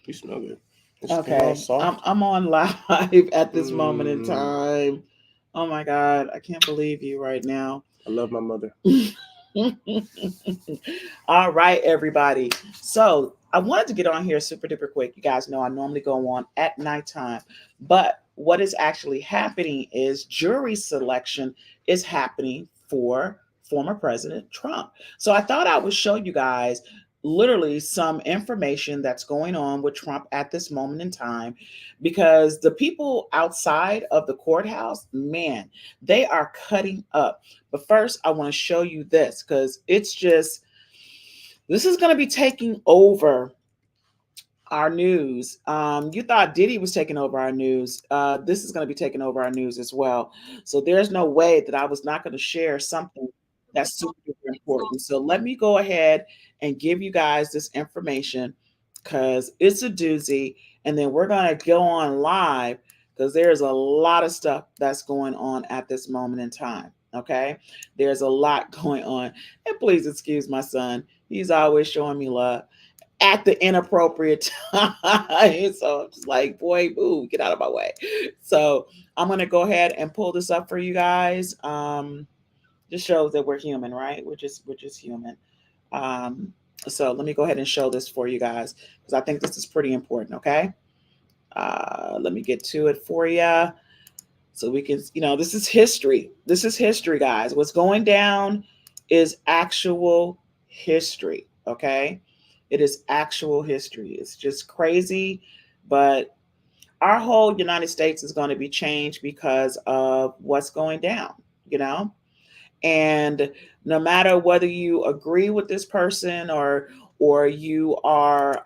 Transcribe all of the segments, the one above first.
You smell good. It's still all Okay, I'm soft. I'm on live at this moment in time. Oh my God, I can't believe you right now. I love my mother. All right, everybody. So I wanted to get on here super duper quick. You guys know I normally go on at nighttime, but what is actually happening is jury selection is happening for former President Trump. So I thought I would show you guys literally some information that's going on with Trump at this moment in time because the people outside of the courthouse, man, they are cutting up. But first, I want to show you this because it's just, this is going to be taking over our news. You thought Diddy was taking over our news. This is going to be taking over our news as well. So there's no way that I was not going to share something that's super duper important. So let me go ahead and give you guys this information because it's a doozy. And then we're going to go on live because there's a lot of stuff that's going on at this moment in time. Okay. There's a lot going on. And please excuse my son. He's always showing me love at the inappropriate time. So I'm just like, boy, boo, get out of my way. So I'm gonna go ahead and pull this up for you guys. Just shows that we're human, right? We're just human. Um, so let me go ahead and show this for you guys because I think this is pretty important. Okay. Let me get to it for you so we can, this is history. This is history, guys. What's going down is actual history. Okay. It is actual history. It's just crazy. But our whole United States is going to be changed because of what's going down, you know? And no matter whether you agree with this person or you are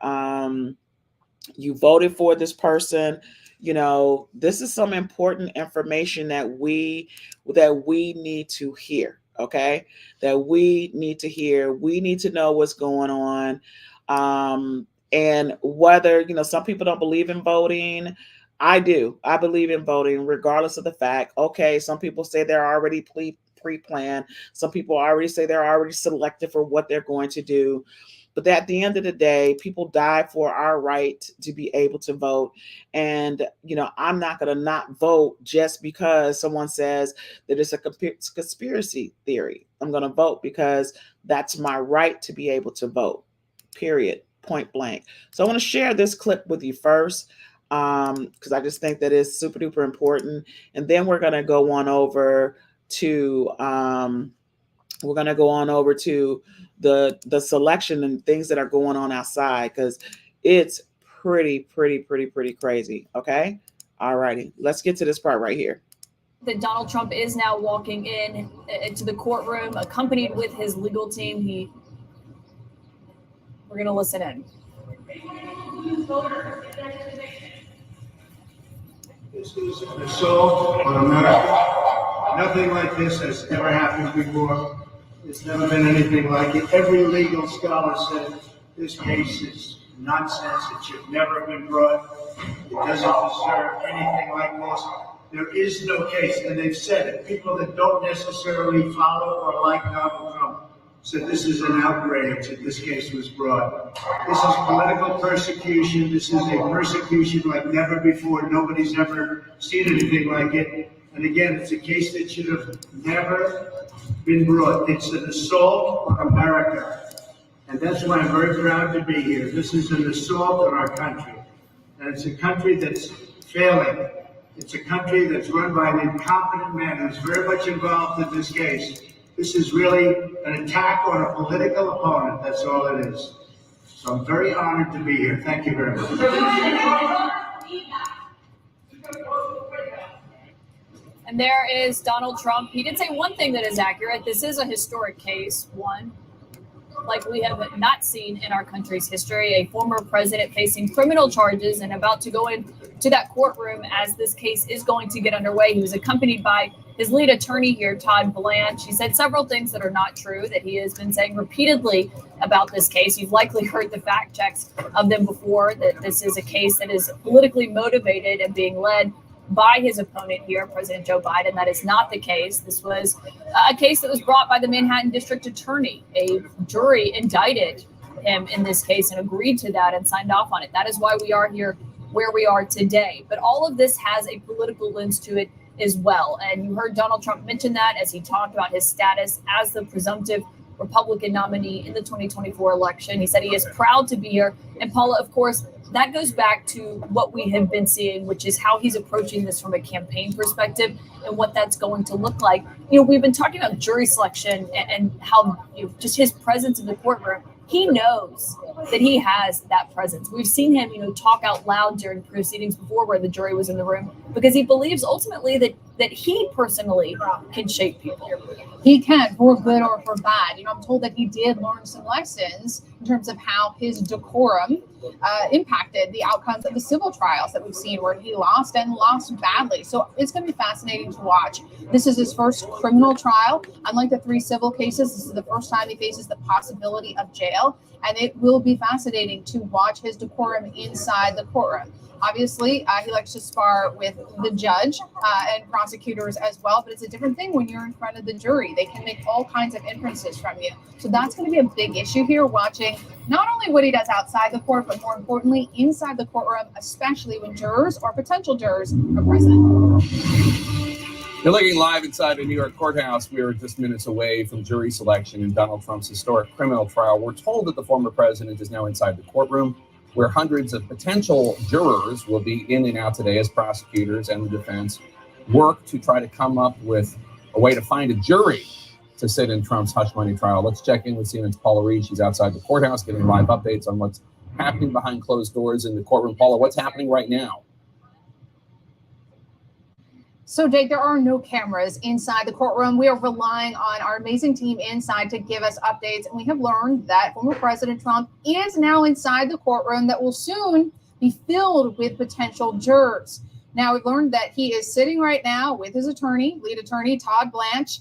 you voted for this person, this is some important information that we need to hear. Okay, that we need to hear. We need to know what's going on. And whether, some people don't believe in voting. I do. I believe in voting regardless of the fact. Okay, some people say they're already pre-planned. Some people already say they're already selected for what they're going to do. But at the end of the day, people die for our right to be able to vote. And, I'm not going to not vote just because someone says that it's a conspiracy theory. I'm going to vote because that's my right to be able to vote, period, point blank. So I want to share this clip with you first because I just think that is super duper important. And then we're going to go on over to the selection and things that are going on outside because it's pretty crazy. Okay. All righty. Let's get to this part right here. That Donald Trump is now walking into the courtroom, accompanied with his legal team. We're going to listen in. This is an assault on America. Nothing like this has ever happened before. There's never been anything like it. Every legal scholar said this case is nonsense. It should never have been brought. It doesn't deserve anything like this. There is no case, and they've said it. People that don't necessarily follow or like Donald Trump said this is an outrage that this case was brought. This is political persecution. This is a persecution like never before. Nobody's ever seen anything like it. And again, it's a case that should have never been brought. It's an assault on America. And that's why I'm very proud to be here. This is an assault on our country. And it's a country that's failing. It's a country that's run by an incompetent man who's very much involved in this case. This is really an attack on a political opponent. That's all it is. So I'm very honored to be here. Thank you very much. And there is Donald Trump. He did say one thing that is accurate. This is a historic case, one like we have not seen in our country's history. A former president facing criminal charges and about to go into that courtroom as this case is going to get underway. He was accompanied by his lead attorney here, Todd Blanche. He said several things that are not true that he has been saying repeatedly about this case. You've likely heard the fact checks of them before, that this is a case that is politically motivated and being led by his opponent here, President Joe Biden. That is not the case. This was a case that was brought by the Manhattan District Attorney. A jury indicted him in this case and agreed to that and signed off on it. That is why we are here where we are today. But all of this has a political lens to it as well. And you heard Donald Trump mention that as he talked about his status as the presumptive Republican nominee in the 2024 election. He said he is proud to be here. And Paula, of course, that goes back to what we have been seeing, which is how he's approaching this from a campaign perspective and what that's going to look like. We've been talking about jury selection and how just his presence in the courtroom. He knows that he has that presence. We've seen him, talk out loud during proceedings before where the jury was in the room, because he believes ultimately that he personally can shape people. He can, for good or for bad. I'm told that he did learn some lessons in terms of how his decorum impacted the outcomes of the civil trials that we've seen where he lost and lost badly. So it's going to be fascinating to watch. This is his first criminal trial. Unlike the 3 civil cases, this is the first time he faces the possibility of jail. And it will be fascinating to watch his decorum inside the courtroom. Obviously, he likes to spar with the judge and prosecutors as well, but it's a different thing when you're in front of the jury. They can make all kinds of inferences from you. So that's going to be a big issue here, watching not only what he does outside the court, but more importantly, inside the courtroom, especially when jurors or potential jurors are present. You're looking live inside a New York courthouse. We are just minutes away from jury selection in Donald Trump's historic criminal trial. We're told that the former president is now inside the courtroom, where hundreds of potential jurors will be in and out today as prosecutors and the defense work to try to come up with a way to find a jury to sit in Trump's hush money trial. Let's check in with CNN's Paula Reed. She's outside the courthouse getting live updates on what's happening behind closed doors in the courtroom. Paula, what's happening right now? So, Jake, there are no cameras inside the courtroom. We are relying on our amazing team inside to give us updates. And we have learned that former President Trump is now inside the courtroom that will soon be filled with potential jurors. Now, we've learned that he is sitting right now with his attorney, lead attorney Todd Blanche,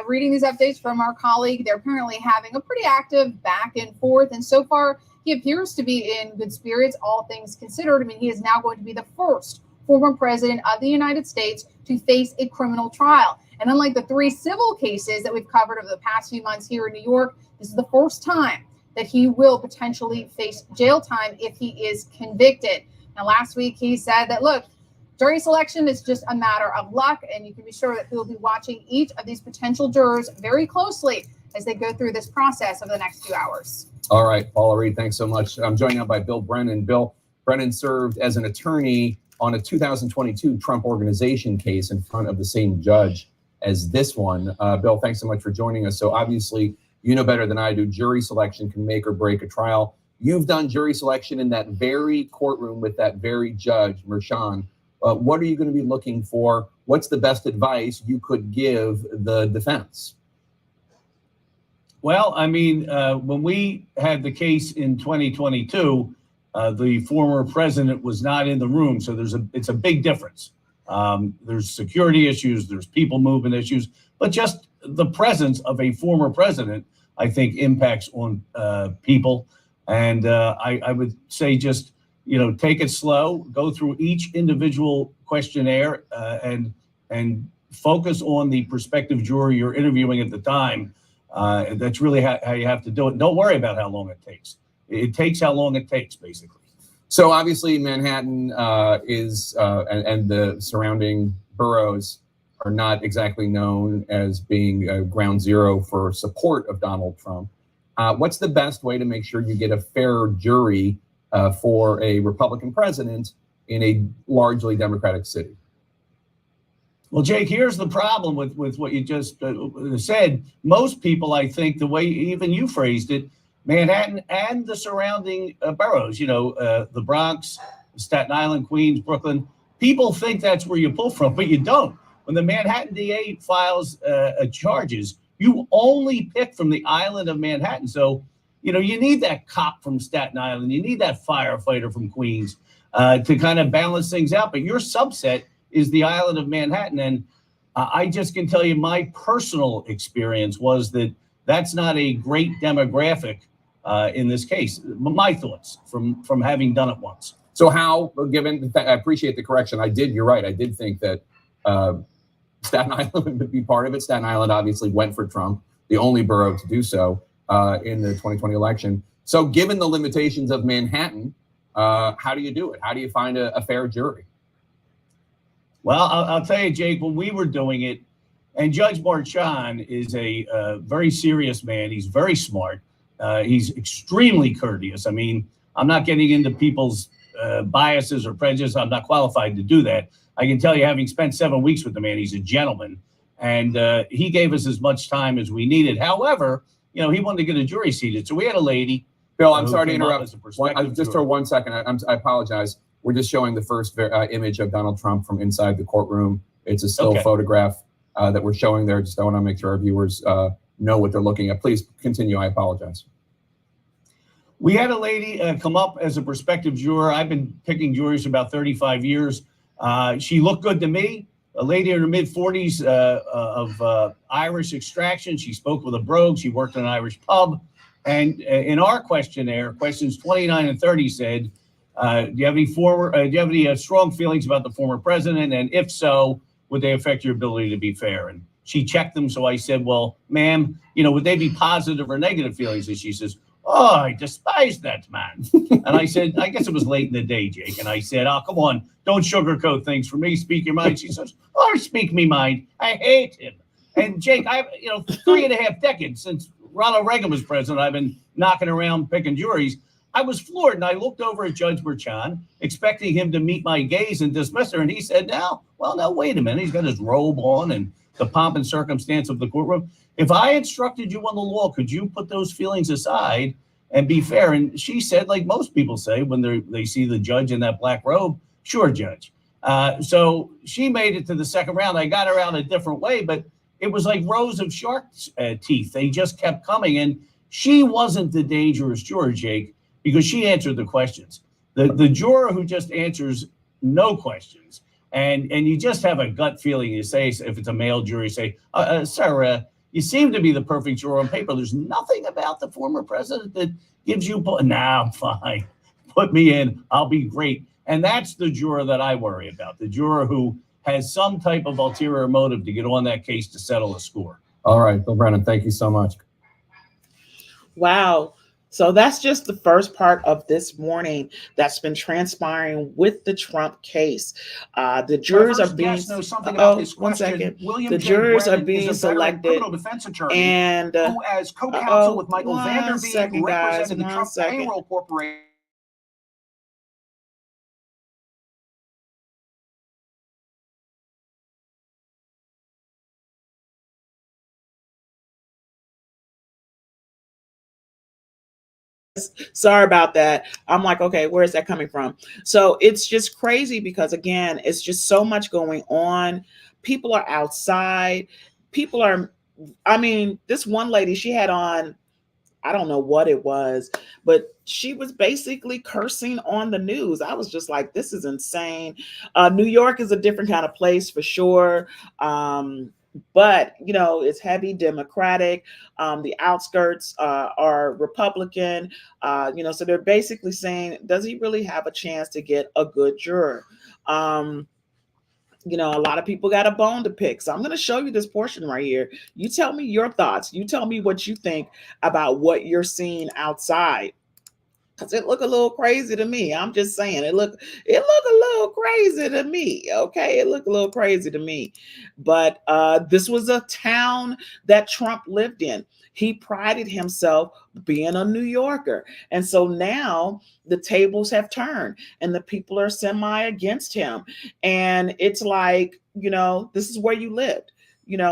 reading these updates from our colleague. They're apparently having a pretty active back and forth. And so far, he appears to be in good spirits, all things considered. I mean, he is now going to be the first former president of the United States to face a criminal trial. And unlike the 3 civil cases that we've covered over the past few months here in New York, this is the first time that he will potentially face jail time if he is convicted. Now, last week he said that, look, jury selection is just a matter of luck, and you can be sure that he'll be watching each of these potential jurors very closely as they go through this process over the next few hours. All right, Paula Reed, thanks so much. I'm joined now by Bill Brennan. Bill Brennan served as an attorney on a 2022 Trump Organization case in front of the same judge as this one. Bill, thanks so much for joining us. So obviously, you know better than I do, jury selection can make or break a trial. You've done jury selection in that very courtroom with that very judge, Merchan. What are you going to be looking for? What's the best advice you could give the defense? Well, I mean, when we had the case in 2022, the former president was not in the room, so it's a big difference. There's security issues, there's people movement issues, but just the presence of a former president, I think, impacts on people. And I would say just, take it slow, go through each individual questionnaire and focus on the prospective juror you're interviewing at the time. That's really how you have to do it. Don't worry about how long it takes. It takes how long it takes, basically. So obviously Manhattan is and the surrounding boroughs are not exactly known as being ground zero for support of Donald Trump. What's the best way to make sure you get a fair jury for a Republican president in a largely Democratic city? Well, Jake, here's the problem with what you just said. Most people, I think, the way even you phrased it, Manhattan and the surrounding boroughs, the Bronx, Staten Island, Queens, Brooklyn, people think that's where you pull from, but you don't. When the Manhattan DA files charges, you only pick from the island of Manhattan. So, you need that cop from Staten Island, you need that firefighter from Queens to kind of balance things out. But your subset is the island of Manhattan. And I just can tell you my personal experience was that that's not a great demographic in this case. My thoughts from having done it once. So how, given, I appreciate the correction. You're right. I did think that Staten Island would be part of it. Staten Island obviously went for Trump, the only borough to do so in the 2020 election. So given the limitations of Manhattan, how do you do it? How do you find a fair jury? Well, I'll tell you, Jake, when we were doing it, and Judge Marchand is a very serious man. He's very smart. He's extremely courteous. I mean, I'm not getting into people's biases or prejudice. I'm not qualified to do that. I can tell you, having spent 7 weeks with the man, he's a gentleman. And he gave us as much time as we needed. However, you know, he wanted to get a jury seated. So we had a lady. Bill, I'm sorry to interrupt. Just for 1 second, I apologize. We're just showing the first image of Donald Trump from inside the courtroom. It's a still photograph that we're showing there. Just I want to make sure our viewers know what they're looking at. Please continue. I apologize. We had a lady come up as a prospective juror. I've been picking juries for about 35 years. She looked good to me. A lady in her mid-40s of Irish extraction. She spoke with a brogue. She worked in an Irish pub. And in our questionnaire, questions 29 and 30 said, do you have any strong feelings about the former president? And if so, would they affect your ability to be fair? And she checked them. So I said, well, ma'am, you know, would they be positive or negative feelings? And she says, oh, I despise that man. And I said, I guess it was late in the day, Jake. And I said, oh, come on, don't sugarcoat things for me. Speak your mind. She says, oh, speak me mind. I hate him. And Jake, I've, 3.5 decades since Ronald Reagan was president, I've been knocking around picking juries. I was floored, and I looked over at Judge Marchand, expecting him to meet my gaze and dismiss her. And he said, no, wait a minute. He's got his robe on and the pomp and circumstance of the courtroom. If I instructed you on the law, could you put those feelings aside and be fair? And she said, like most people say when they see the judge in that black robe, sure, Judge. So she made it to the second round. I got her out a different way, but it was like rows of shark's teeth. They just kept coming. And she wasn't the dangerous juror, Jake, because she answered the questions. The juror who just answers no questions, and you just have a gut feeling. You say, if it's a male jury, say, sir, you seem to be the perfect juror on paper. There's nothing about the former president that gives you, I'm fine. Put me in. I'll be great. And that's the juror that I worry about, the juror who has some type of ulterior motive to get on that case to settle a score. All right, Bill Brennan, thank you so much. Wow. So that's just the first part of this morning that's been transpiring with the Trump case. The jurors are being the jurors are being selected, and who, as co-counsel with Michael Vanderbeek, represented the Trump payroll corporation. Sorry about that. I'm like, okay, where is that coming from? So it's just crazy because, again, it's just so much going on. People are outside. This one lady, she had on, I don't know what it was, but she was basically cursing on the news. I was just like, this is insane. New York is a different kind of place for sure. But, it's heavy Democratic. The outskirts are Republican. So they're basically saying, does he really have a chance to get a good juror? A lot of people got a bone to pick. So I'm going to show you this portion right here. You tell me your thoughts. You tell me what you think about what you're seeing outside. Because it look a little crazy to me. I'm just saying it look a little crazy to me. Okay, it looked a little crazy to me. But this was a town that Trump lived in. He prided himself being a New Yorker. And so now the tables have turned and the people are semi against him. And it's like, this is where you lived.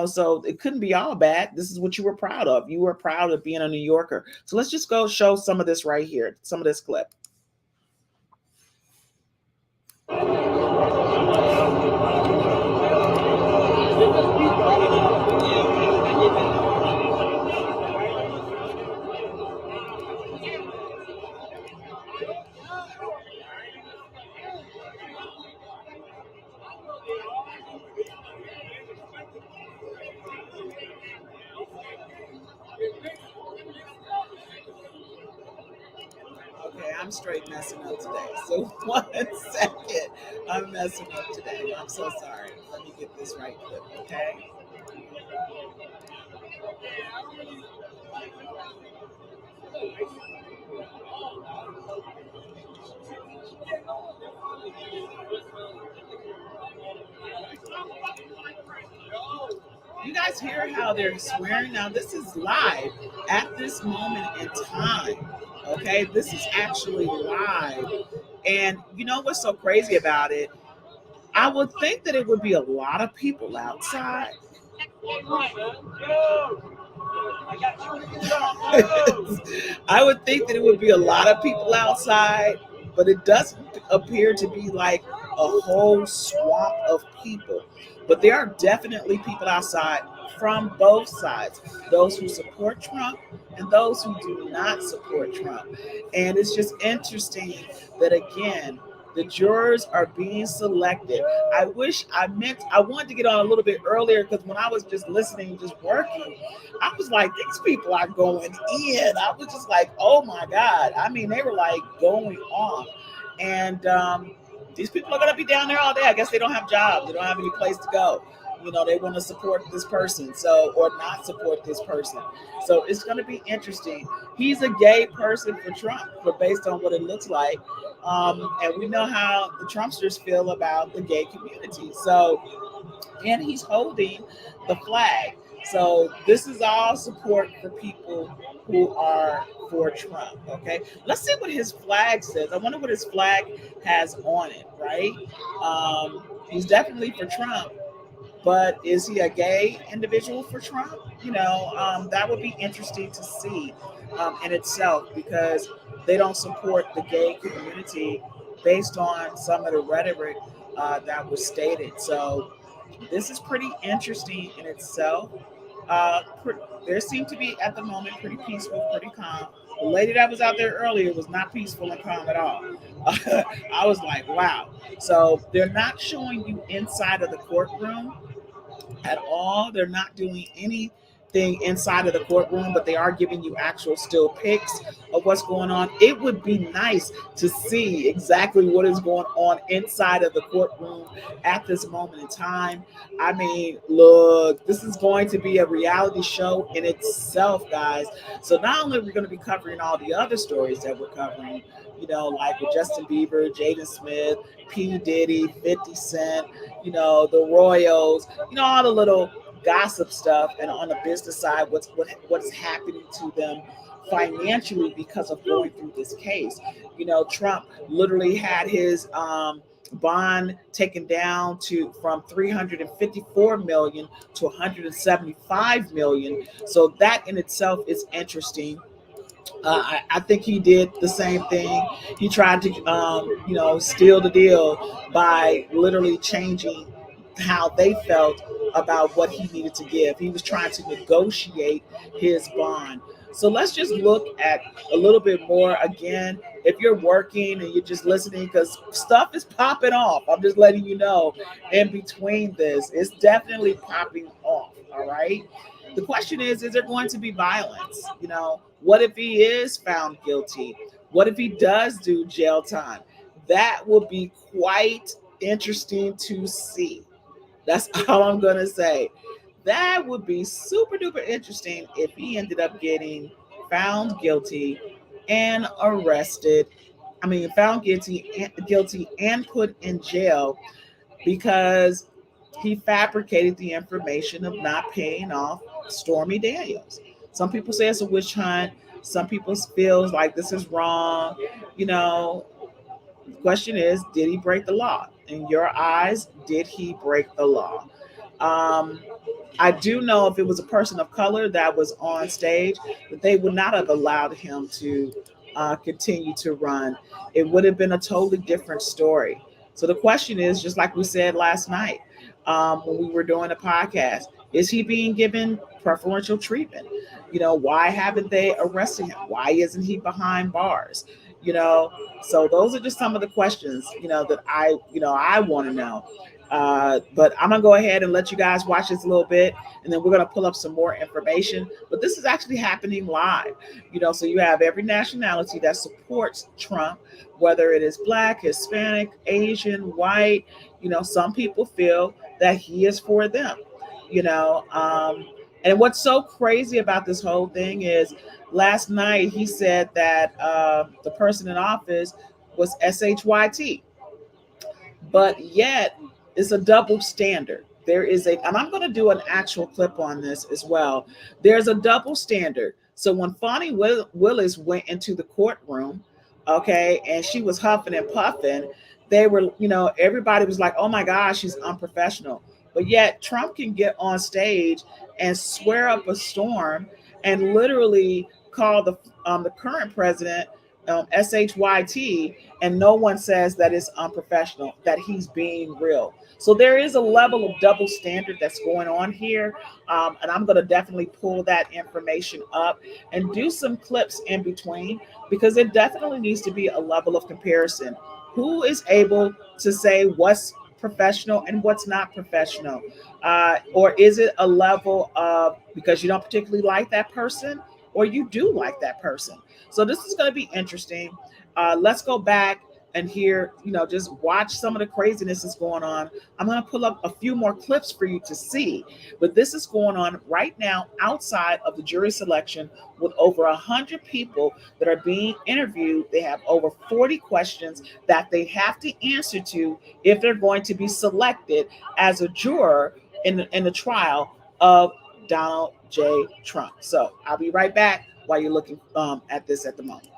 So it couldn't be all bad. This is what you were proud of. You were proud of being a New Yorker. So let's just go show some of this right here, some of this clip. I'm straight messing up today. So 1 second, I'm messing up today. I'm so sorry. Let me get this right clip, okay? You guys hear how they're swearing? Now, this is live at this moment in time. Okay, this is actually live. And you know what's so crazy about it? I would think that it would be a lot of people outside. I would think that it would be a lot of people outside, but it doesn't appear to be like a whole swamp of people. But there are definitely people outside from both sides, those who support Trump and those who do not support Trump. And it's just interesting that, again, the jurors are being selected. I wanted to get on a little bit earlier because when I was just listening, just working, I was like, these people are going in. I was just like, oh my God. I mean, they were like going on. And these people are going to be down there all day. I guess they don't have jobs. They don't have any place to go. You know, they want to support this person, or not support this person. So it's going to be interesting. He's a gay person for Trump, but based on what it looks like. And we know how the Trumpsters feel about the gay community. So, and he's holding the flag. So this is all support for people who are for Trump. Okay, let's see what his flag says. I wonder what his flag has on it. Right? He's definitely for Trump. But is he a gay individual for Trump? You know, that would be interesting to see in itself, because they don't support the gay community based on some of the rhetoric that was stated. So this is pretty interesting in itself. There seem to be at the moment pretty peaceful, pretty calm. The lady that was out there earlier was not peaceful and calm at all. I was like, wow. So they're not showing you inside of the courtroom at all. They're not doing anything inside of the courtroom, but they are giving you actual still pics of what's going on. It would be nice to see exactly what is going on inside of the courtroom at this moment in time. I mean, look, this is going to be a reality show in itself, guys. So not only are we going to be covering all the other stories that we're covering, you know, like with Justin Bieber, Jaden Smith, P. Diddy, 50 Cent, you know, the Royals, you know, all the little gossip stuff, and on the business side, what's happening to them financially because of going through this case. You know, Trump literally had his bond taken down from 354 million to 175 million. So that in itself is interesting. I think he did the same thing. He tried to, steal the deal by literally changing how they felt about what he needed to give. He was trying to negotiate his bond. So let's just look at a little bit more. Again, if you're working and you're just listening, because stuff is popping off. I'm just letting you know in between this, it's definitely popping off. All right. The question is there going to be violence? You know, what if he is found guilty? What if he does do jail time? That will be quite interesting to see. That's all I'm going to say. That would be super duper interesting if he ended up getting found guilty and arrested. I mean, found guilty and put in jail because he fabricated the information of not paying off Stormy Daniels. Some people say it's a witch hunt. Some people feel like this is wrong. You know, the question is, did he break the law? In your eyes, did he break the law? I do know if it was a person of color that was on stage, that they would not have allowed him to continue to run. It would have been a totally different story. So the question is, just like we said last night when we were doing a podcast, is he being given preferential treatment? You know, why haven't they arrested him? Why isn't he behind bars? You know, so those are just some of the questions, that I want to know. But I'm going to go ahead and let you guys watch this a little bit, and then we're going to pull up some more information. But this is actually happening live, so you have every nationality that supports Trump, whether it is Black, Hispanic, Asian, white. Some people feel that he is for them, And what's so crazy about this whole thing is last night he said that the person in office was SHYT, but yet it's a double standard. There is a, and I'm going to do an actual clip on this as well. There's a double standard. So when Fonnie Willis went into the courtroom, okay, and she was huffing and puffing, they were, everybody was like, oh my gosh, she's unprofessional. But yet Trump can get on stage and swear up a storm and literally call the current president SHYT, and no one says that it's unprofessional, that he's being real. So there is a level of double standard that's going on here, and I'm going to definitely pull that information up and do some clips in between, because it definitely needs to be a level of comparison. Who is able to say what's professional and what's not professional? Or is it a level of, because you don't particularly like that person, or you do like that person? So this is going to be interesting. Let's go back and hear, just watch some of the craziness that's going on. I'm going to pull up a few more clips for you to see, but this is going on right now outside of the jury selection with over 100 people that are being interviewed. They have over 40 questions that they have to answer to if they're going to be selected as a juror in the trial of Donald J. Trump. So I'll be right back while you're looking at this at the moment.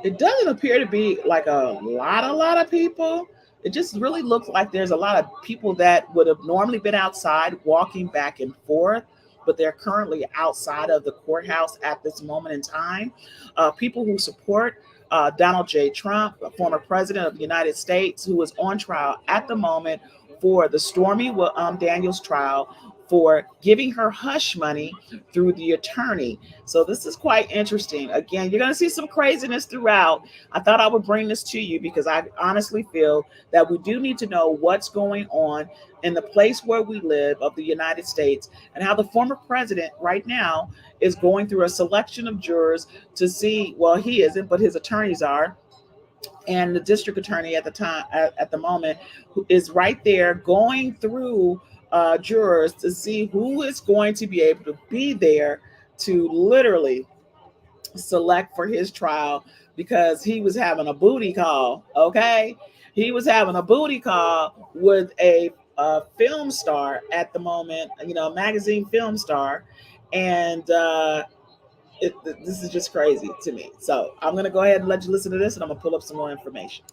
It doesn't appear to be like a lot of people. It just really looks like there's a lot of people that would have normally been outside walking back and forth, but they're currently outside of the courthouse at this moment in time. People who support Donald J. Trump, a former president of the United States, who is on trial at the moment for the Stormy Daniels trial for giving her hush money through the attorney. So this is quite interesting. Again, you're going to see some craziness throughout. I thought I would bring this to you because I honestly feel that we do need to know what's going on in the place where we live of the United States, and how the former president right now is going through a selection of jurors to see, well, he isn't, but his attorneys are. And the district attorney at the time, at the moment, who is right there going through jurors to see who is going to be able to be there to literally select for his trial, because he was having a booty call. Okay, he was having a booty call with a film star at the moment, magazine film star, and this is just crazy to me. So I'm going to go ahead and let you listen to this, and I'm going to pull up some more information.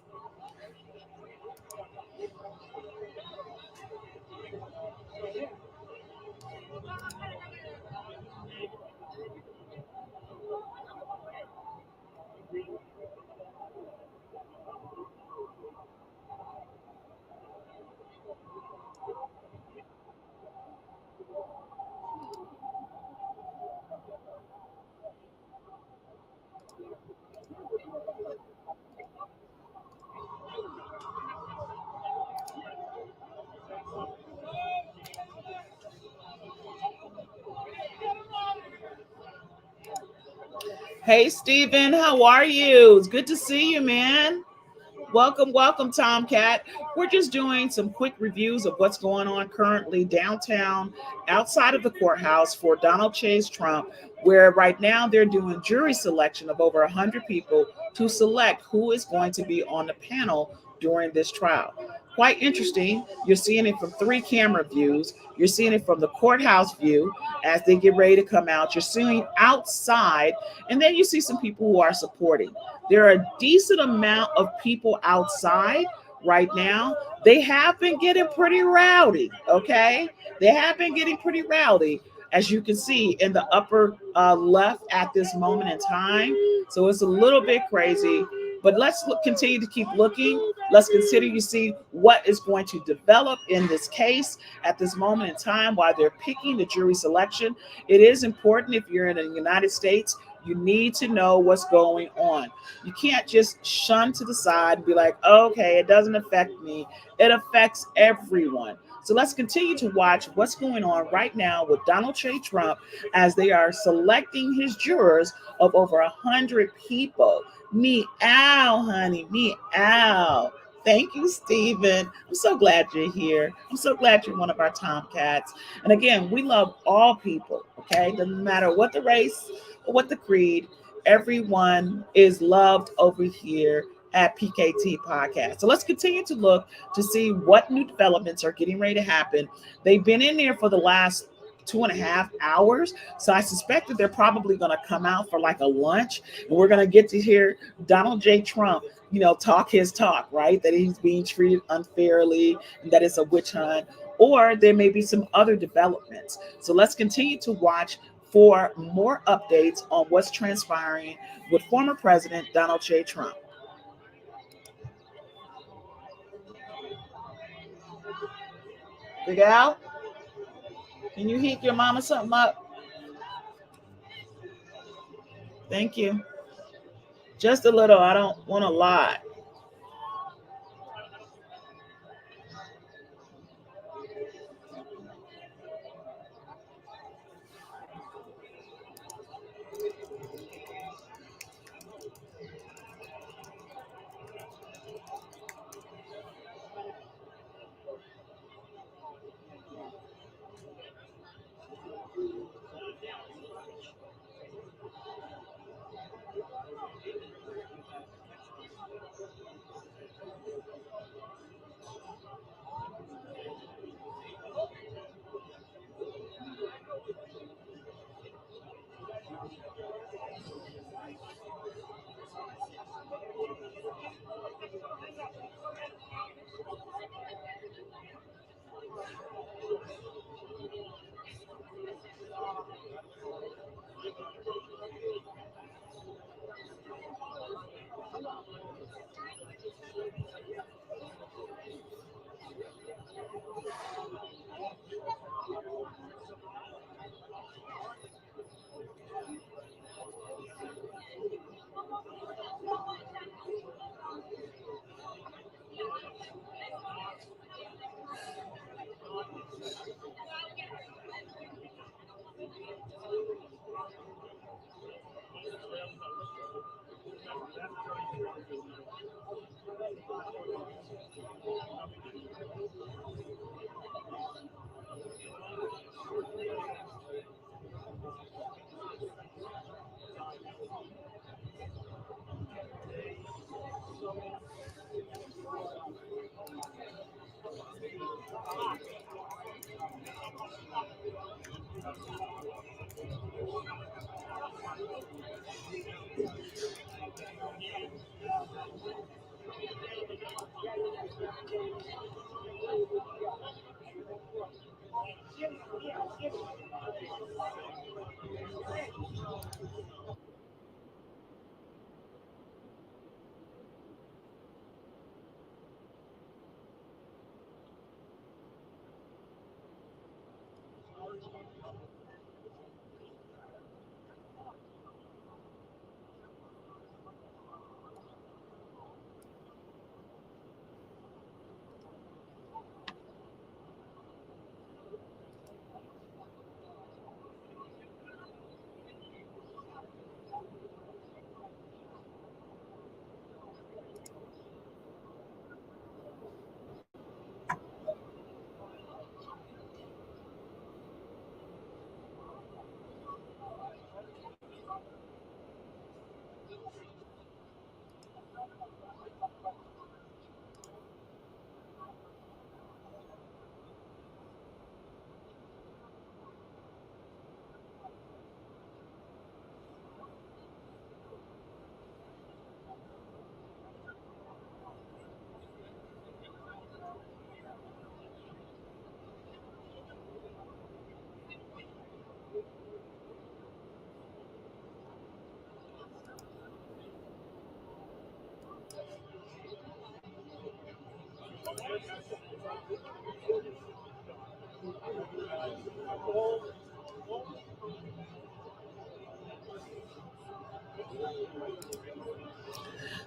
Hey, Stephen, how are you? It's good to see you, man. Welcome, Tomcat. We're just doing some quick reviews of what's going on currently downtown, outside of the courthouse for Donald Chase Trump, where right now they're doing jury selection of over 100 people to select who is going to be on the panel during this trial. Quite interesting. You're seeing it from 3 camera views. You're seeing it from the courthouse view as they get ready to come out. You're seeing outside, and then you see some people who are supporting. There are a decent amount of people outside right now. They have been getting pretty rowdy, okay? They have been getting pretty rowdy, as you can see in the upper left at this moment in time. So it's a little bit crazy, but let's continue to keep looking. Let's consider to see what is going to develop in this case at this moment in time while they're picking the jury selection. It is important, if you're in the United States, you need to know what's going on. You can't just shun to the side and be like, okay, it doesn't affect me. It affects everyone. So let's continue to watch what's going on right now with Donald J. Trump as they are selecting his jurors of over 100 people. Meow, honey, meow. Thank you, Stephen. I'm so glad you're here. I'm so glad you're one of our Tomcats. And again, we love all people, okay? Doesn't matter what the race or what the creed, everyone is loved over here at PKT Podcast. So let's continue to look to see what new developments are getting ready to happen. They've been in there for the last 2.5 hours. So I suspect that they're probably going to come out for like a lunch, and we're going to get to hear Donald J. Trump, talk his talk, right? That he's being treated unfairly and that it's a witch hunt, or there may be some other developments. So let's continue to watch for more updates on what's transpiring with former President Donald J. Trump. Big Al, can you heat your mama something up? Thank you. Just a little. I don't want a lot.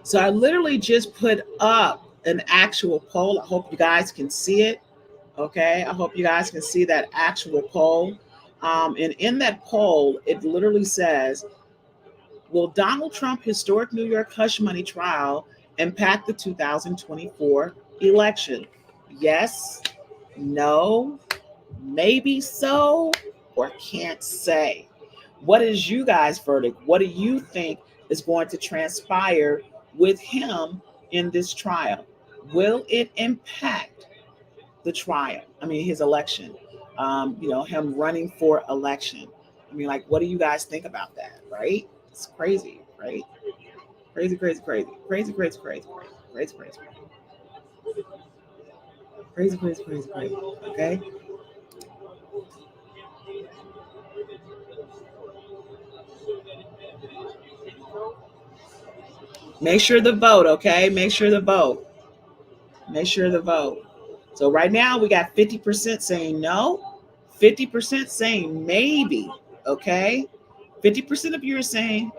So I literally just put up an actual poll. I hope you guys can see it. Okay, I hope you guys can see that actual poll. And in that poll, it literally says, will Donald Trump historic New York hush money trial impact the 2024 election? Yes, no, maybe so, or can't say. What is you guys' verdict? What do you think is going to transpire with him in this trial? Will it impact the trial? I mean, his election, him running for election. I mean, like, what do you guys think about that, right? It's crazy, right? Crazy, crazy, crazy, crazy, crazy, crazy, crazy, crazy, crazy, crazy, crazy, crazy. Okay. Make sure the vote, okay? Make sure the vote. Make sure the vote. So right now we got 50% saying no, 50% saying maybe, okay? 50% of you are saying.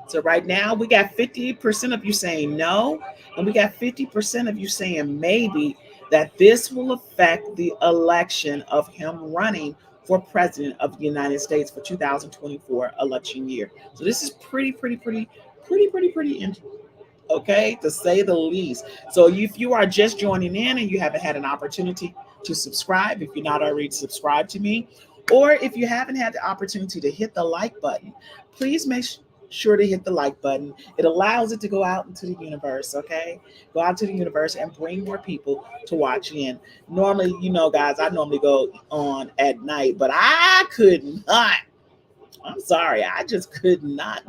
So right now we got 50% of you saying no, and we got 50% of you saying maybe that this will affect the election of him running for president of the United States for 2024 election year. So this is pretty interesting. Okay, to say the least. So if you are just joining in and you haven't had an opportunity to subscribe, if you're not already subscribed to me, or if you haven't had the opportunity to hit the like button, please make sure to hit the like button. It allows it to go out into the universe, okay? Go out to the universe and bring more people to watch in. Normally, guys, I normally go on at night, but I could not. I'm sorry, I just could not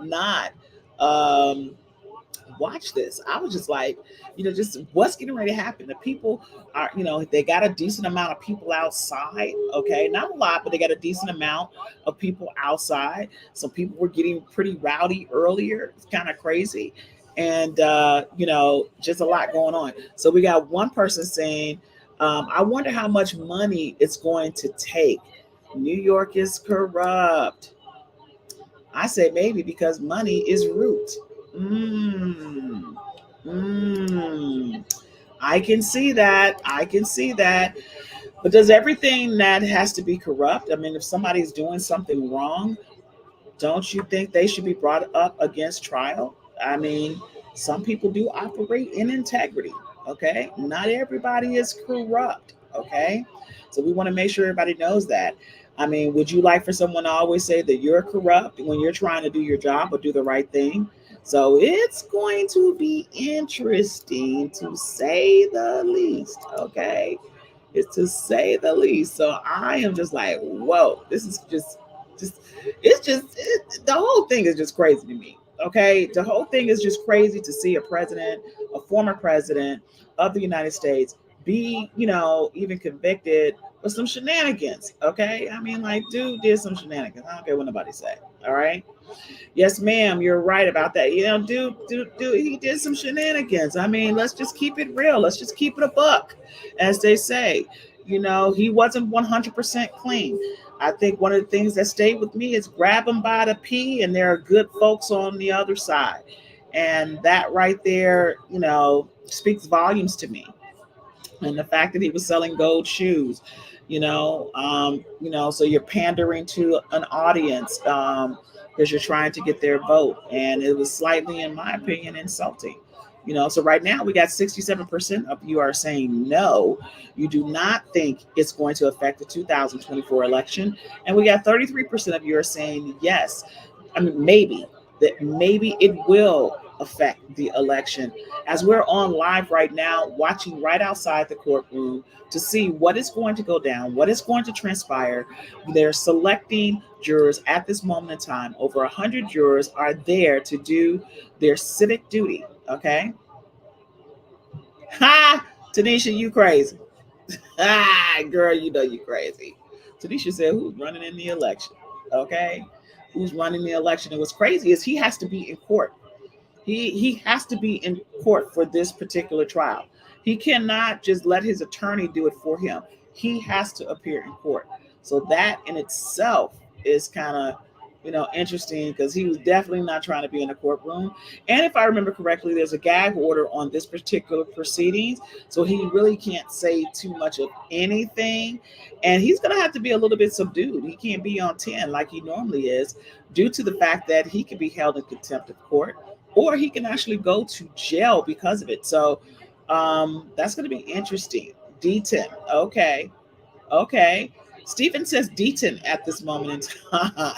watch this. I was just like, just what's getting ready to happen. The people are, they got a decent amount of people outside. Okay, not a lot, but they got a decent amount of people outside. Some people were getting pretty rowdy earlier. It's kind of crazy. And just a lot going on. So we got one person saying, I wonder how much money it's going to take. New York is corrupt. I say maybe because money is root. I can see that. But does everything that has to be corrupt? I mean, if somebody's doing something wrong, don't you think they should be brought up against trial? I mean, some people do operate in integrity. Okay. Not everybody is corrupt. Okay. So we want to make sure everybody knows that. I mean, would you like for someone to always say that you're corrupt when you're trying to do your job or do the right thing? So it's going to be interesting to say the least. Okay. It's to say the least. So I am just like, whoa, this is the whole thing is just crazy to me. Okay. The whole thing is just crazy to see a former president of the United States be, even convicted for some shenanigans. Okay. I mean, like, dude did some shenanigans. I don't care what nobody say. All right. Yes, ma'am, you're right about that. Dude, he did some shenanigans. I mean, let's just keep it real. Let's just keep it a buck, as they say. He wasn't 100% clean. I think one of the things that stayed with me is grab him by the pee, and there are good folks on the other side. And that right there, speaks volumes to me. And the fact that he was selling gold shoes, so you're pandering to an audience because you're trying to get their vote. And it was slightly, in my opinion, insulting. So right now we got 67% of you are saying no, you do not think it's going to affect the 2024 election. And we got 33% of you are saying yes. I mean, maybe it will affect the election. As we're on live right now, watching right outside the courtroom to see what is going to go down, what is going to transpire. They're selecting jurors at this moment in time. Over 100 jurors are there to do their civic duty. Okay. Ha! Tanisha, you crazy. Girl, you crazy. Tanisha said, who's running in the election? Okay. Who's running the election? And what's crazy is he has to be in court. He has to be in court for this particular trial. He cannot just let his attorney do it for him. He has to appear in court. So that in itself is kind of interesting because he was definitely not trying to be in a courtroom. And if I remember correctly, there's a gag order on this particular proceedings, so he really can't say too much of anything. And he's going to have to be a little bit subdued. He can't be on 10 like he normally is, due to the fact that he could be held in contempt of court, or he can actually go to jail because of it. So that's going to be interesting. D10. Okay. Stephen says D10 at this moment in time. I'm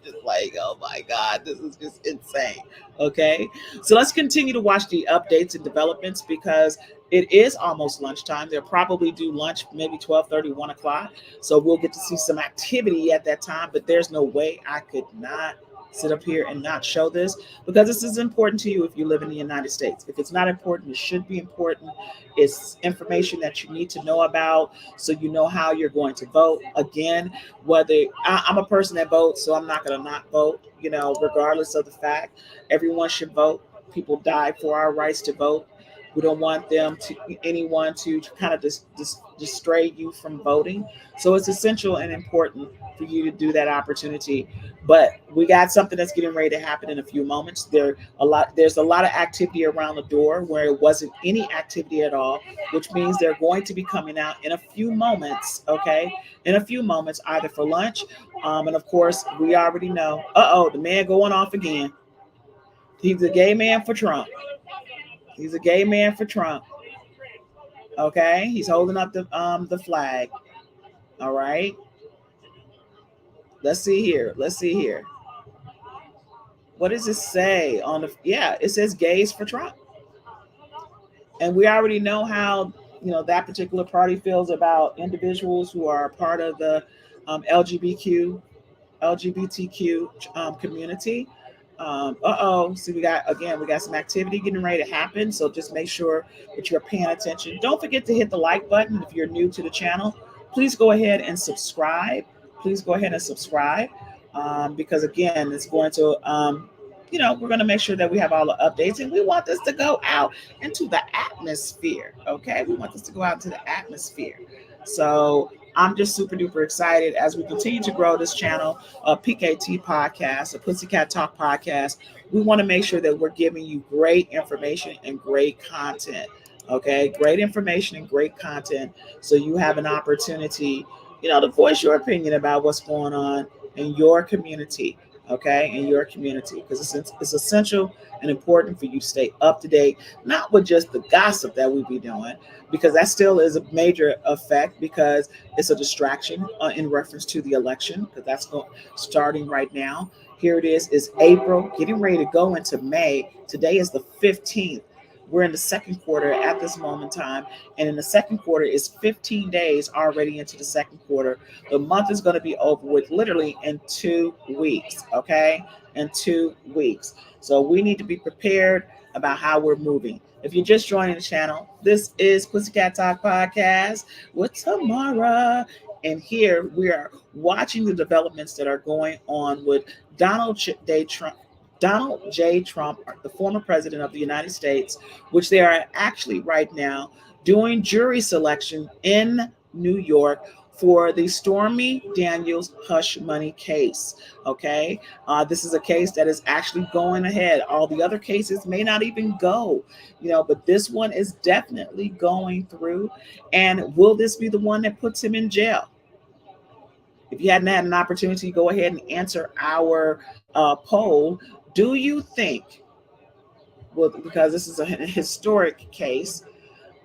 just like, oh my God, this is just insane. Okay. So let's continue to watch the updates and developments because it is almost lunchtime. They'll probably do lunch maybe 12:30, 1 o'clock. So we'll get to see some activity at that time, but there's no way I could not sit up here and not show this because this is important to you if you live in the United States. If it's not important, it should be important. It's information that you need to know about so you know how you're going to vote. Again, whether I'm a person that votes, so I'm not going to not vote, regardless of the fact. Everyone should vote. People die for our rights to vote. We don't want anyone to kind of stray you from voting. So it's essential and important for you to do that opportunity. But we got something that's getting ready to happen in a few moments. There's a lot of activity around the door where it wasn't any activity at all, which means they're going to be coming out in a few moments, okay? In a few moments, either for lunch. And of course, we already know, the man going off again. He's a gay man for Trump. He's a gay man for Trump. Okay, he's holding up the flag. All right. Let's see here. What does it say on the? Yeah, it says gays for Trump. And we already know how that particular party feels about individuals who are part of the LGBTQ community. So we got some activity getting ready to happen. So just make sure that you're paying attention. Don't forget to hit the like button if you're new to the channel. Please go ahead and subscribe. Because again, it's going to, we're going to make sure that we have all the updates, and we want this to go out into the atmosphere. Okay, we want this to go out into the atmosphere. So I'm just super duper excited as we continue to grow this channel, a PKT podcast, a Pussycat Talk podcast. We want to make sure that we're giving you great information and great content. Okay, great information and great content, so you have an opportunity, to voice your opinion about what's going on in your community. Okay, in your community, because it's essential and important for you to stay up to date, not with just the gossip that we be doing, because that still is a major effect, because it's a distraction in reference to the election, because that's starting right now. Here it is April, getting ready to go into May. Today is the 15th. We're in the second quarter at this moment in time. And in the second quarter is 15 days already into the second quarter. The month is going to be over with literally in 2 weeks, okay? In 2 weeks. So we need to be prepared about how we're moving. If you're just joining the channel, this is Pussycat Talk Podcast with Tamara. And here we are watching the developments that are going on with Donald J. Trump, the former president of the United States, which they are actually right now doing jury selection in New York for the Stormy Daniels hush money case. Okay, this is a case that is actually going ahead. All the other cases may not even go, but this one is definitely going through. And will this be the one that puts him in jail? If you hadn't had an opportunity, go ahead and answer our poll. Do you think, because this is a historic case,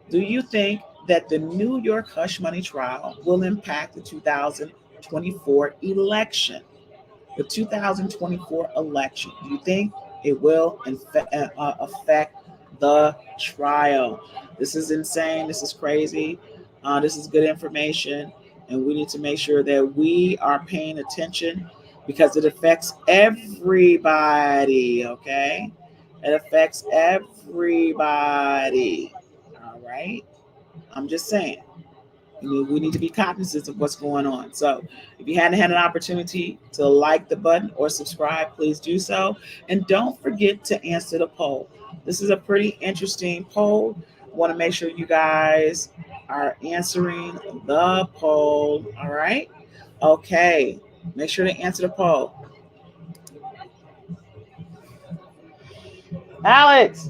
do you think that the New York hush money trial will impact the 2024 election? The 2024 election, do you think it will affect the trial? This is insane. This is crazy. This is good information. And we need to make sure that we are paying attention, because it affects everybody, okay? It affects everybody, all right? I'm just saying. We need to be cognizant of what's going on. So if you hadn't had an opportunity to like the button or subscribe, please do so. And don't forget to answer the poll. This is a pretty interesting poll. I want to make sure you guys are answering the poll, all right? Okay. Make sure to answer the poll. Alex.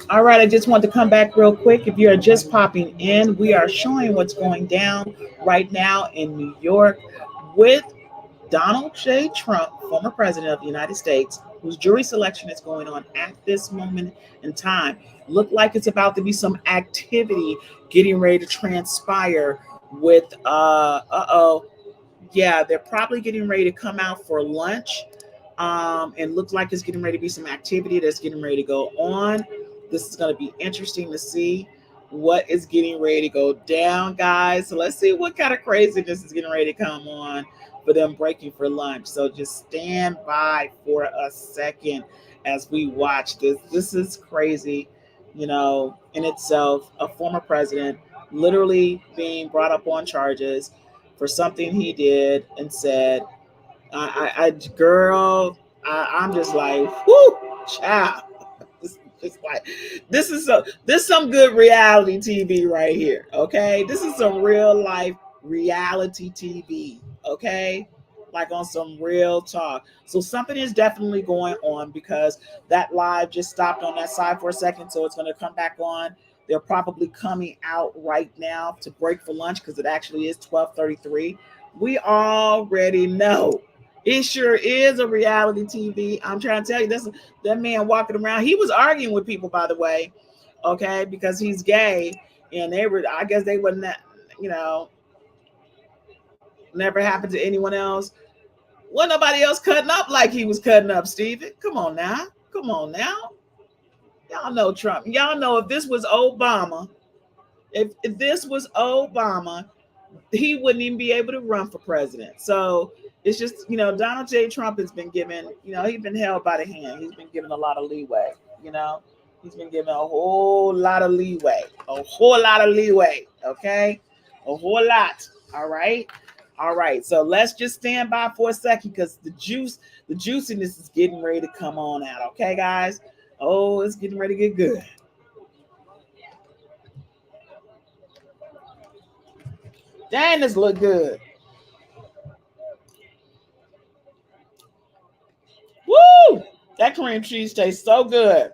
All right, I just want to come back real quick. If you are just popping in, we are showing what's going down right now in New York with Donald J. Trump, former president of the United States, whose jury selection is going on at this moment in time. Look like it's about to be some activity getting ready to transpire with, yeah, they're probably getting ready to come out for lunch. And looks like it's getting ready to be some activity that's getting ready to go on. This is going to be interesting to see what is getting ready to go down, guys. So let's see what kind of craziness is getting ready to come on for them breaking for lunch. So just stand by for a second as we watch this. This is crazy, you know, in itself. A former president literally being brought up on charges for something he did and said. Girl, I'm just like, whoo, child. Just like this is some good reality TV right here. Okay, this is some real life reality TV, okay? Like on some real talk. So something is definitely going on because that live just stopped on that side for a second. So it's going to come back on. They're probably coming out right now to break for lunch because it actually is 12:33. We already know it sure is a reality TV. I'm trying to tell you, that man walking around. He was arguing with people, by the way, okay, because he's gay, and I guess they wouldn't, never happened to anyone else. Wasn't nobody else cutting up like he was cutting up, Steven. Come on now. Y'all know Trump. Y'all know if this was Obama, if this was Obama, he wouldn't even be able to run for president. So it's just, Donald J. Trump has been given, he's been held by the hand. He's been given a lot of leeway, He's been given a whole lot of leeway. Okay? A whole lot. All right. So let's just stand by for a second because the juiciness is getting ready to come on out. Okay, guys? Oh, it's getting ready to get good. Dang, this look good. Woo! That cream cheese tastes so good.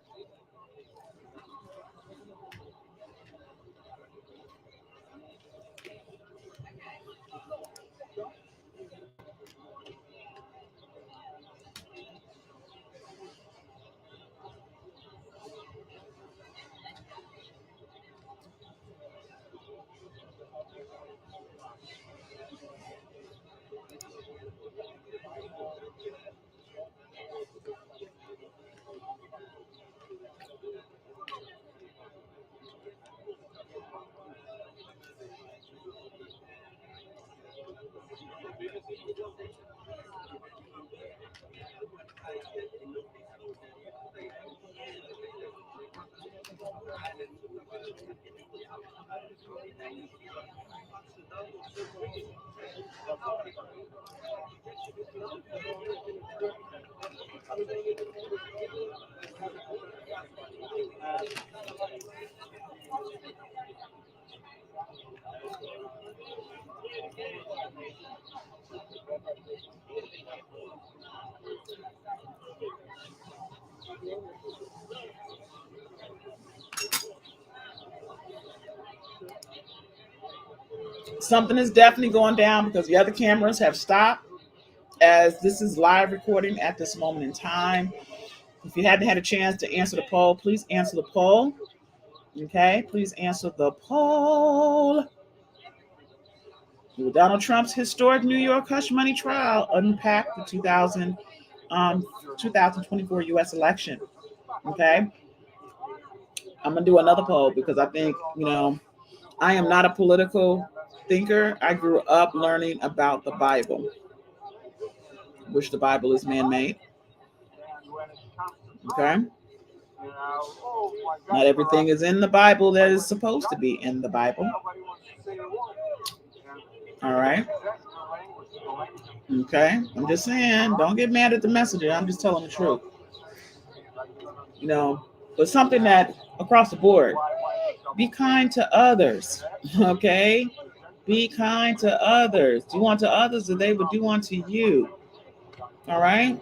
Something is definitely going down because the other cameras have stopped as this is live recording at this moment in time. If you hadn't had a chance to answer the poll, please answer the poll. Okay, please answer the poll. Will Donald Trump's historic New York hush money trial unpack the 2024 U.S. election? Okay, I'm going to do another poll because I think, I am not a political thinker. I grew up learning about the Bible, which the Bible is man-made. Okay. Not everything is in the Bible that is supposed to be in the Bible. All right. Okay. I'm just saying, don't get mad at the messenger. I'm just telling the truth. But something that across the board, be kind to others. Okay. Be kind to others. Do unto others as they would do unto you. All right.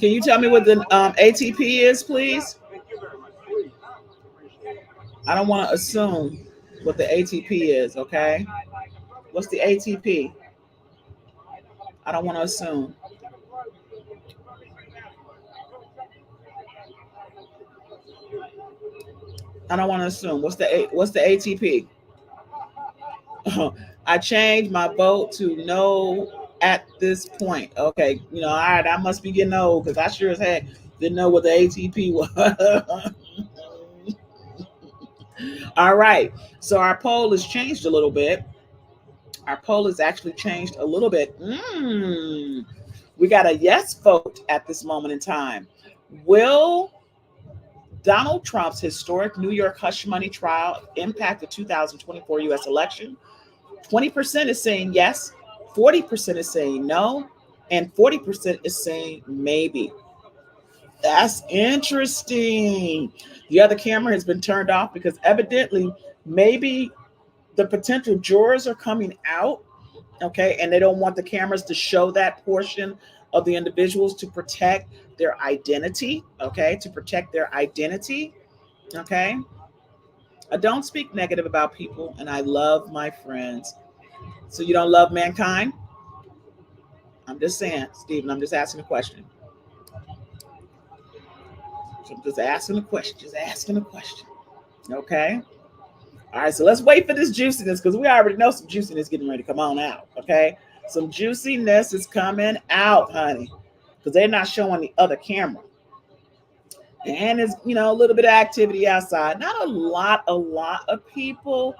Can you tell me what the ATP is, please? I don't want to assume what the ATP is, okay? What's the ATP? I don't want to assume. I don't want to assume. What's the ATP? I changed my vote to no at this point. Okay, all right, I must be getting old because I sure as heck didn't know what the ATP was. All right, so our poll has changed a little bit. Our poll has actually changed a little bit. We got a yes vote at this moment in time. Will Donald Trump's historic New York hush money trial impact the 2024 U.S. election? 20% is saying yes, 40% is saying no, and 40% is saying maybe. That's interesting. The other camera has been turned off because evidently maybe the potential jurors are coming out, okay, and they don't want the cameras to show that portion of the individuals to protect their identity, okay, to protect their identity, okay. I don't speak negative about people, and I love my friends. So you don't love mankind? I'm just saying, Stephen, I'm just asking a question. So I'm just asking a question, okay. All right, so let's wait for this juiciness, because we already know some juiciness getting ready to come on out, okay? Some juiciness is coming out, honey, because they're not showing the other camera. And it's, a little bit of activity outside. Not a lot of people,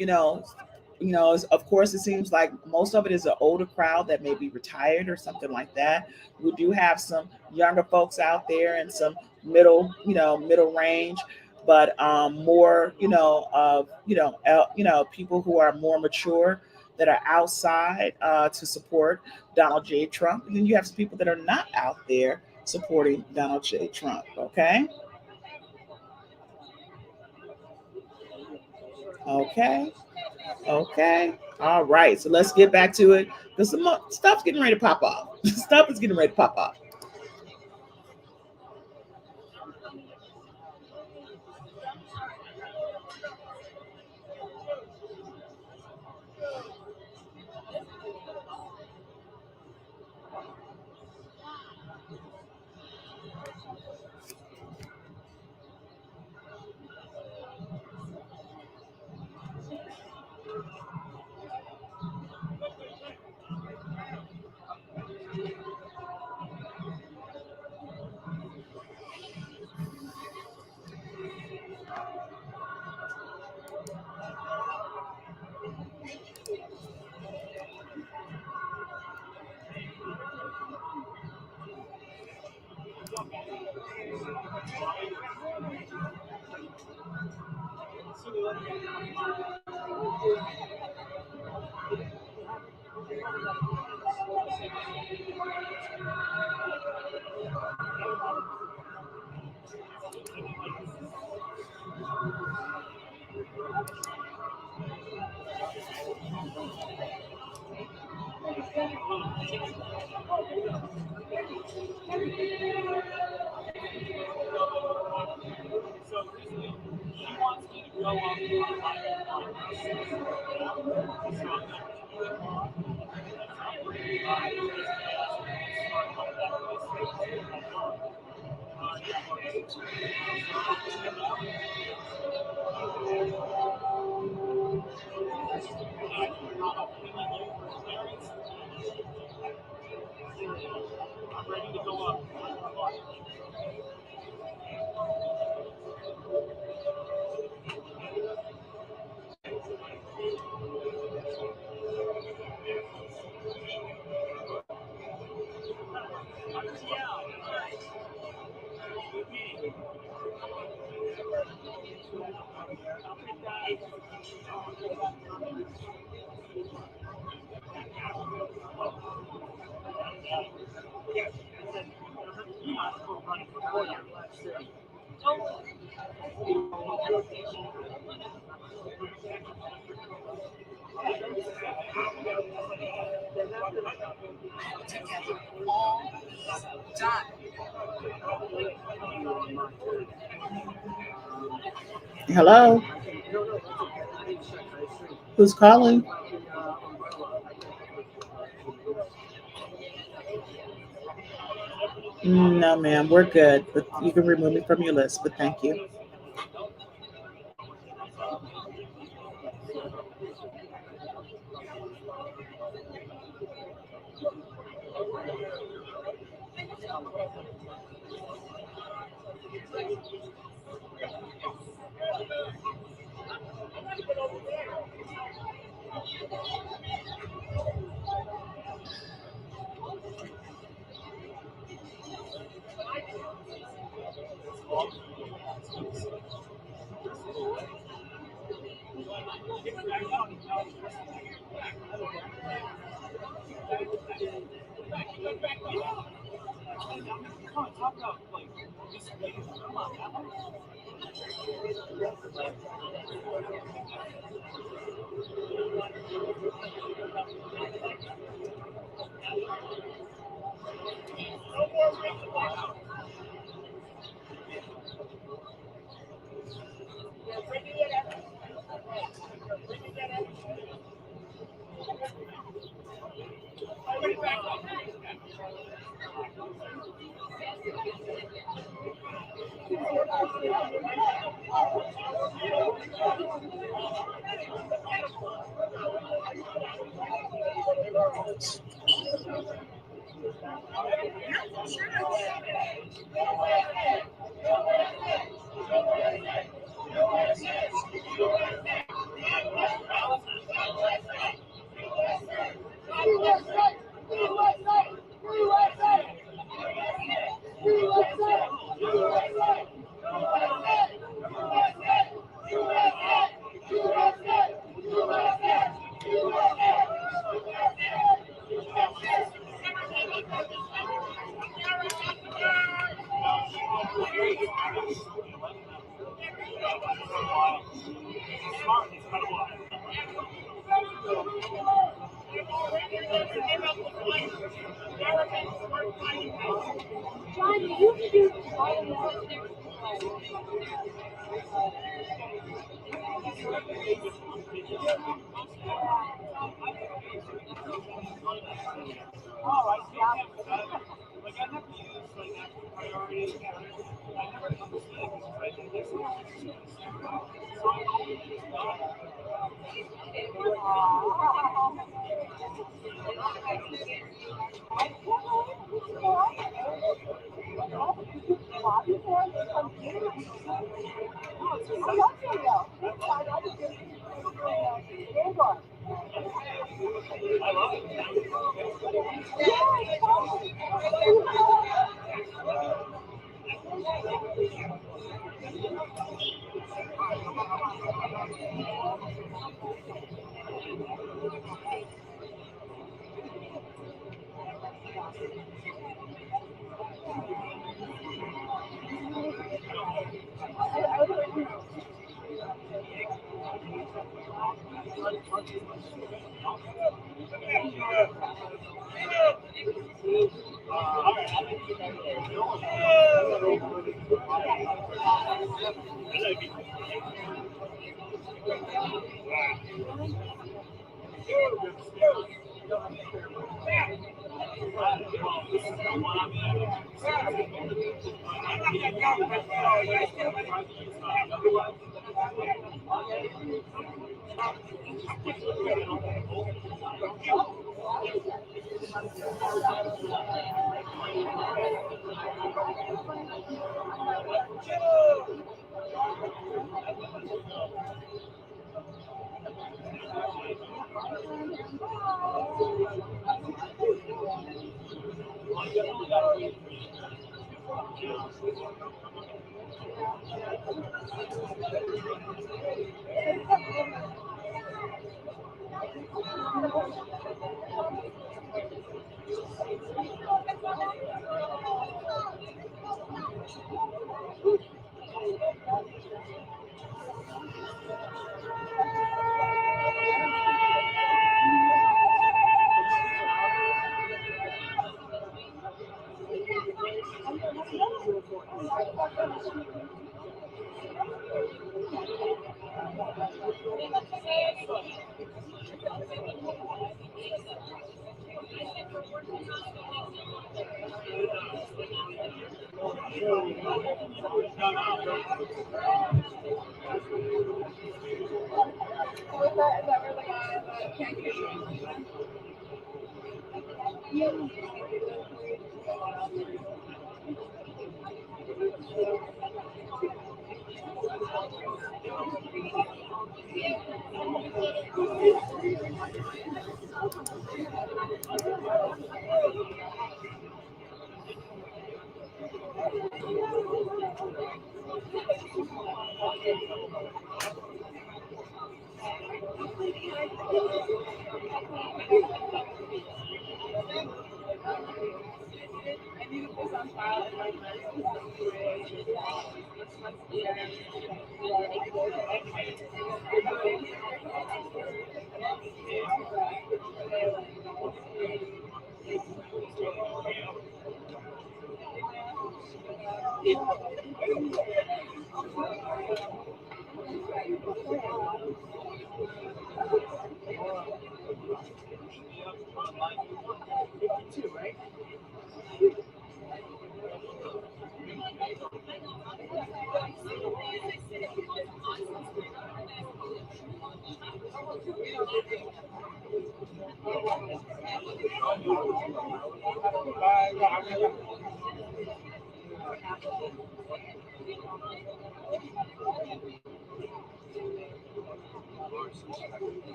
of course, it seems like most of it is an older crowd that may be retired or something like that. We do have some younger folks out there and some middle range, but more, people who are more mature that are outside to support Donald J. Trump. And then you have some people that are not out there supporting Donald J. Trump. Okay. All right. So let's get back to it, because some stuff's getting ready to pop off. Stuff is getting ready to pop off. Hello? Who's calling? No, ma'am, we're good. But you can remove me from your list, but thank you.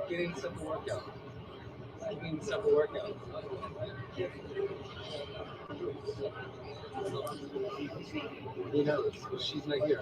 Getting some workout. Getting some workout. He knows, but she's not here.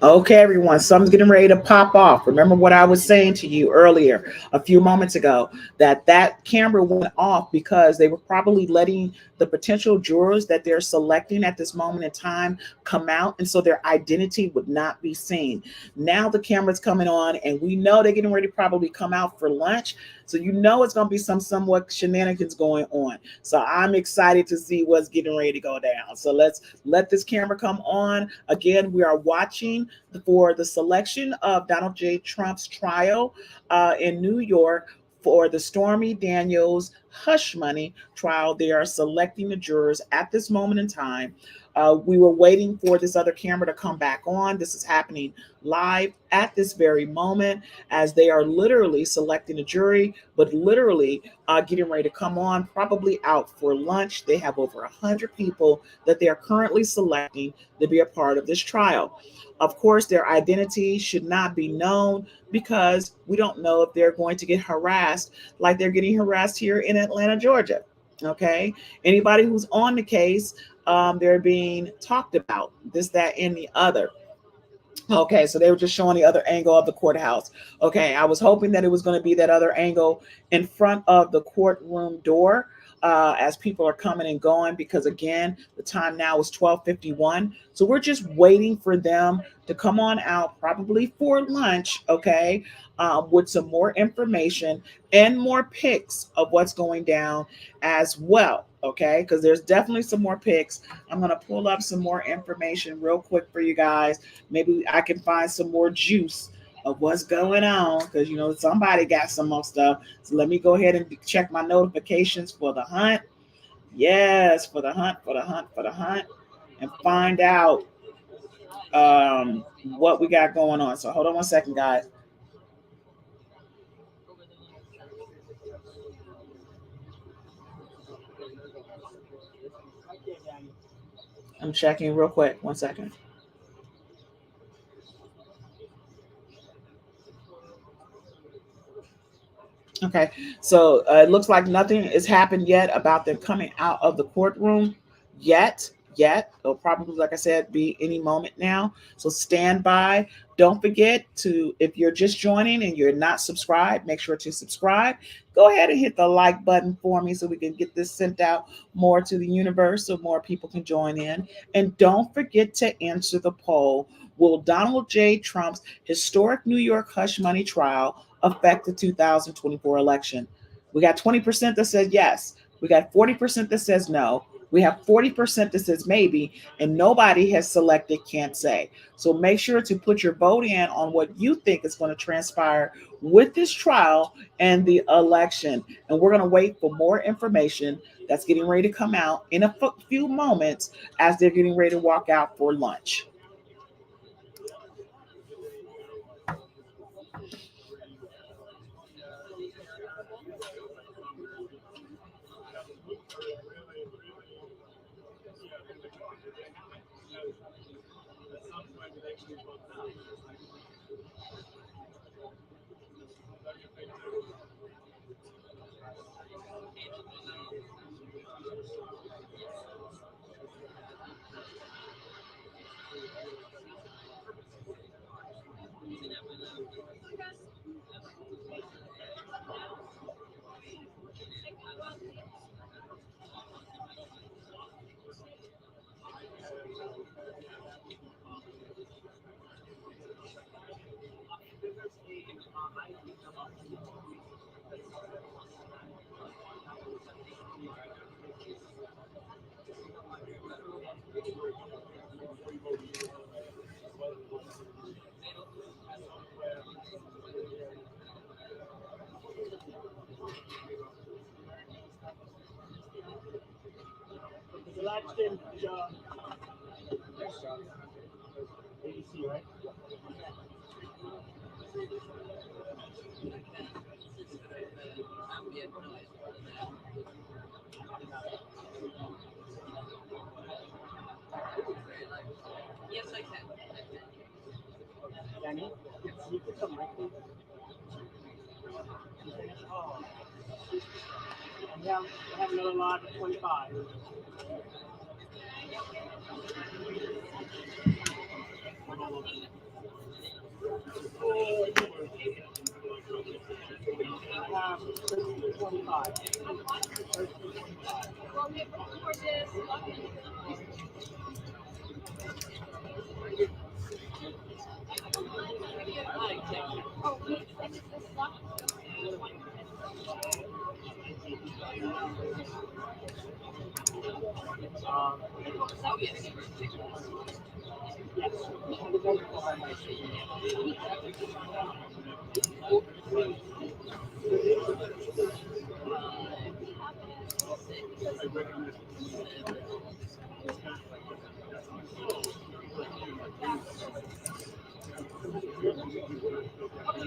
Okay, everyone, something's getting ready to pop off. Remember what I was saying to you earlier, a few moments ago, that camera went off because they were probably letting the potential jurors that they're selecting at this moment in time come out, and so their identity would not be seen. Now the camera's coming on, and we know they're getting ready to probably come out for lunch. So you know it's going to be some somewhat shenanigans going on. So I'm excited to see what's getting ready to go down. So let's let this camera come on. Again, we are watching for the selection of Donald J. Trump's trial in New York for the Stormy Daniels hush money trial. They are selecting the jurors at this moment in time. We were waiting for this other camera to come back on. This is happening live at this very moment as they are literally selecting a jury, but literally getting ready to come on, probably out for lunch. They have over 100 people that they are currently selecting to be a part of this trial. Of course, their identity should not be known because we don't know if they're going to get harassed like they're getting harassed here in Atlanta, Georgia. Okay. Anybody who's on the case, they're being talked about, this, that, and the other. Okay, so they were just showing the other angle of the courthouse. Okay, I was hoping that it was going to be that other angle in front of the courtroom door as people are coming and going, because again, the time now is 12:51. So we're just waiting for them to come on out, probably for lunch, okay, with some more information and more pics of what's going down as well. Okay, because there's definitely some more pics. I'm going to pull up some more information real quick for you guys. Maybe I can find some more juice of what's going on, because you know somebody got some more stuff. So let me go ahead and check my notifications for the hunt. Yes, for the hunt, and find out what we got going on. So hold on one second, guys. I'm checking real quick. 1 second. Okay, so it looks like nothing has happened yet about them coming out of the courtroom yet. It'll probably, like I said, be any moment now. So stand by. Don't forget to, if you're just joining and you're not subscribed, make sure to subscribe. Go ahead and hit the like button for me so we can get this sent out more to the universe so more people can join in. And don't forget to answer the poll. Will Donald J. Trump's historic New York hush money trial affect the 2024 election? We got 20% that said yes. We got 40% that says no. We have 40% that says maybe, and nobody has selected can't say. So make sure to put your vote in on what you think is going to transpire with this trial and the election. And we're going to wait for more information that's getting ready to come out in a few moments as they're getting ready to walk out for lunch. Election, ABC, right? Yes, I can. Danny, you put some mic in. Oh. And we have another lot of 25.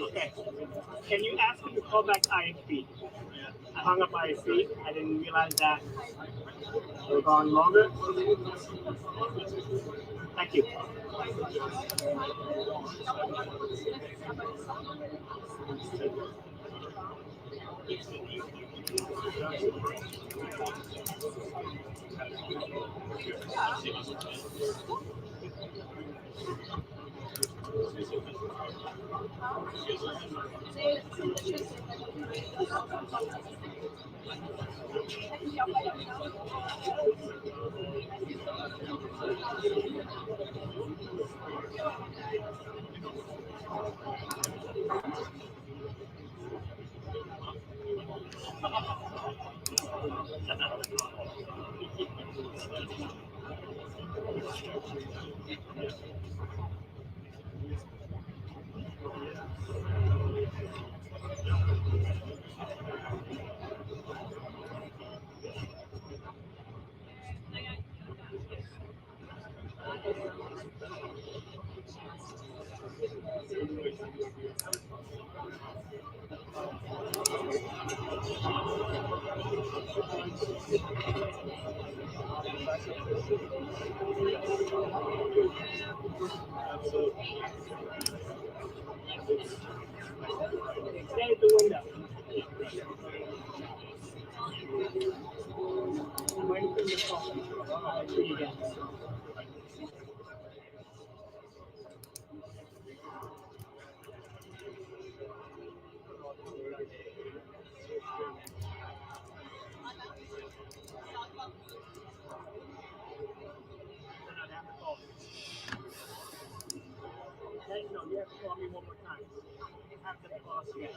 Okay. Can you ask him to call back ISP? I hung up ISP. I didn't realize that we're gone longer. Thank you. Stay at the window. I'm waiting for your call. I'll see you again. No, you have to call me one more time. After the boss, yes.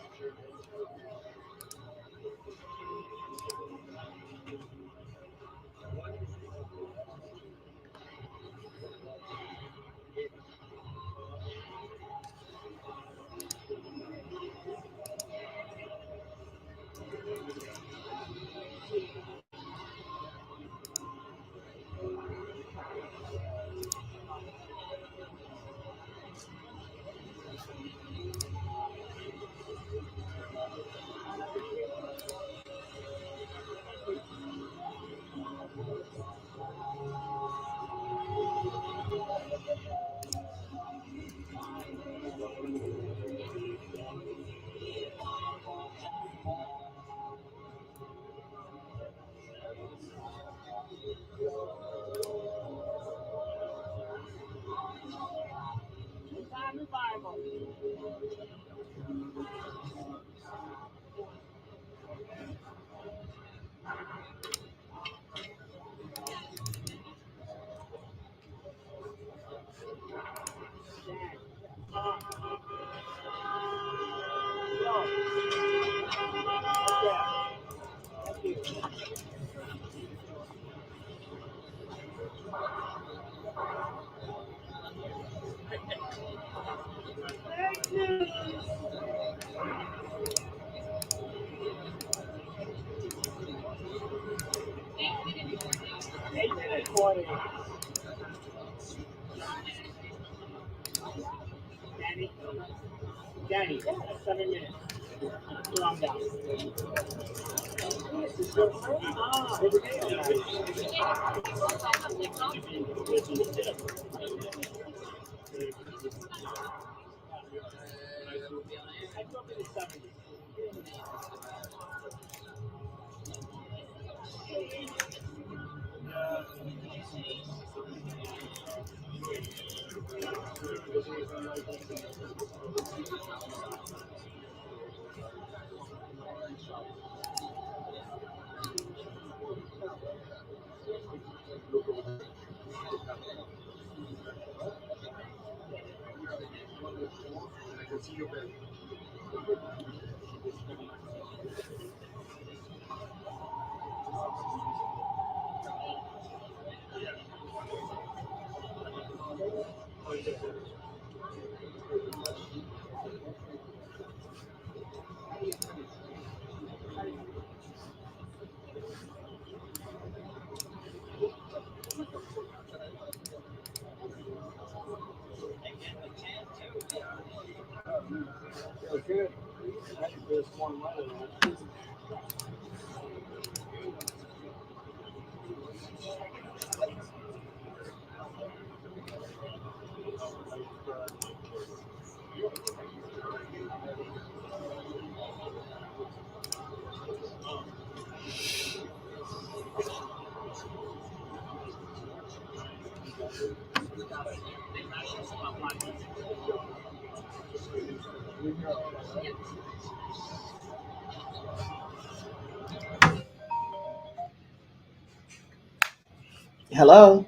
Danny, 7 minutes. Calm down. Hello.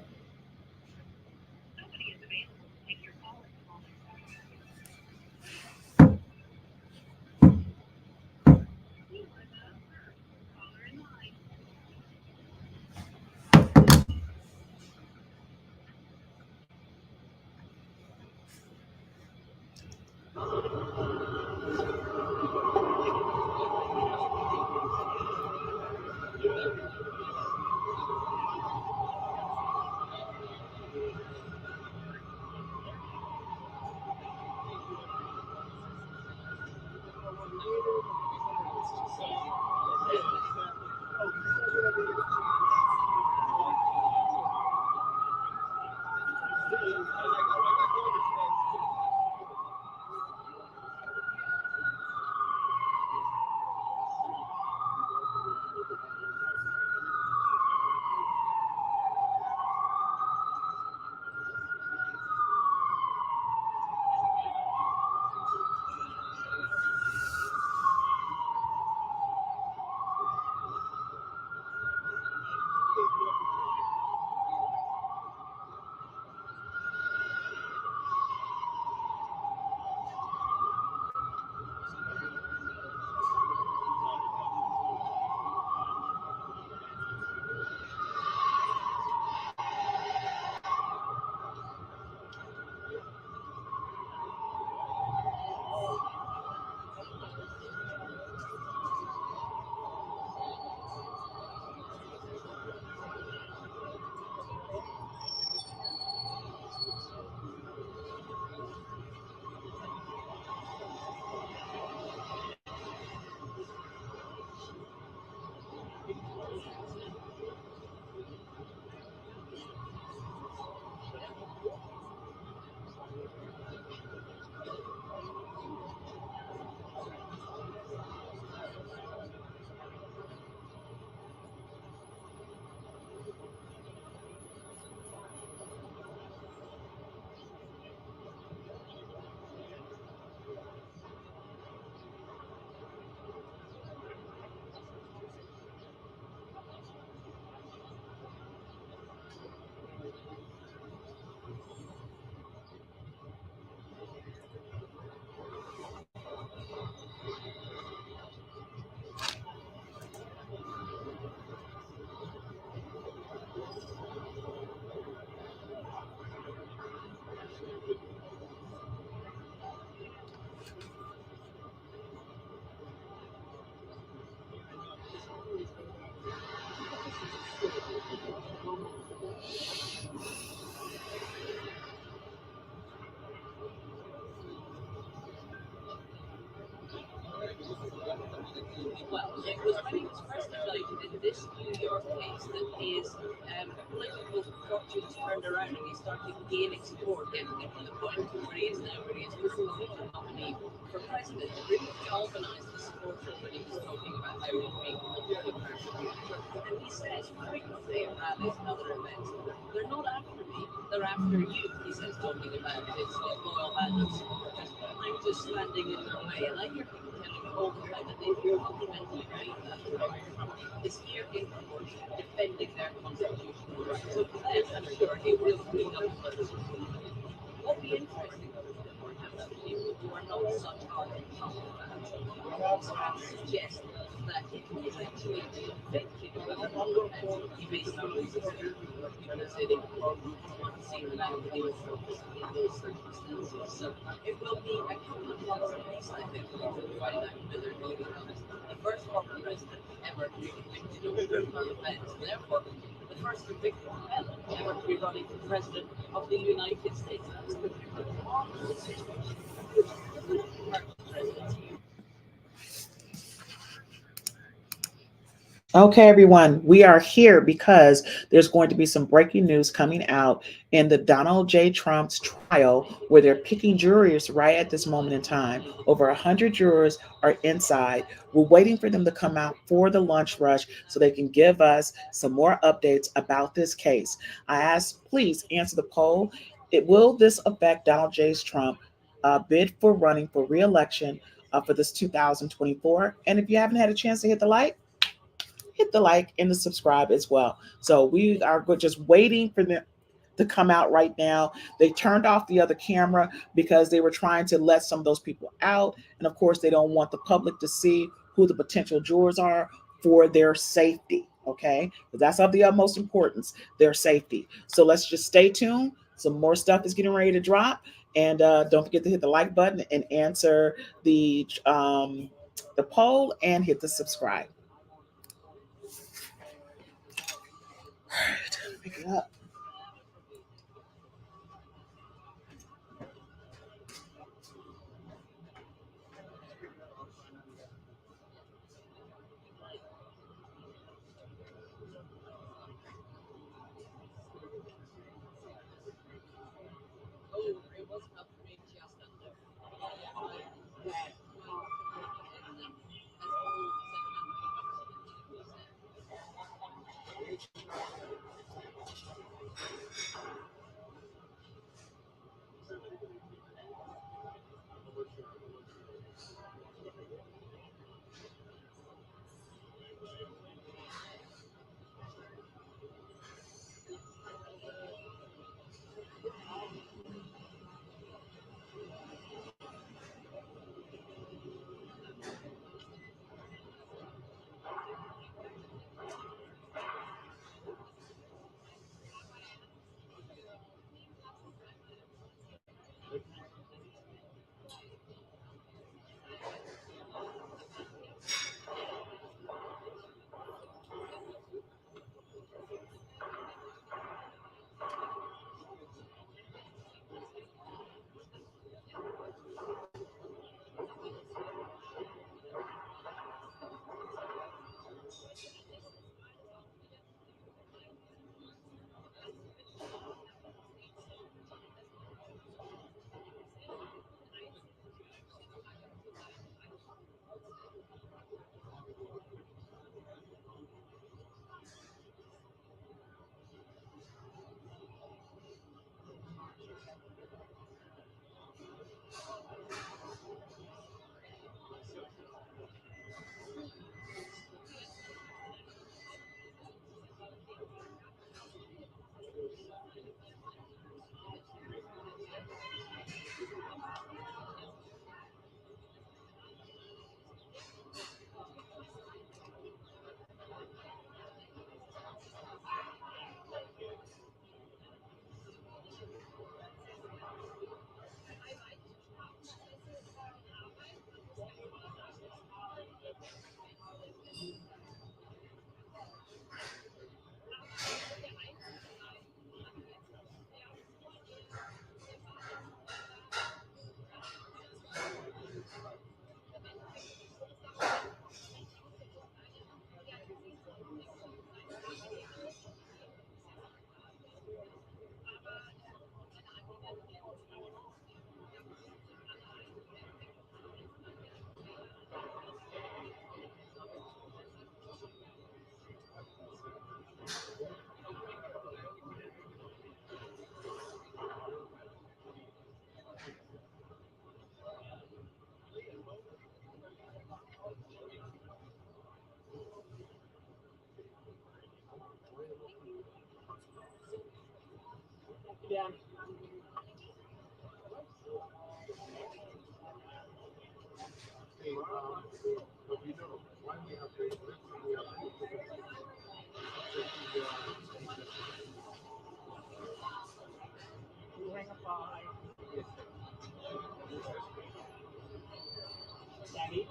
It was when he was first indicted in this New York case that his political fortunes turned around and he started gaining support, getting to the point where he is now, where he is the nominee for president. It really galvanized the supporters when he was talking about how he's being politically persecuted. And he says frequently at rallies and other events, they're not after me, they're after you, he says, talking about his loyal band of supporters. I'm just standing in their way. And I hear people telling me all the time that they feel fundamentally believe that Trump is here in court defending their constitutional rights. So for them, I'm sure he will bring up others. What would be interesting though is that perhaps people who are not such ardent Trump fans perhaps suggest that if he is actually convicted of a wrong offense, he may start losing support. People are saying they want to see him out with the authorities in those circumstances. So it will be a couple of months at least, I think, before we find out whether he becomes the first former president ever to be convicted of a criminal offense. Therefore, the first convicted felon ever to be running for president of the United States. That's a marvelous situation. Okay, everyone, we are here because there's going to be some breaking news coming out in the Donald J. Trump's trial where they're picking jurors right at this moment in time. Over 100 jurors are inside. We're waiting for them to come out for the lunch rush so they can give us some more updates about this case. I ask, please answer the poll. Will this affect Donald J. Trump bid for running for re-election for this 2024? And if you haven't had a chance to hit the like and the subscribe as well. So we are just waiting for them to come out right now. They turned off the other camera because they were trying to let some of those people out. And of course, they don't want the public to see who the potential jurors are for their safety. Okay, but that's of the utmost importance, their safety. So let's just stay tuned. Some more stuff is getting ready to drop. And don't forget to hit the like button and answer the poll and hit the subscribe. Pick it up. Yeah. Daddy?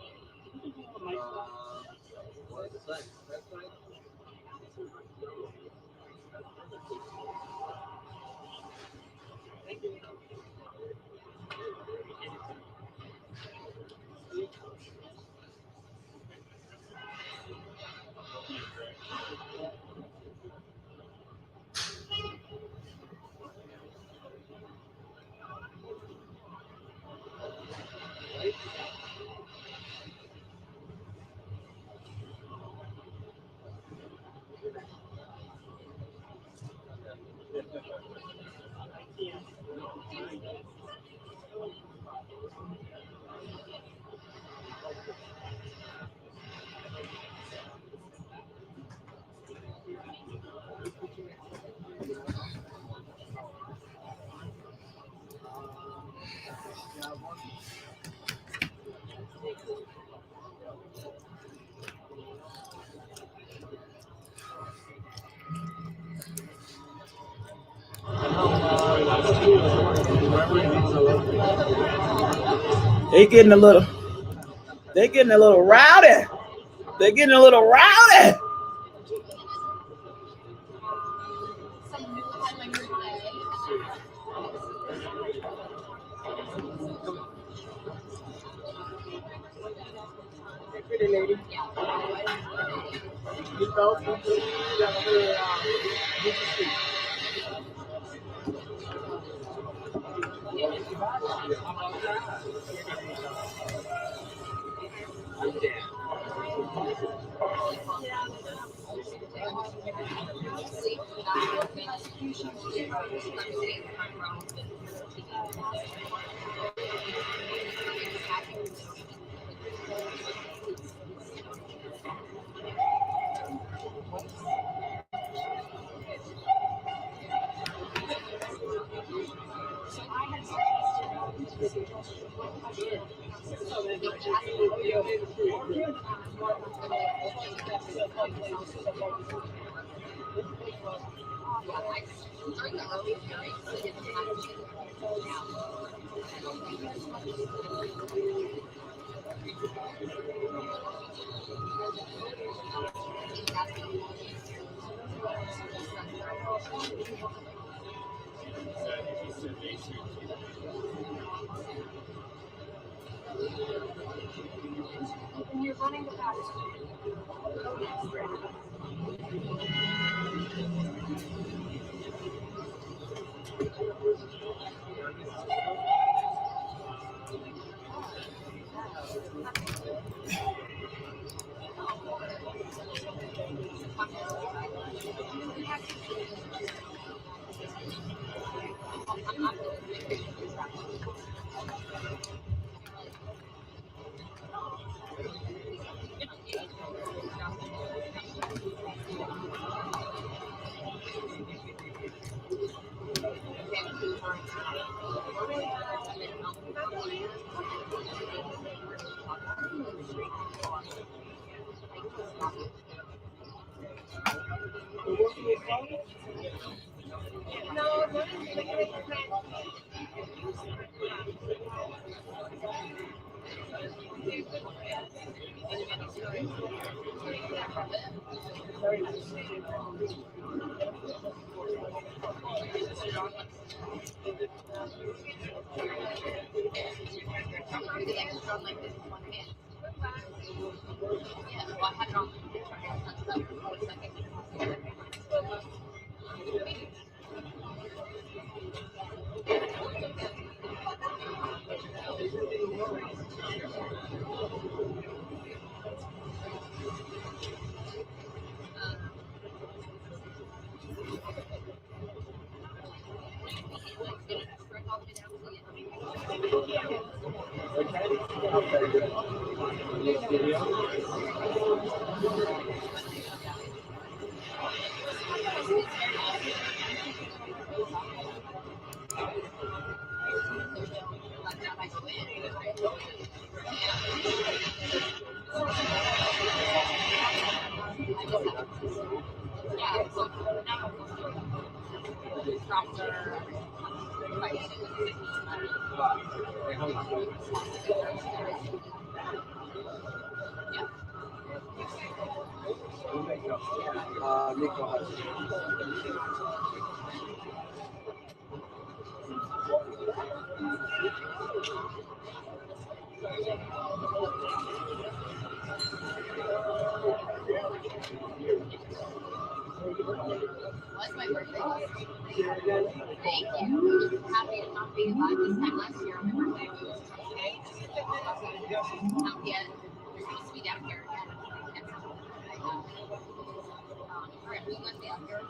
They getting a little rowdy. They're getting a little rowdy. Pretty lady. You both That's my birthday. Thank you. Happy to not be alive this time last year on my birthday. Okay. Not yet. They're supposed to be down here. All right, we must be out here.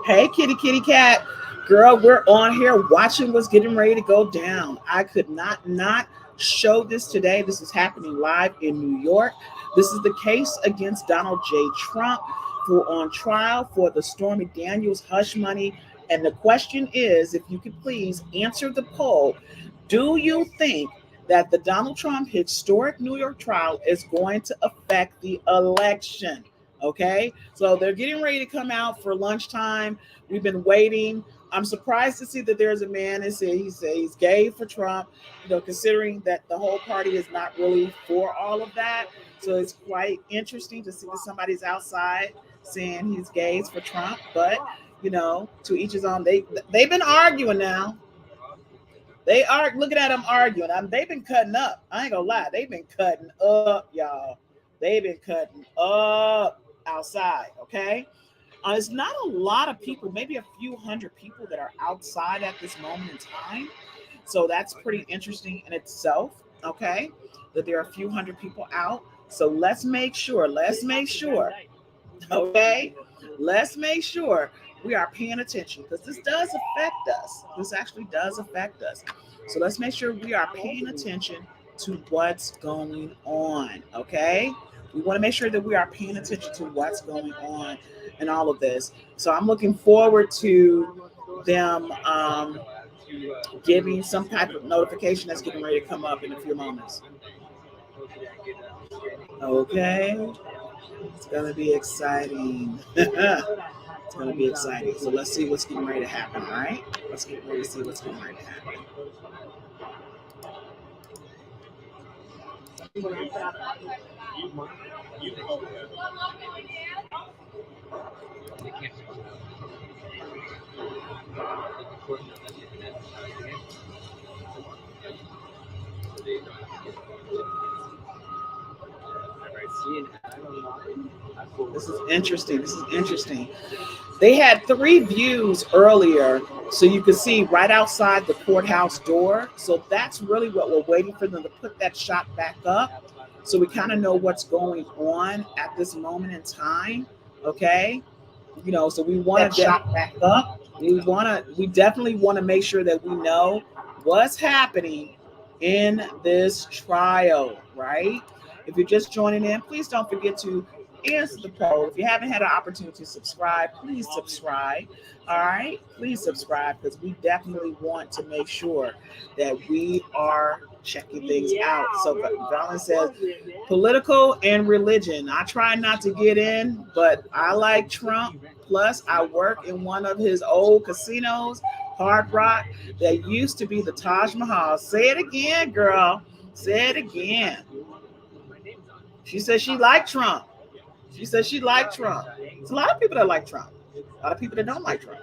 Hey, kitty cat. Girl, we're on here watching what's getting ready to go down. I could not show this today. This is happening live in New York. This is the case against Donald J. Trump for on trial for the Stormy Daniels hush money. And the question is, if you could please answer the poll, do you think that the Donald Trump historic New York trial is going to affect the election? Okay, so they're getting ready to come out for lunchtime. We've been waiting. I'm surprised to see that there's a man and say he's gay for Trump, considering that the whole party is not really for all of that. So it's quite interesting to see that somebody's outside saying he's gay for Trump. But, to each his own. They've been arguing now. They are looking at them arguing. They've been cutting up. I ain't gonna lie. They've been cutting up, y'all. They've been cutting up outside, okay? It's not a lot of people, maybe a few hundred people that are outside at this moment in time. So that's pretty interesting in itself, okay? That there are a few hundred people out. So let's make sure, okay? Let's make sure we are paying attention because this does affect us. This actually does affect us. So let's make sure we are paying attention to what's going on, okay? We want to make sure that we are paying attention to what's going on and all of this. So I'm looking forward to them giving some type of notification that's getting ready to come up in a few moments. Okay. It's going to be exciting. It's going to be exciting. So let's see what's getting ready to happen, all right? Let's get ready to see what's getting ready to happen. This is interesting. They had 3 views earlier, so you could see right outside the courthouse door. So that's really what we're waiting for them to put that shot back up. So we kind of know what's going on at this moment in time. Okay. So we want to shot back up. We definitely want to make sure that we know what's happening in this trial, right? If you're just joining in, please don't forget to answer the poll. If you haven't had an opportunity to subscribe, please subscribe. All right, please subscribe because we definitely want to make sure that we are checking things out. So Valen says, political and religion. I try not to get in, but I like Trump. Plus, I work in one of his old casinos, Hard Rock, that used to be the Taj Mahal. Say it again, girl. Say it again. She said she liked Trump. There's a lot of people that like Trump. A lot of people that don't like Trump.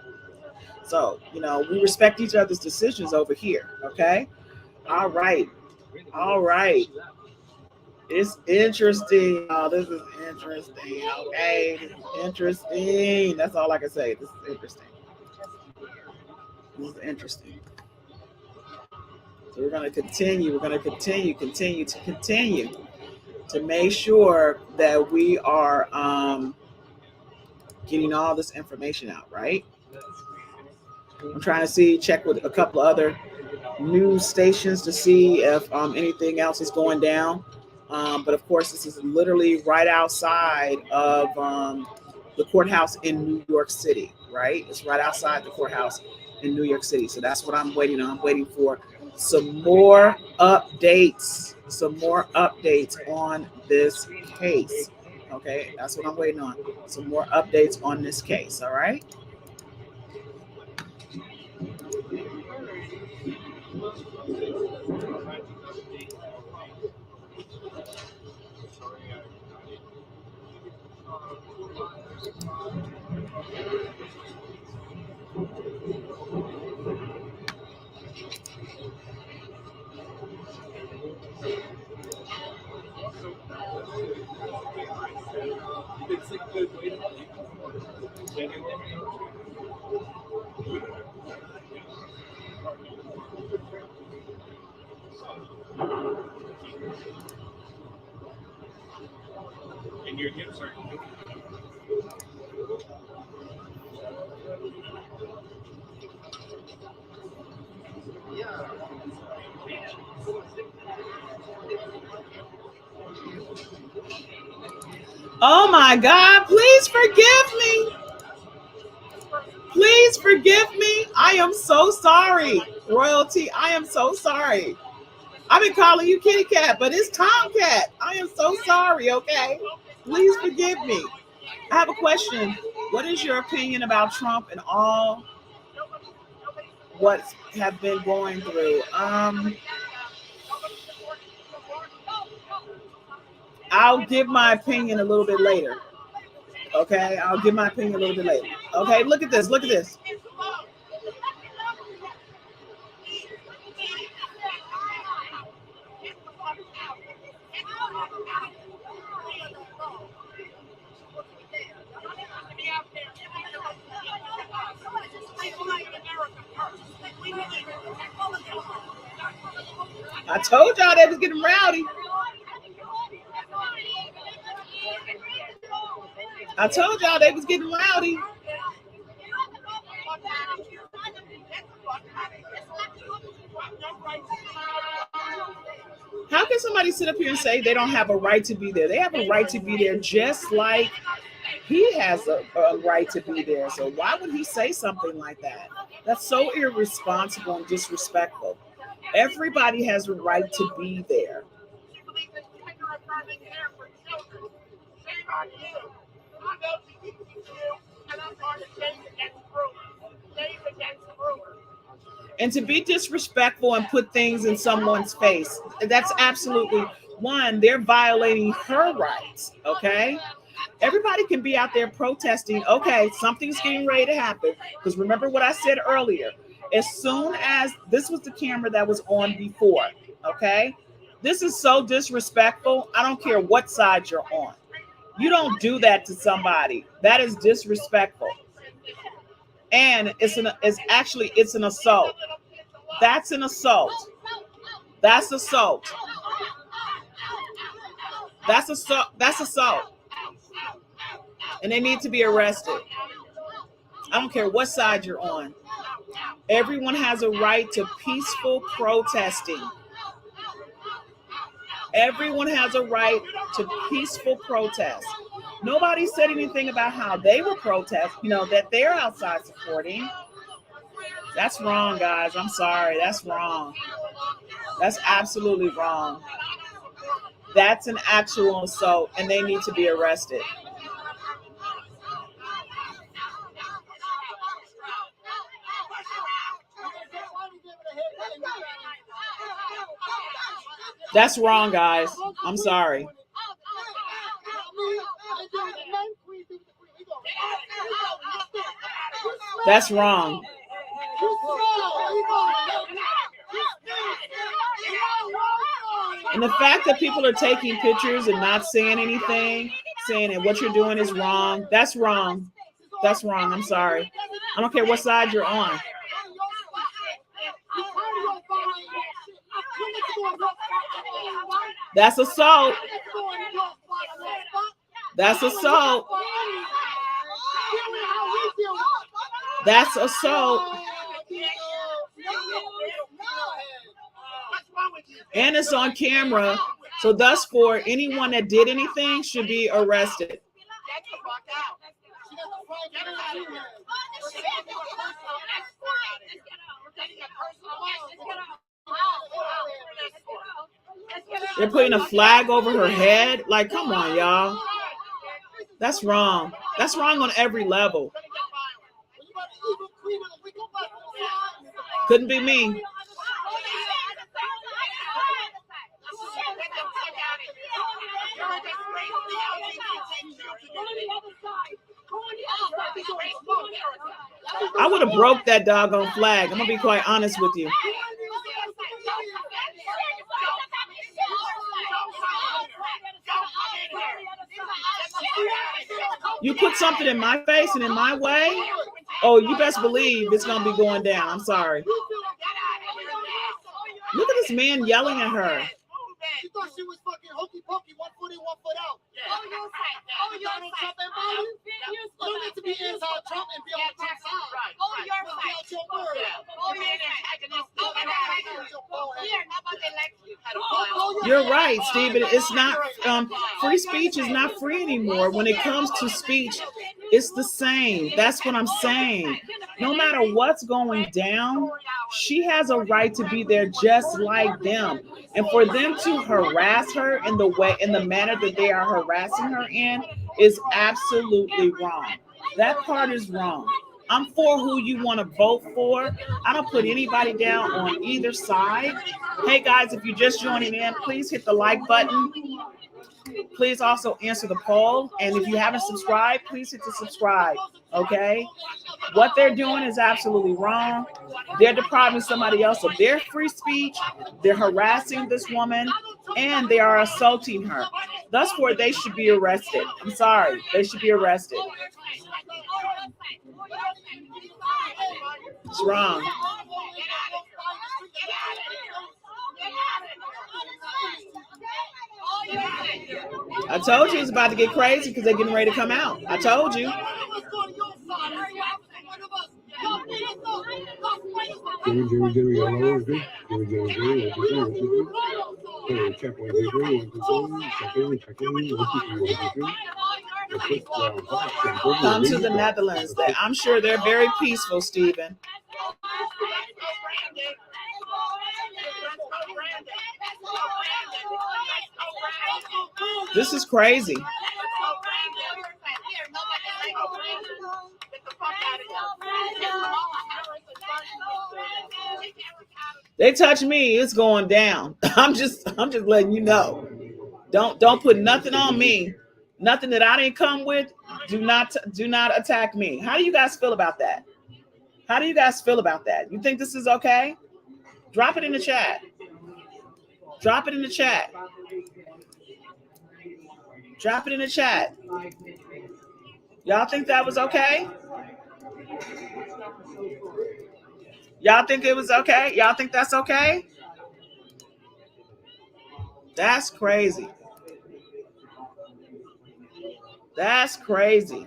So, we respect each other's decisions over here. Okay. All right. It's interesting. Oh, this is interesting. Okay. This is interesting. That's all I can say. This is interesting. So we're going to continue. To make sure that we are getting all this information out, right? I'm trying to check with a couple of other news stations to see if anything else is going down. But of course, this is literally right outside of the courthouse in New York City, right? It's right outside the courthouse in New York City. So that's what I'm waiting on. I'm waiting for some more updates. some more updates on this case. Okay, that's what I'm waiting on. Some more updates on this case. All right. Oh my God, please forgive me. Please forgive me. I am so sorry. Royalty, I am so sorry. I've been calling you Kitty Cat, but it's Tomcat. I am so sorry, okay? Please forgive me. I have a question. What is your opinion about Trump and all what have been going through? I'll give my opinion a little bit later. Okay, I'll give my opinion a little bit later. Okay, look at this. Look at this. I told y'all they was getting rowdy. I told y'all they was getting rowdy. How can somebody sit up here and say they don't have a right to be there? They have a right to be there just like he has a right to be there. So why would he say something like that? That's so irresponsible and disrespectful. Everybody has a right to be there. And to be disrespectful and put things in someone's face, that's absolutely one, they're violating her rights, okay? Everybody can be out there protesting, okay, something's getting ready to happen. Because remember what I said earlier, as soon as this was the camera that was on before, okay? This is so disrespectful. I don't care what side you're on. You don't do that to somebody. That is disrespectful. And it's an assault. That's an assault. That's assault. That's assault. That's assault. And they need to be arrested. I don't care what side you're on. Everyone has a right to peaceful protesting. Everyone has a right to peaceful protest. Nobody said anything about how they were protesting, that they're outside supporting. That's wrong, guys. I'm sorry. That's wrong. That's absolutely wrong. That's an actual assault, and they need to be arrested. That's wrong, guys. I'm sorry. That's wrong. And the fact that people are taking pictures and not saying anything, saying that what you're doing is wrong, that's wrong. That's wrong. I'm sorry. I don't care what side you're on. That's assault. That's assault. That's assault. And it's on camera. So thus for anyone that did anything should be arrested. They're putting a flag over her head. Like, come on, y'all. That's wrong. That's wrong on every level. Couldn't be me. I would have broke that doggone flag. I'm gonna be quite honest with you. You put something in my face and in my way, oh, you best believe it's gonna be going down. I'm sorry. Look at this man yelling at her. She thought she was fucking hokey pokey, 1 foot in, 1 foot out. Donald Trump and Biden? You need to be anti-Trump and be on the Trump side. Right. Your side. You're right, Stephen. It's not free speech is not free anymore. When it comes to speech, it's the same. That's what I'm saying. No matter what's going down, she has a right to be there just like them. And for them to harass her in the manner that they are harassing her in is absolutely wrong. That part is wrong. I'm for who you want to vote for. I don't put anybody down on either side. Hey guys, if you're just joining in, please hit the like button. Please also answer the poll. And if you haven't subscribed, please hit the subscribe. Okay? What they're doing is absolutely wrong. They're depriving somebody else of their free speech. They're harassing this woman and they are assaulting her. Thus, they should be arrested. I'm sorry. They should be arrested. It's wrong. I told you it was about to get crazy because they're getting ready to come out. I told you. Come to the Netherlands. I'm sure they're very peaceful, Stephen. This is crazy. They touch me, it's going down. I'm just letting you know. Don't put nothing on me. Nothing that I didn't come with. Do not attack me. How do you guys feel about that? How do you guys feel about that? You think this is okay? Drop it in the chat. Drop it in the chat. Drop it in the chat. Y'all think that was okay? Y'all think it was okay? Y'all think that's okay? That's crazy. That's crazy.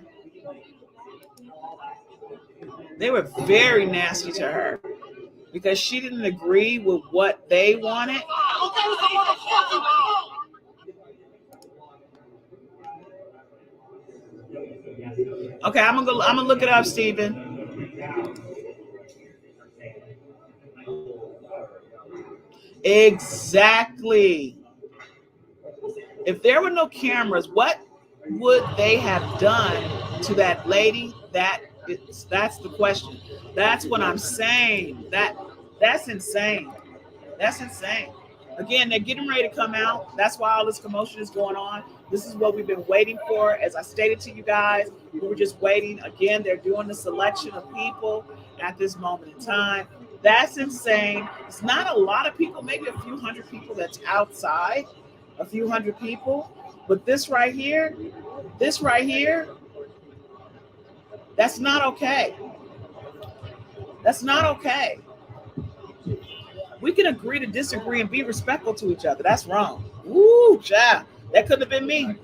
They were very nasty to her because she didn't agree with what they wanted. Okay, I'm gonna look it up, Stephen. Exactly. If there were no cameras, what would they have done to that lady? That's the question. That's what I'm saying. That's insane. That's insane. Again, they're getting ready to come out. That's why all this commotion is going on. This is what we've been waiting for. As I stated to you guys, we were just waiting. Again, they're doing the selection of people at this moment in time. That's insane. It's not a lot of people, maybe a few hundred people that's outside, a few hundred people. But this right here, that's not okay. That's not okay. We can agree to disagree and be respectful to each other. That's wrong. Ooh, child. That couldn't have been me.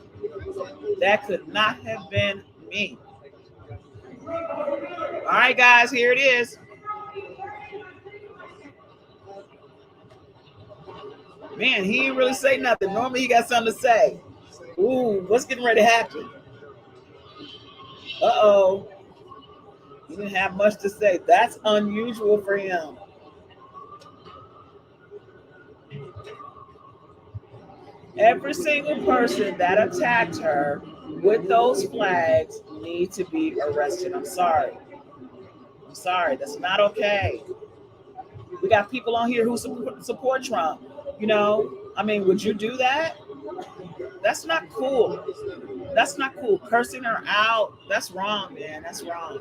That could not have been me. All right, guys, here it is. Man, he didn't really say nothing. Normally he got something to say. Ooh, what's getting ready to happen? Uh-oh. He didn't have much to say. That's unusual for him. Every single person that attacked her with those flags need to be arrested. I'm sorry. I'm sorry. That's not okay. We got people on here who support Trump. You know, I mean, would you do that? That's not cool. That's not cool. Cursing her out, that's wrong, man. That's wrong.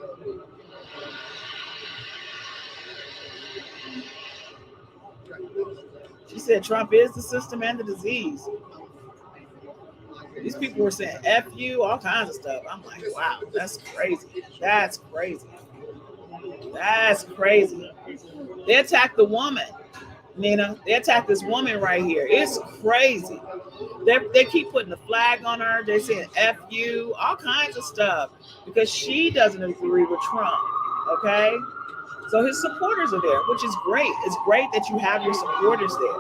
She said Trump is the system and the disease. These people were saying F you, all kinds of stuff. I'm like, wow, that's crazy. That's crazy. That's crazy. They attacked the woman, Nina. They attacked this woman right here. It's crazy. They keep putting the flag on her. They're saying F you, all kinds of stuff because she doesn't agree with Trump. Okay? So his supporters are there, which is great. It's great that you have your supporters there.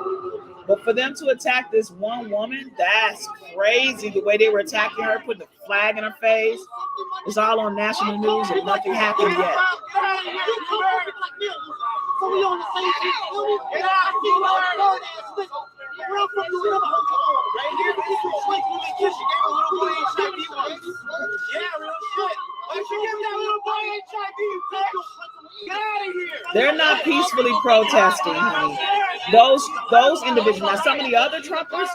But for them to attack this one woman, that's crazy. The way they were attacking her, putting the flag in her face. It's all on national news and nothing happened yet. They're not peacefully protesting, honey. Those individuals. Now, some of the other Trumpers,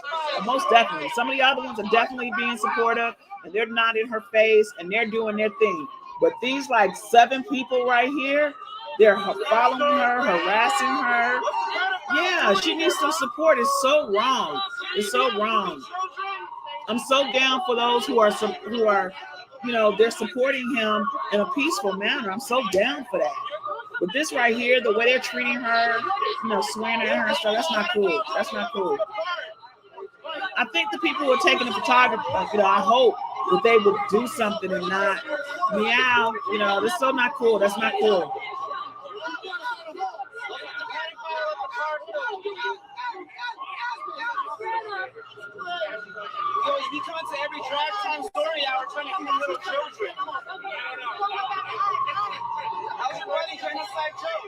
most definitely. Some of the other ones are definitely being supportive, and they're not in her face, and they're doing their thing. But these like 7 people right here, they're following her, harassing her. Yeah, she needs some support. It's so wrong. It's so wrong. I'm so down for those who are, you know, they're supporting him in a peaceful manner. I'm so down for that. But this right here, the way they're treating her, you know, swearing at her and stuff, that's not cool. That's not cool. I think the people who are taking the photography, you know, I hope that they would do something and not meow. You know, that's so not cool. That's not cool. We come into every drag time story hour trying to feed little children. How's your buddy genocide joke?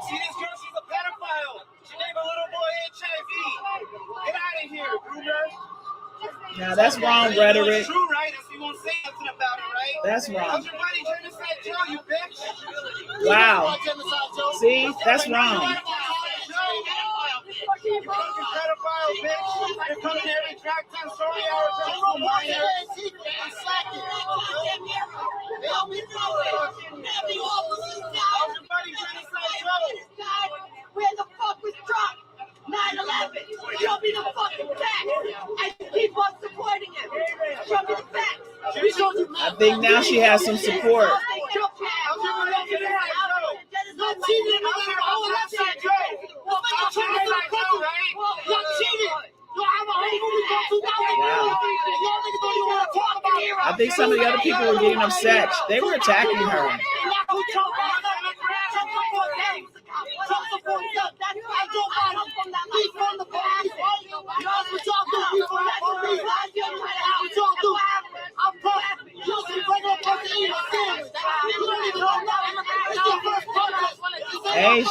See this girl, she's a pedophile. She gave a little boy HIV. Get out of here, Gruber. Now that's wrong rhetoric. It's true, right? If you won't say nothing about it, right? That's wrong. How's your buddy genocide Joe, you bitch? Wow. See, that's wrong. You fucking pedophile, bitch. You're coming to every track time story hour trying to minor. Where the fuck was Trump? 9/11. Show me the fucking facts and keep on supporting him. Show me the facts. I think now she has some support. I think some of the other people were getting upset. They were attacking her. Hey.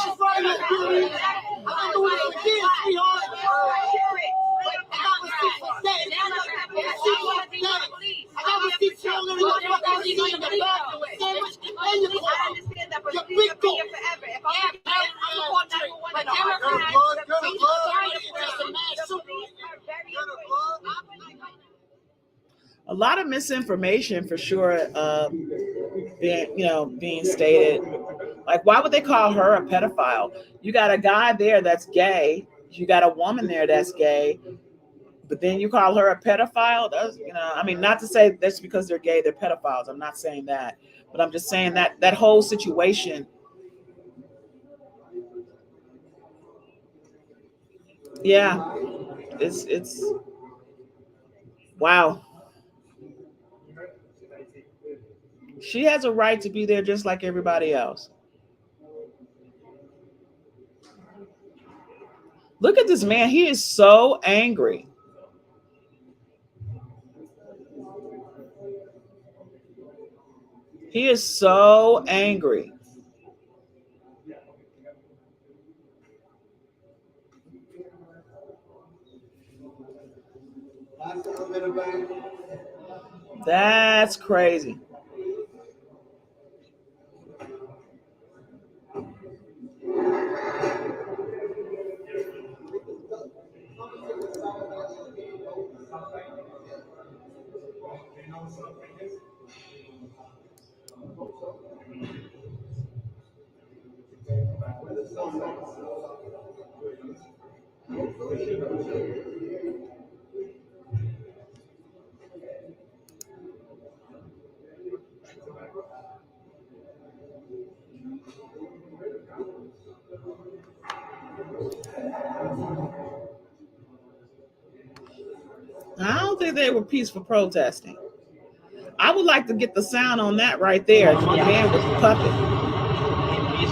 A lot of misinformation for sure, being stated. Like, why would they call her a pedophile? You got a guy there that's gay. You got a woman there that's gay. But then you call her a pedophile? That's, I mean, not to say that's because they're gay, they're pedophiles. I'm not saying that. But I'm just saying that whole situation. Yeah. It's wow. She has a right to be there just like everybody else. Look at this man. He is so angry. He is so angry. That's crazy. I don't think they were peaceful protesting. I would like to get the sound on that right there. The man with the puppet. He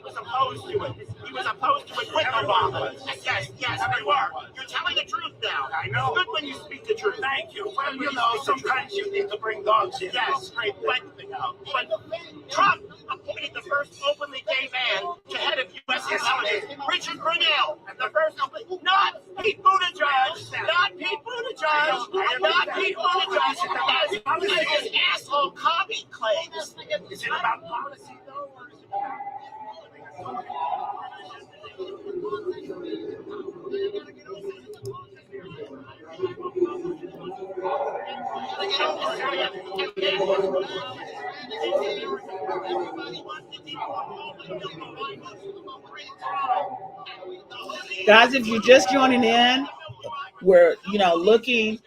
was opposed to it. He was opposed to it with Obama. Yes, they were. You're telling the truth now. I know. It's good when you speak the truth. Thank you. Well, you know, sometimes you need to bring dogs in. Yes, great. But Trump appointed the first openly gay man to head of U.S. intelligence, Richard Grenell. The first openly, not Pete Buttigieg, not Pete Buttigieg, not Pete Buttigieg, as his asshole commie claims. Is it about policy, though, or is it about... Guys, if you're just joining in, we're looking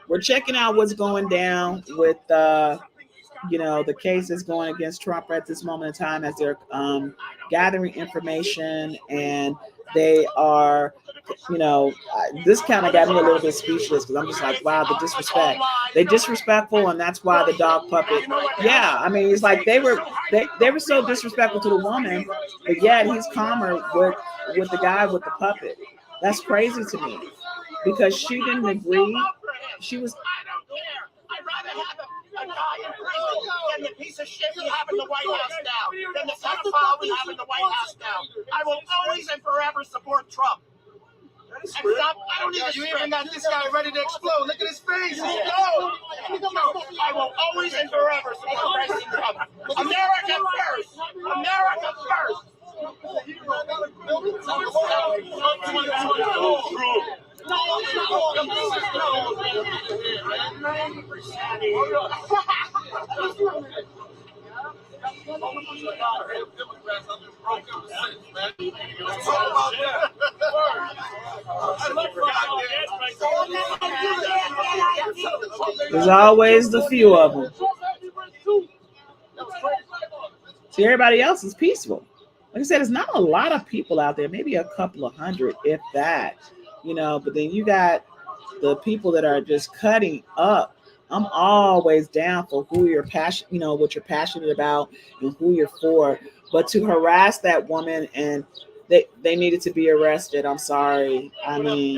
we're checking out what's going down with the cases going against Trump at this moment in time as they're gathering information, and they are this kind of got me a little bit speechless because I'm just like, wow, the disrespect. They disrespectful, and that's why the dog puppet. Yeah, I mean, it's like they were so disrespectful to the woman, but yet he's calmer with the guy with the puppet. That's crazy to me because she didn't agree. She was. I don't care. I'd rather have a guy in prison than the piece of shit we have in the White House now, than the pedophile we have in the White House now. I will always and forever support Trump. And stop, I don't need you even got this guy ready to explode. Look at his face. No, I will always and forever support President Trump. America first. America first. There's always the few of them. See, everybody else is peaceful. Like I said, there's not a lot of people out there, maybe a couple of hundred, if that, but then you got the people that are just cutting up. I'm always down for who you're passionate, what you're passionate about and who you're for. But to harass that woman and they needed to be arrested. I'm sorry. I mean,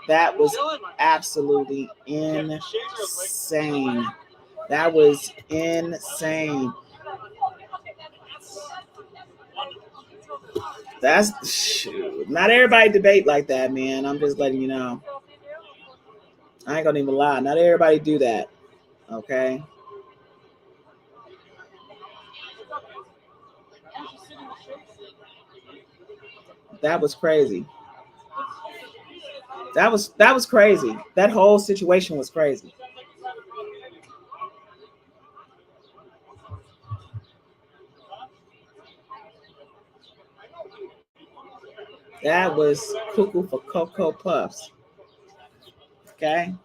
that was absolutely insane. That was insane. Not everybody debate like that, man. I'm just letting you know. I ain't gonna even lie. Not everybody do that. Okay. That was crazy. That was crazy. That whole situation was crazy. That was cuckoo for Cocoa Puffs. Okay.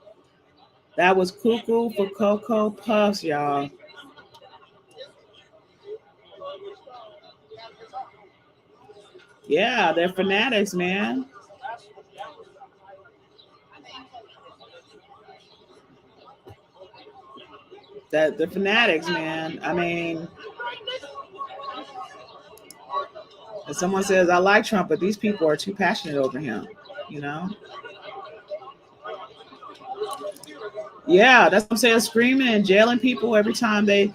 That was cuckoo for Cocoa Puffs, y'all. Yeah, they're fanatics, man. They're fanatics, man. I mean, if someone says, I like Trump, but these people are too passionate over him, Yeah, that's what I'm saying. Screaming and jailing people every time they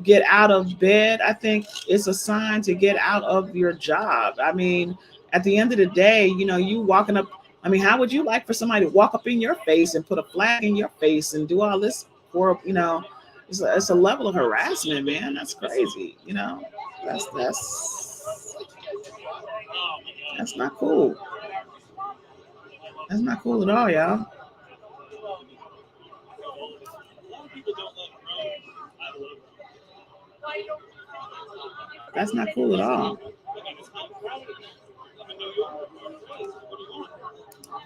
get out of bed. I think it's a sign to get out of your job. I mean, at the end of the day, you walking up I mean, how would you like for somebody to walk up in your face and put a flag in your face and do all this for, you know, it's a level of harassment, man. That's crazy. You know, that's not cool. That's not cool at all, y'all. That's not cool at all.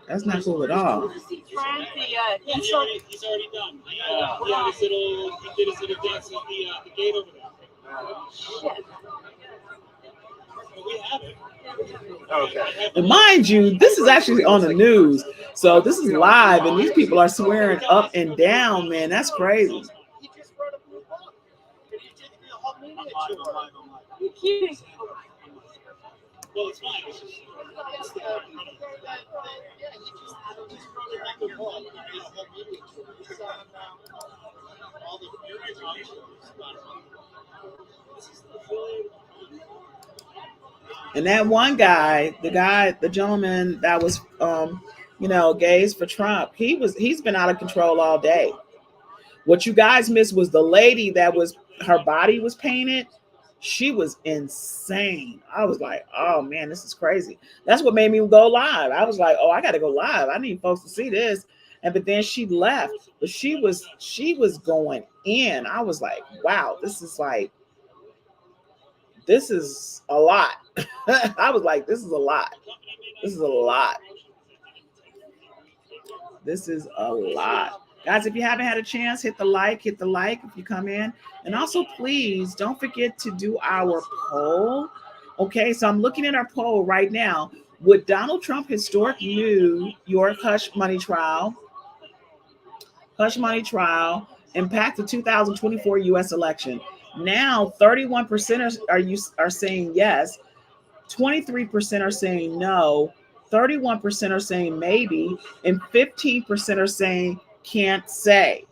That's not cool at all. He's already done. He did his little dance at the gate over there. Shit. We have it. Okay. And mind you, this is actually on the news. So this is live, and these people are swearing up and down, man. That's crazy. You're kidding. Well, it's fine. And that one guy, the gentleman that was, you know, gays for Trump, he's been out of control all day. What you guys missed was the lady that was, her body was painted. She was insane. I was like, oh man, this is crazy. That's what made me go live. I was like, oh, I got to go live. I need folks to see this. But then she left, but she was going in. I was like, wow, this is a lot. I was like, this is a lot. This is a lot. This is a lot. Guys, if you haven't had a chance, hit the like if you come in. And also, please don't forget to do our poll. Okay, so I'm looking at our poll right now. Would Donald Trump historic New York hush money trial impact the 2024 U.S. election? Now, 31% are saying yes, 23% are saying no, 31% are saying maybe, and 15% are saying can't say.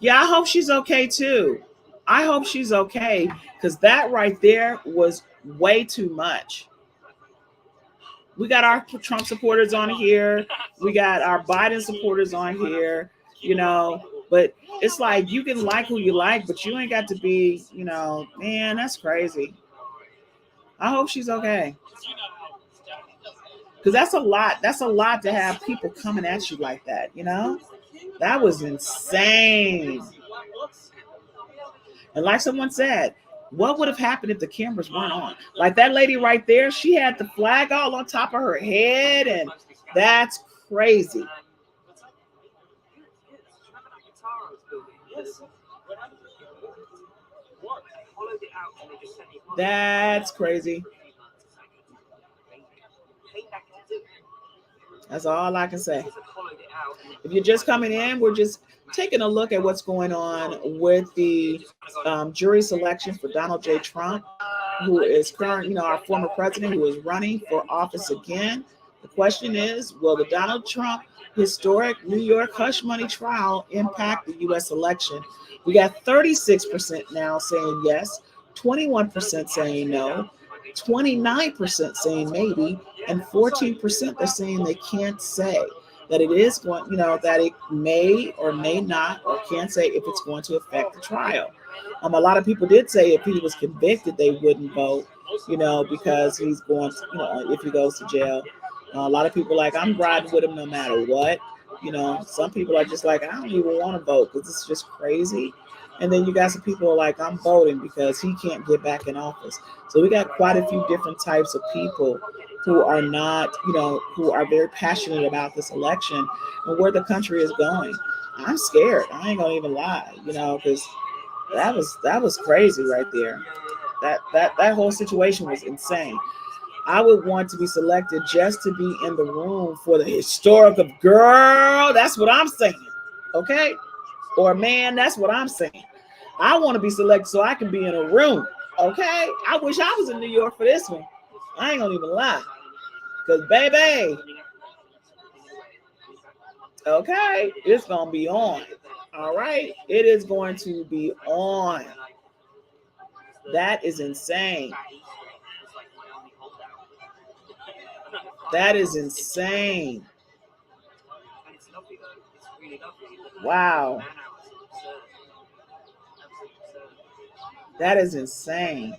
Yeah, I hope she's okay too. I hope she's okay, because that right there was way too much. We got our Trump supporters on here. We got our Biden supporters on here, you know, but it's like you can like who you like, but you ain't got to be, you know, man, that's crazy. I hope she's okay. Because that's a lot. That's a lot to have people coming at you like that, you know? That was insane. And like someone said, what would have happened if the cameras weren't on? Like that lady right there, she had the flag all on top of her head, and that's crazy. That's crazy. That's all I can say. If you're just coming in, we're just taking a look at what's going on with the jury selection for Donald J. Trump, who is current, you know, our former president who is running for office again. The question is, will the Donald Trump historic New York hush money trial impact the U.S. election? We got 36% now saying yes, 21% saying no, 29% saying maybe, and 14% they're saying they can't say that it is going, you know, that it may or may not, or can't say if it's going to affect the trial. A lot of people did say if he was convicted, they wouldn't vote, you know, because he's going to, you know, if he goes to jail. A lot of people like, I'm riding with him no matter what. You know, some people are just like, I don't even want to vote because it's just crazy. And then you got some people like, I'm voting because he can't get back in office. So we got quite a few different types of people who are not, you know, who are very passionate about this election and where the country is going. I'm scared. I ain't gonna even lie, you know, because that was crazy right there. That whole situation was insane. I would want to be selected just to be in the room for the historical girl. That's what I'm saying. Okay? Or man, that's what I'm saying. I want to be selected so I can be in a room. Okay? I wish I was in New York for this one. I ain't gonna even lie. Because baby, okay, it's gonna be on. All right, it is going to be on. That is insane. That is insane. Wow. That is insane.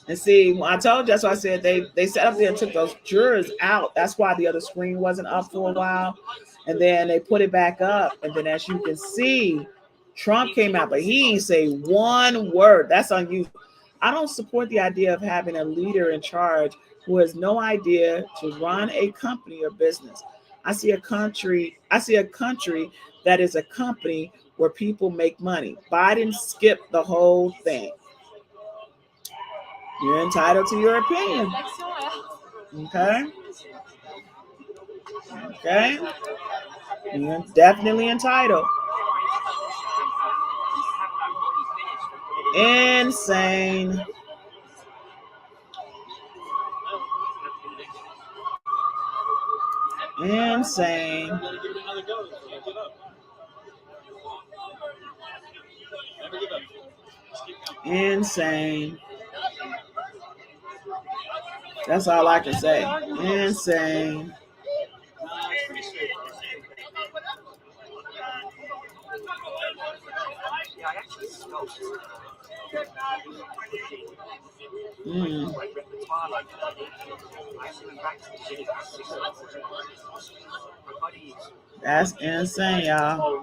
And see, I told you, that's why I said they sat up there and took those jurors out. That's why the other screen wasn't up for a while. And then they put it back up. And then as you can see, Trump came out, but he didn't say one word. That's unusual. I don't support the idea of having a leader in charge who has no idea to run a company or business. I see a country that is a company where people make money. Biden skipped the whole thing. You're entitled to your opinion. Okay? Okay? You're definitely entitled. Insane. Insane. Insane. That's all I can say. Insane. Mm. That's insane, y'all.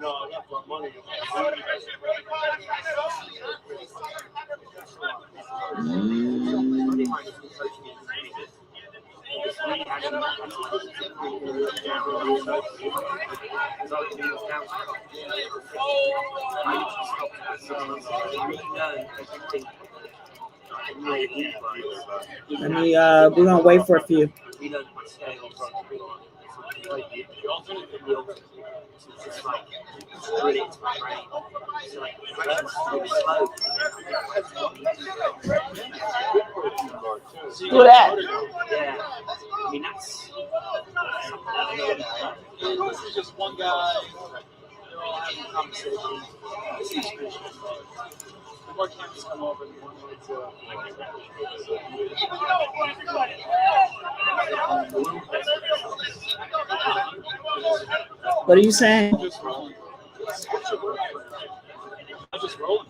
Let me we're gonna wait for a few. Do that. Yeah. I mean, that's. This is just one guy. They're all having a conversation. This is the more cameras come over, the more noise. What are you saying? I'm just rolling. I'm just rolling.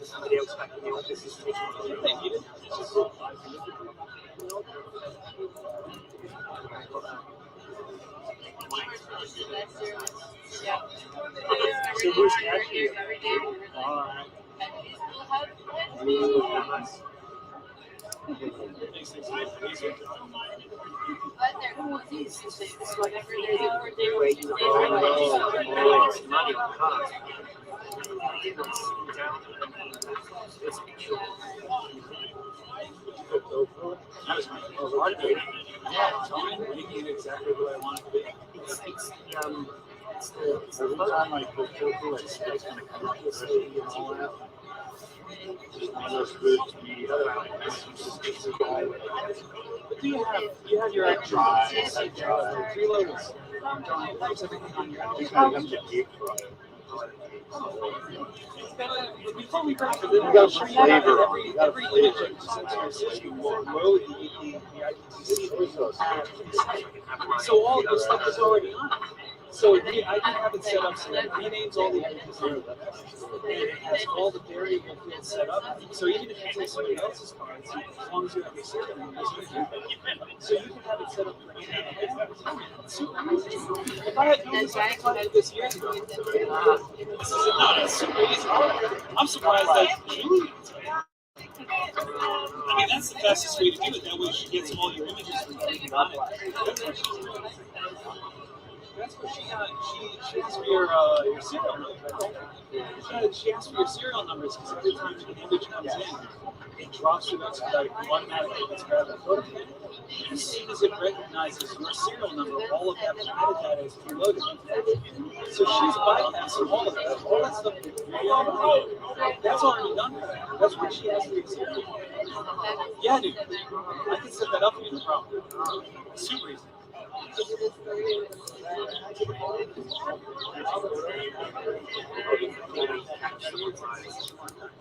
Somebody else back in the office is so where's actually exactly what I want to be. Every time I put tofu, it's going to come up with all that. But do you have your extra freeloaders? You got some flavor on it. Every image that you send to your system will load the IPTC. So all the stuff is already on. So I can have it set up so that it renames all the images and it has all the variable fields set up. So even if you take somebody else's cards, as long as you have your serial numbers, so you can have it set up for any super easy. If I had used this years ago, it's super easy. I'm surprised that Julie. I mean, that's the fastest way to do it. That way she gets all your images from That's what she asks for your serial numbers. She asks for your serial numbers because every time an image comes in, it drops through expedite automatically. Let's grab that photo. As soon as it recognizes your serial number, all of that metadata is preloaded. So she's bypassing all of that. All that stuff that's already done for that. That's what she has for your serial number. Yeah, dude. I can set that up for you, no problem. Super easy.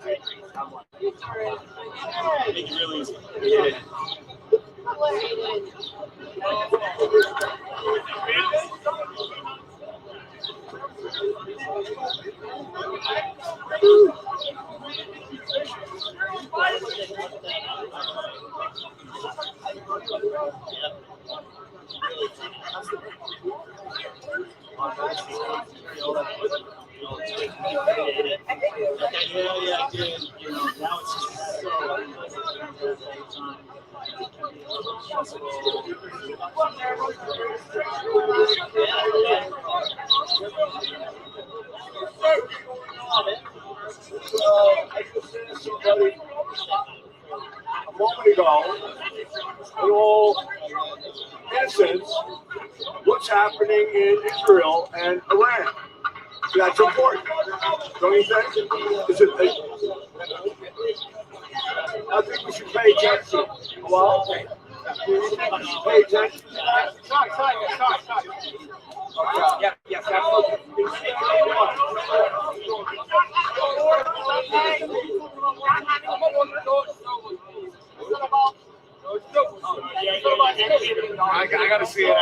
Make it really easy. Yeah. Yeah, good. You know, now it's just so I just said to somebody a moment ago, in all innocence, what's happening in Israel and Iran. That's important, don't you think? Is it? I think we should pay attention. Well, we should pay attention. Yes, absolutely. I gotta see it.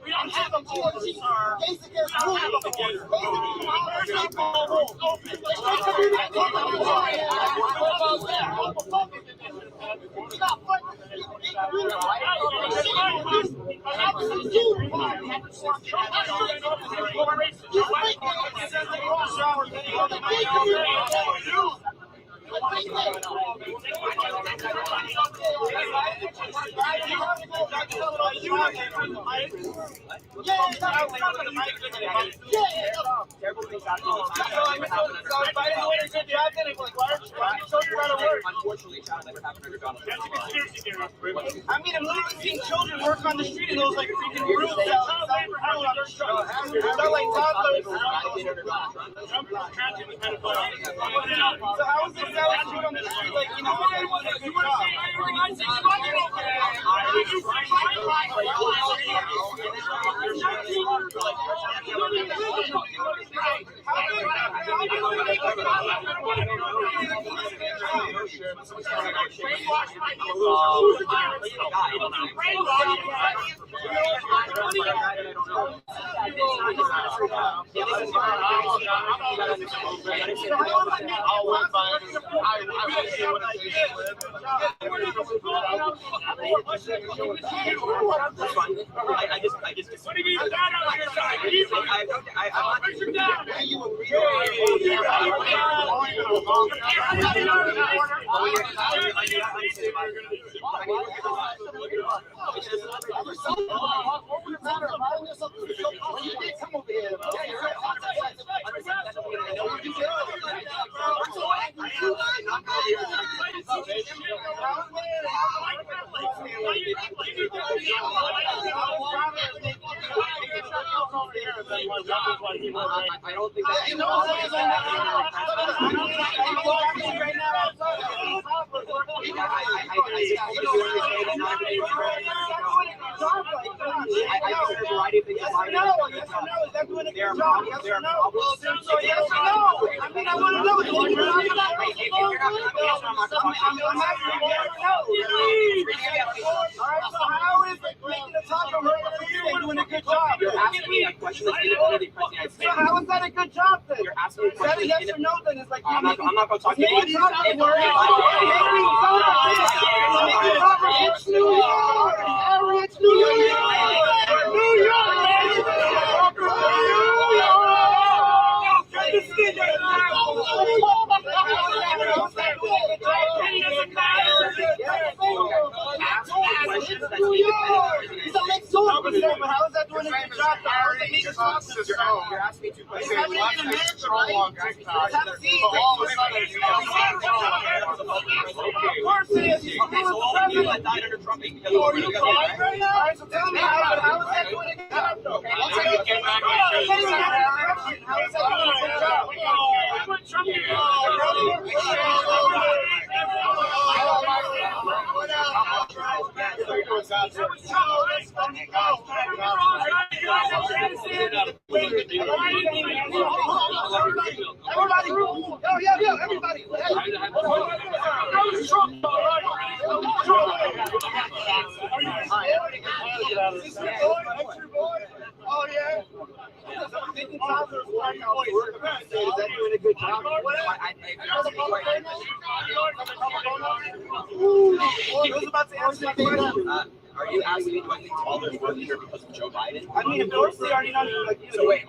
We don't have a board. Case against who? I mean, I'm literally seeing children work on the street in those like freaking rooms outside they're like toddlers. So how is this guy shoot on the street like, you know, I don't think that. job right? I think there's a variety of things. Yes or no? Yes or no? Is that doing a good job? Yes or no? Well, so yes or no? I mean, I want to know. If you're not going to answer, I'm asking you yes or no. All right, so how is it making a taco and doing a good job? You're asking me a question that's independent of the So how is that a good job then? You're asking me a Is that a question. yes or no then? It's like I'm not going to talk to you. It's New York! It's New York! New York! How is that doing a good job? You're asking me two questions. Okay, so all the people that died under Trump, Are you crying right now? All right, so tell me how is that doing a good job? Okay, I'll take it. How is that doing a good job? Everybody, yo, everybody. Oh yeah. Is that doing a good job? I was about to answer that question. Are you asking me do I think toddlers working here because of Joe Biden? I mean, of course they already know. Like, you know, So wait,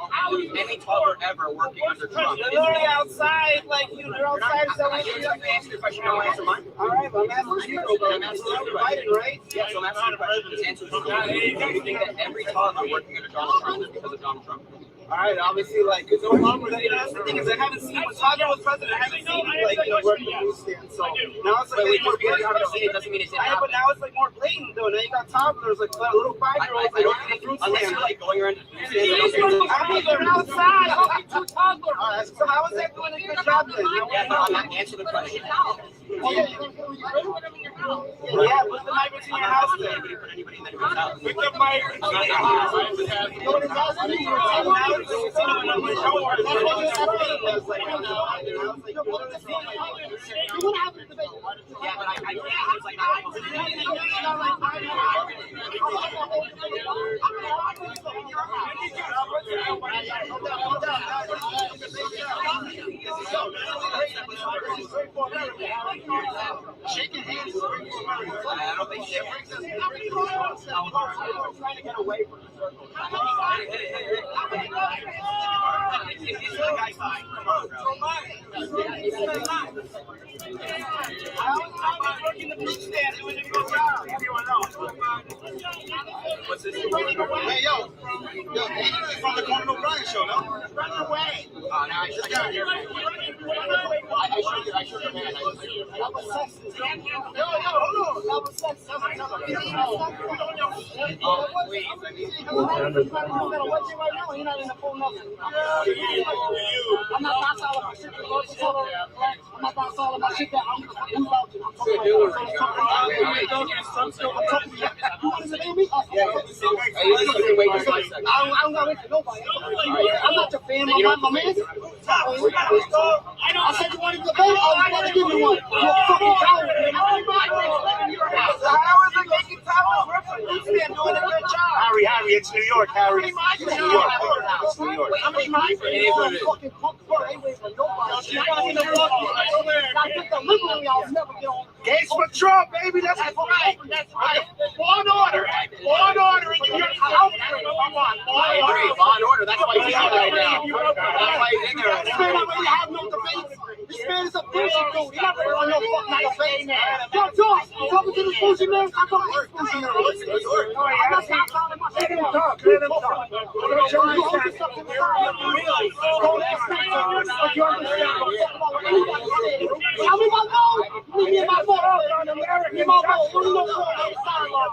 any toddler ever working under Trump? they're literally outside, like they're outside selling. You have to answer the question. Don't answer mine. All right, but I'm asking you. I'm asking you, Biden, right? Yeah, so I'm asking the question. Just answer the question. Do you think that every toddler working under Donald Trump is because of Donald Trump? All right, obviously, like, because no longer that. That's the thing is, I haven't seen when Toddler was president. I haven't seen working the newsstand. So now it's like more blatant. You haven't seen it doesn't mean it's I know, but now it's like more blatant though. Now you got toddlers, like little 5-year-olds, like working the fruit unless stand. you're like going around. I mean, they're outside. Two toddlers. So how is that doing a good job then? Yeah, but I'm not answering the question. Yeah, put the mic between your house then. Put the mic between your house. You know what it does? I mean, you're saying now it's yeah, but I can't. It's like shaking hands. I don't think shaking hands. Trying to get away from the circle. Working the fruit stand doing a good job. What's this? Hey, yo, he's from the Conan O'Brien show, no? Run away. Oh, no, I just got here. I shook your hand. That was sexist. Yo, hold on. That was sexist. Oh, please. I mean, You're not in the full nothing. I'm not docile about shit. I'm not docile about shit that I'm about to. I'm talking to you. You want to hear me? I don't got to wait for nobody. I'm not your fan. My man. I said you wanted to debate. I was going to give you one. You're a fucking coward. How is it making towels work for you? They're doing a good job. Harry, it's New York, Harry. It's New York. It's New York. How many miles? Fucking punk fuck. Ain't waiting for nobody. I think the liberal y'all never get on. Gates for Trump, baby. That's right. That's right. Law and order. Law and order in New York. I agree. Law and order. That's why he's out right now. That's why he's in there. This man already have no debates. This man is a bougie dude. He's not ready for no fucking debate. Yo, George, you talking to this bougie man? I'm talking to this bougie man. I'm not talking my shit. Let him talk. Let him talk. You hold yourself to the side. Don't expect to you understand. Tell me my phone. Leave me in my phone. Give me my phone. What do you know on the sideline?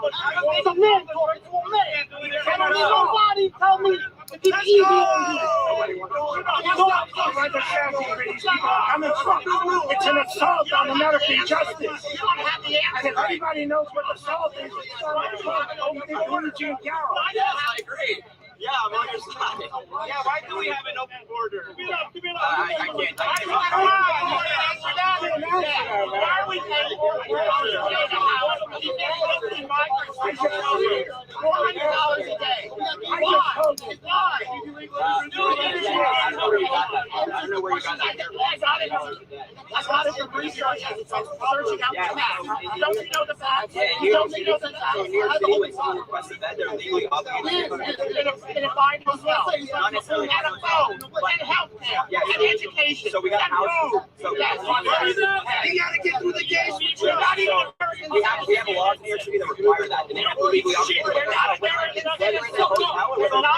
It's a man, George. It's a man. I don't need nobody tell me to keep it easy on you. don't understand where these people are coming from. It's an assault on American justice. And if anybody knows what assault is, it's Eugene Carroll. Yes, I agree. Yeah, I'm on your side. Yeah, why do we have an open border? I can't. Why are we paying $400 a day? Why? I don't know where you got that. I got it from research and searching out the facts. Don't you know the facts? You don't know the facts. So New York City, when someone requests a bed, they're legally obligated to In a fine hotel, and a phone, and healthcare, and education, so we got and roads. houses. So Yes, you gotta get through the gates. You're not even American. we have laws in New York City that require that. And they have to legally obligated. We're not American. We're not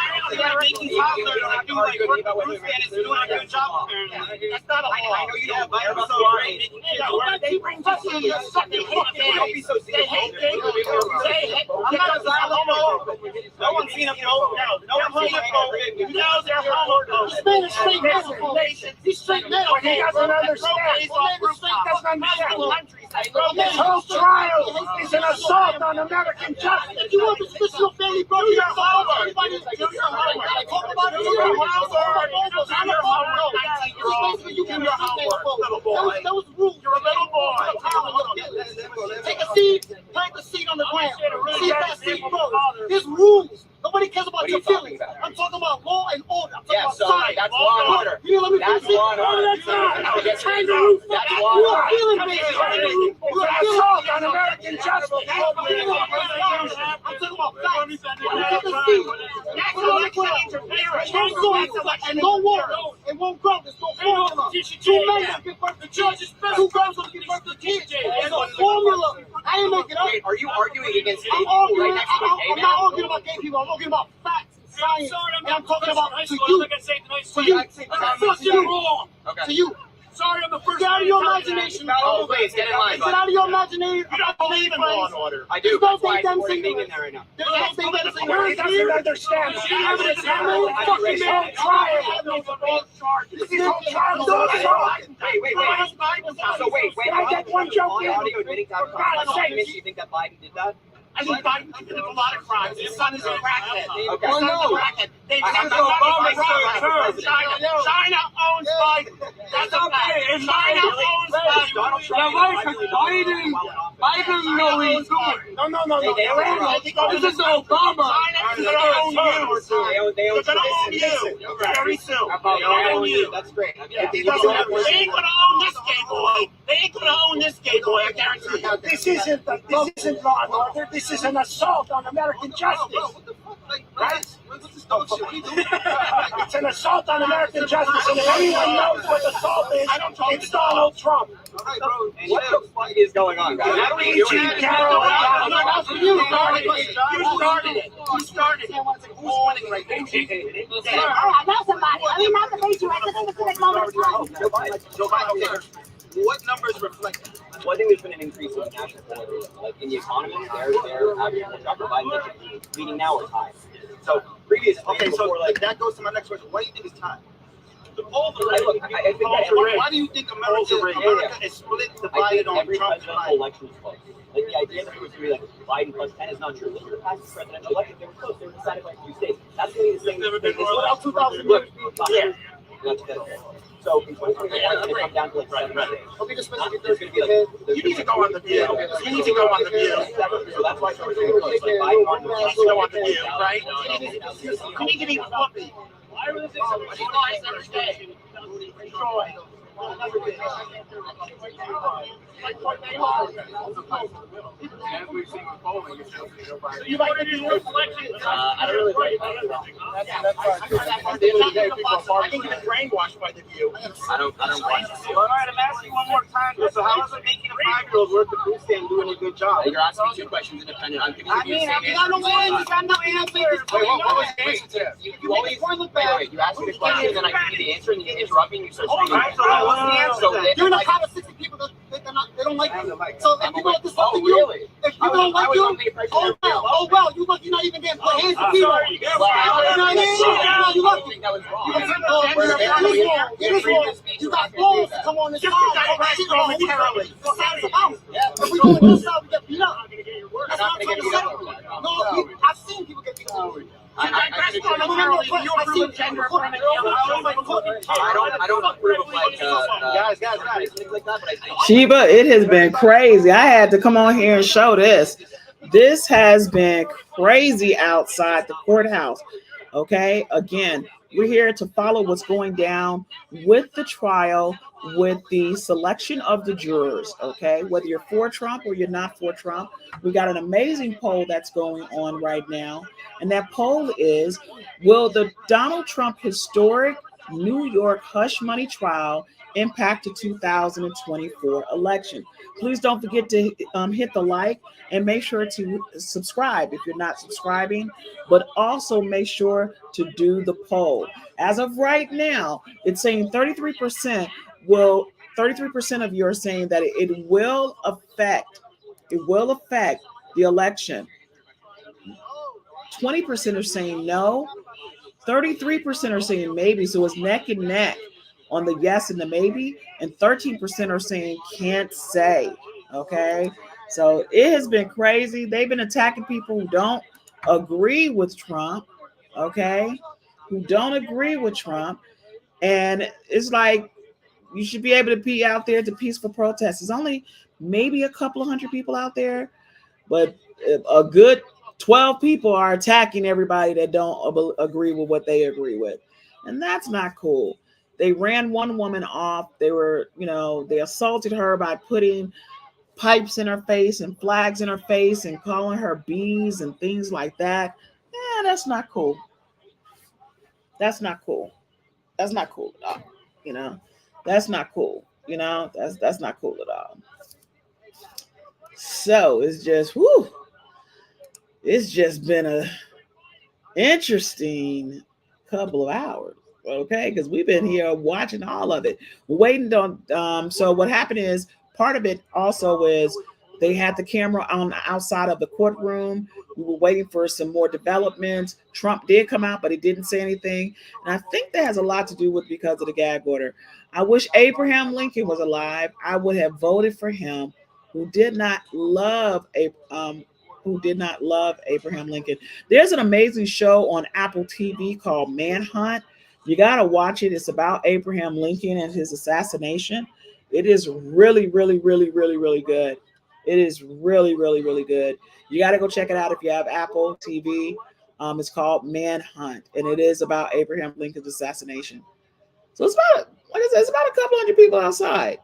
making toddlers like do like Bruce Bannon is doing a good job. That's not a law. I know you don't care about the law. They bring fucking hate games. Don't be so They hate games. I'm not a homo. No one's seen a photo. No one's seen a photo. You know they're homo. This man is straight metal. He's straight metal. He doesn't understand. This whole trial is an assault on American justice. If you want to switch your family, bro, do your homework. Do your homework. Talk about it. Do your homework. You do your homework, little boy. Those rules. You're a little boy. Take a seat. Plant the seat on the ground. See if that seat grows. There's rules. Nobody cares about your feelings. I'm talking about law and order. I'm talking about science. That's law and order. You let me finish it? law and order. That's not. That's Kangaroo. That's law and You are order. feeling based. You are Assault on American justice. I'm talking about facts. Take a seat. National election interference. And no water. It won't grow. There's no formula. 2 men will give birth to kids. 2 girls will give birth to kids. There's no formula. I ain't making up. Wait, are you arguing against gay I'm people right arguing. next to a gay I'm man? not arguing about gay people. I'm talking about facts and science. And I'm talking about to you. To you. Fuck you wrong. Okay. To you. Sorry, I'm the first. Get out of your imagination. Oh, please, get in line, Get out of your imagination. You don't believe in law and order. I do. Don't That's why think them I'm being singing. in there right now. He doesn't understand. This is whole trial. This is whole trial. Wait. So wait. Can I get one joke On in? audio admitting to having For God's sake. documents, you think that Biden did that? I think Biden committed a lot of crimes. His son is a crackhead. Okay. His son's a crackhead. China owns Biden. That's a fact. China owns Biden. Biden knows he's doing. No. This is Obama. China's gonna own you. They own They're gonna own you very soon. They'll own you. That's great. They ain't gonna own this gay boy. They ain't gonna own this gay boy. I guarantee you. This isn't law and order. This is an assault on American justice. Right? It's an assault on American justice, and if anyone knows what assault is, it's Donald Trump. What the fuck is going on, guys? How do we do Eugene it? Carroll. You started it. Who's winning right now? I know somebody. Let me not debate you at this specific moment in time. What numbers reflect that? Well, I think there's been an increase in national politics. Like in the economy, they're having a Dr. Biden leading now is high. So previously, That goes to my next question. What do you think is time? I think that Why do you think America is split, divided on every Trump presidential tonight? election is close. Like the idea that it was going to be like Biden plus 10 is not true. Look at the past presidential elections; they were close. They were decided by 3 states. That's going to be the same. What else 2000? Look, Yeah. So in 2024, it's going to come down to like 7 states. Okay, just There's going to be like you need to go on the View. You need to go on the View. So that's why it's going to be close. Like Biden won You need to go on the View, right? You need to be fluffy. Why are this you guys understand? Troy. You like to do reflections? I don't really like I think you're brainwashed by the View. I don't watch it. All right, I'm asking one more time. So how is it making a 5-year-old work the food stand doing a good job? You're asking me 2 questions independent. I'm giving you the same answer. got no answer. Wait, what was the answer to that? You always wait. You ask me the question, then I give you the answer, and you interrupt me, and you start speaking. What's the answer? You're in a crowd of 60 people that they don't like you. So if people like this Oh, something you, really? if people don't like you, hold oh well, you lucky not even getting put hands to people. You know what I mean? You lucky. It is wrong. You got balls to come on this side. If we go on this side, we get beat up. That's not going to say. No, I've seen people get beat up. I don't approve of like guys, things like that, but I think Sheba, it has been crazy. I had to come on here and show this. This has been crazy outside the courthouse. Okay, again, we're here to follow what's going down with the trial, with the selection of the jurors. Okay, whether you're for Trump or you're not for Trump, we got an amazing poll that's going on right now. And that poll is, will the Donald Trump historic New York hush money trial impact the 2024 election? Please don't forget to hit the like and make sure to subscribe if you're not subscribing, but also make sure to do the poll. As of right now, it's saying 33% of you are saying that it will affect the election. 20% are saying no, 33% are saying maybe. So it's neck and neck on the yes and the maybe, and 13% are saying can't say. Okay, so it has been crazy. They've been attacking people who don't agree with Trump. Okay, who don't agree with Trump, and it's like you should be able to be out there to peaceful protests. There's only maybe a couple of hundred people out there, but a good 12 people are attacking everybody that don't agree with what they agree with. And that's not cool. They ran one woman off. They assaulted her by putting pipes in her face and flags in her face and calling her bees and things like that. Yeah, that's not cool. That's not cool. That's not cool at all. That's not cool. That's not cool at all. So it's just, it's just been a interesting couple of hours, okay? Because we've been here watching all of it, waiting on. So what happened is, part of it also is they had the camera on the outside of the courtroom. We were waiting for some more developments. Trump did come out, but he didn't say anything, and I think that has a lot to do with because of the gag order. I wish Abraham Lincoln was alive. I would have voted for him. Who did not love Abraham Lincoln. There's an amazing show on Apple TV called Manhunt. You got to watch it. It's about Abraham Lincoln and his assassination. It is really, really, really, really, really good. It is really, really, really good. You got to go check it out if you have Apple TV. It's called Manhunt, and it is about Abraham Lincoln's assassination. So it's about, like I said, it's about a couple hundred people outside.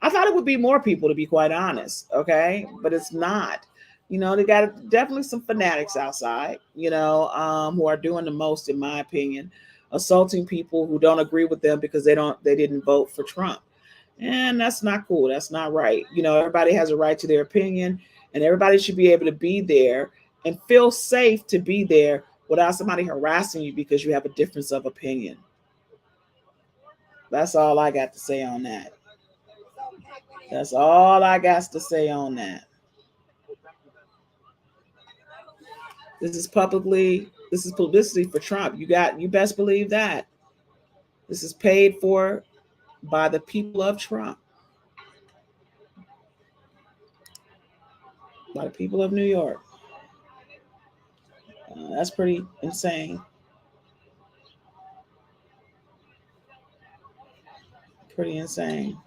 I thought it would be more people, to be quite honest. Okay, but it's not. They got definitely some fanatics outside, who are doing the most, in my opinion, assaulting people who don't agree with them because they didn't vote for Trump. And that's not cool. That's not right. Everybody has a right to their opinion, and everybody should be able to be there and feel safe to be there without somebody harassing you because you have a difference of opinion. That's all I got to say on that. That's all I got to say on that. This is publicity for Trump. You best believe that. This is paid for by the people of Trump. By the people of New York. That's pretty insane. Pretty insane.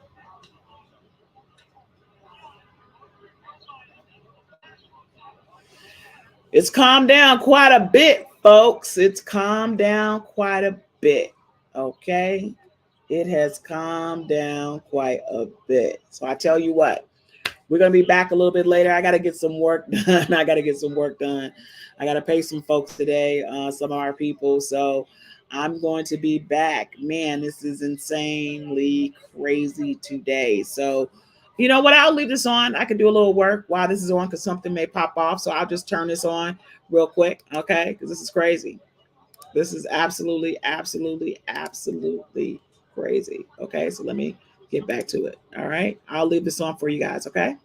It's calmed down quite a bit, folks. It's calmed down quite a bit. Okay? It has calmed down quite a bit. So I tell you what, we're going to be back a little bit later. I got to get some work done. I got to pay some folks today, some of our people. So I'm going to be back. Man, this is insanely crazy today. So you know what? I'll leave this on. I can do a little work while this is on because something may pop off. So I'll just turn this on real quick, okay? Because this is crazy. This is absolutely, absolutely, absolutely crazy. Okay, so let me get back to it. All right, I'll leave this on for you guys, okay?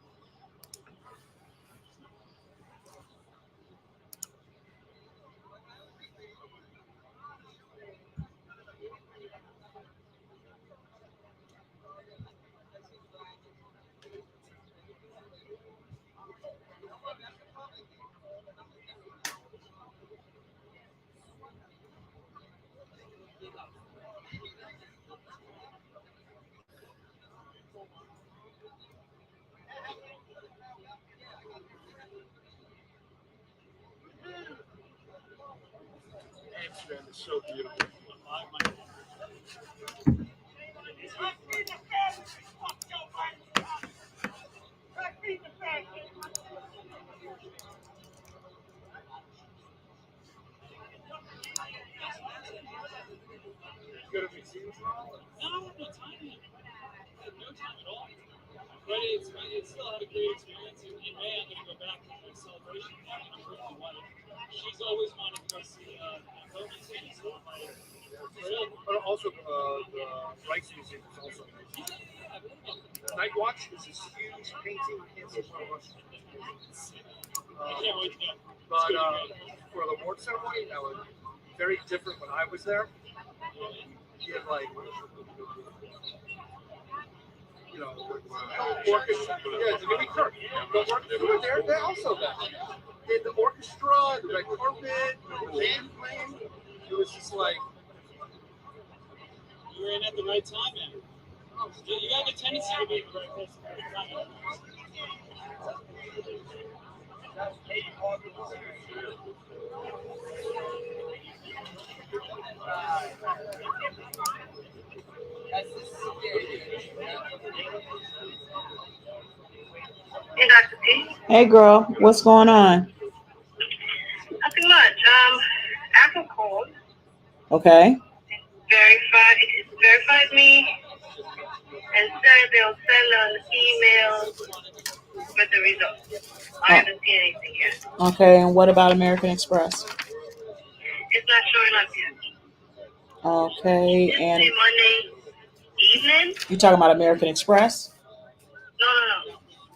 Amsterdam is so beautiful. Go to museums and all? No, no time yet. No time at all. But it's still had a great experience. In May, I'm going to go back to the celebration. I'm with my wife. She's always wanted to go see Adobe, so I'm like, but also the Rice Museum is also amazing. Night Watch is this huge painting. I can't see what it was. I can't wait to go. But for the award ceremony, that was very different when I was there. You had like, you know, orchestra. Yeah, Jimmy Kirk. They were there. They also that. They had the orchestra, the red carpet, the band playing. It was just like you were in at the right time, man. You have a tendency to be in the right place at the right time. Hey, Dr. P. Hey, girl, what's going on? Nothing much. Apple called. Okay. Verified me and said they'll send an email with the results. I haven't seen anything yet. Okay, and what about American Express? It's not showing up yet. Okay, and Monday evening? you talking about American Express? No.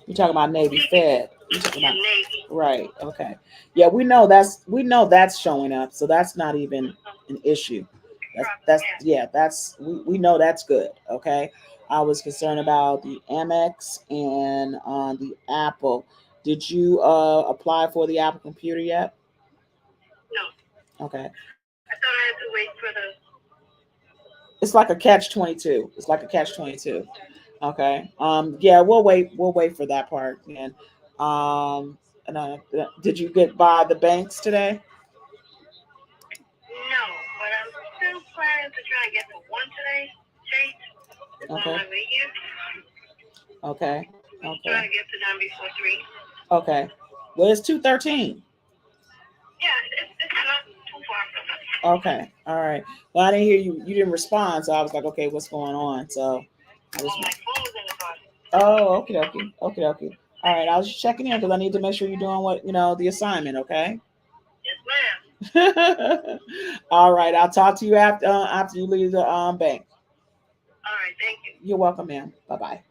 You're talking about Navy Fed. You're talking about Navy. Right. Okay. Yeah, we know that's showing up, so that's not even an issue. We know that's good. Okay. I was concerned about the Amex and the Apple. Did you apply for the Apple computer yet? No. Okay. I thought I had to wait for the. It's like a catch-22. It's like a catch-22. Okay. Yeah, we'll wait for that part. And did you get by the banks today? No, but I'm still planning to try and get to one today. Chase. It's on my way here. Okay. Trying to get to them before 3. Okay. Well, it's 2:13. Yeah, it's not too far from us. Okay. All right. Well, I didn't hear you. You didn't respond, so I was like, okay, what's going on? So. My phone was in the car. Oh, okay. All right. I was just checking in because I need to make sure you're doing what the assignment. Okay. Yes, ma'am. All right. I'll talk to you after you leave the bank. All right. Thank you. You're welcome, ma'am. Bye-bye.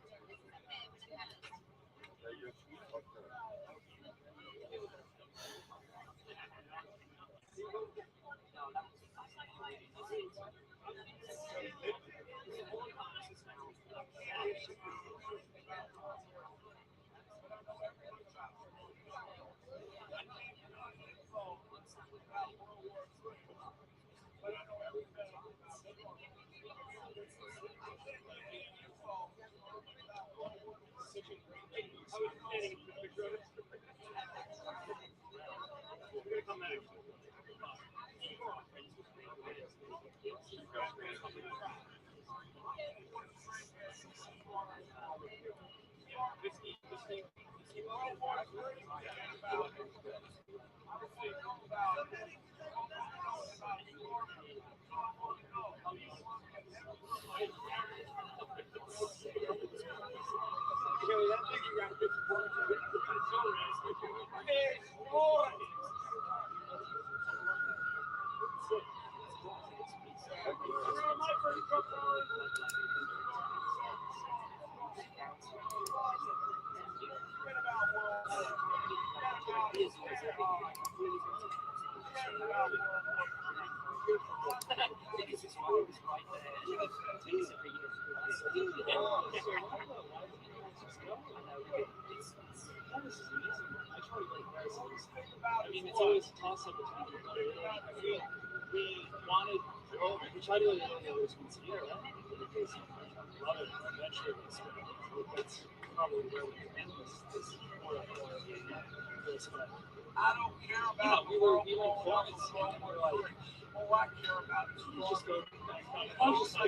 I mean, it's always a toss-up between people. We wanted We try to always consider that because a lot of vegetables. That's probably where we can end this I don't care about we were filming scene and we're like, oh, I care about you just go. I'll just go.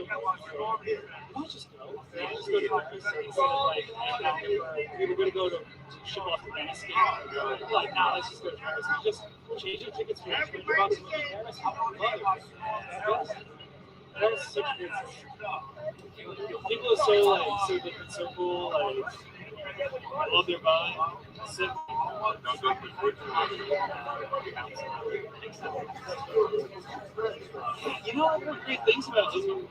I'll just go. Just go talk to us. Instead of like, we were going to go to ship off the basket. Like, now let's just go to Paris. We just change our tickets for $20 and went to Paris. Paris is such a good city. People are so different, so cool. Like, I love their vibe. You know, one of the great things about Disney.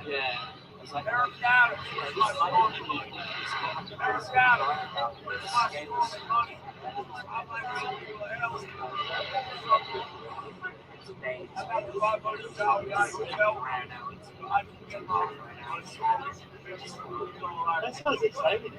Yeah. It's like, that sounds exciting.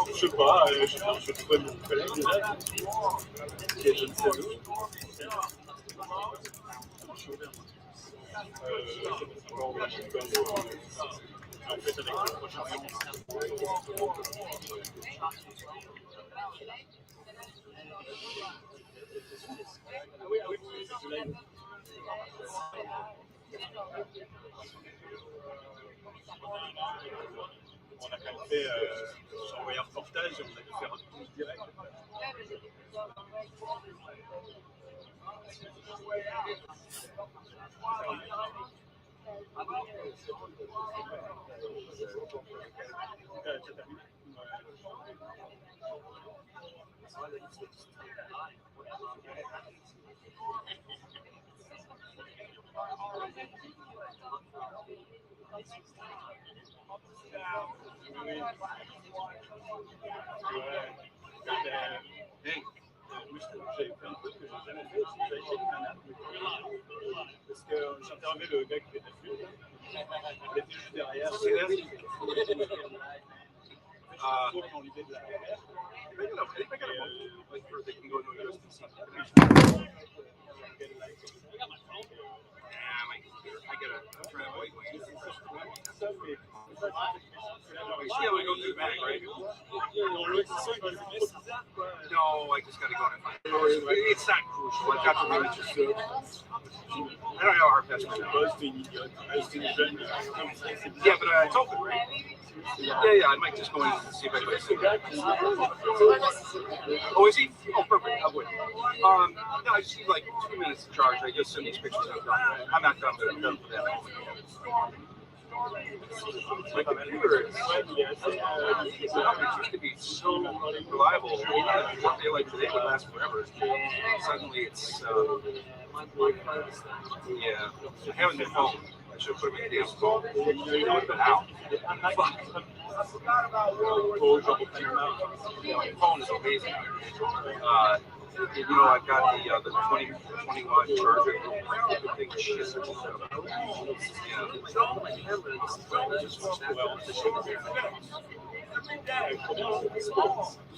Je sais pas, je trouvais mon collègue là, qui est je ne sais où. En fait, avec le prochain on a quand même fait, j'ai envoyé un reportage et on a dû faire un tour direct. J'avais fait un truc que j'ai jamais fait, c'est que j'avais fait une nana, parce que j'interviewais le gars qui fait la flûte, il était juste derrière. Dans l'idée de la carrière. Yeah, we go through the bag, right? No, I just got to go and find it. It's not crucial. I've got to really just I don't know how hard that's going to Yeah, but I told them, right? Yeah, I might just go in and see if anybody's seen that. Oh, is he? Oh, perfect. I would. No, I just need like 2 minutes to charge. I just send these pictures out. I'm not done for that. My computer used to be so reliable. One day like today would last forever. Suddenly it's yeah. I haven't been home. I should put my damn phone. It would have been out. Fuck. My phone is amazing. You know, I've got the 20 watt charger. The big shit.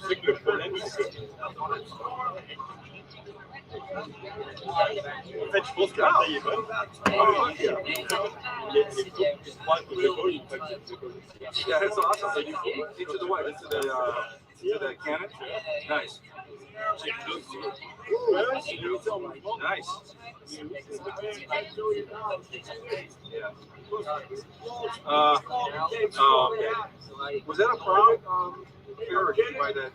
C'est que le problème, c'est que en fait, je pense que la taille est bonne. Yeah, that's awesome. Into the what? Into the cannon? Nice. Nice. Yeah. Was that a private fair or did you buy that?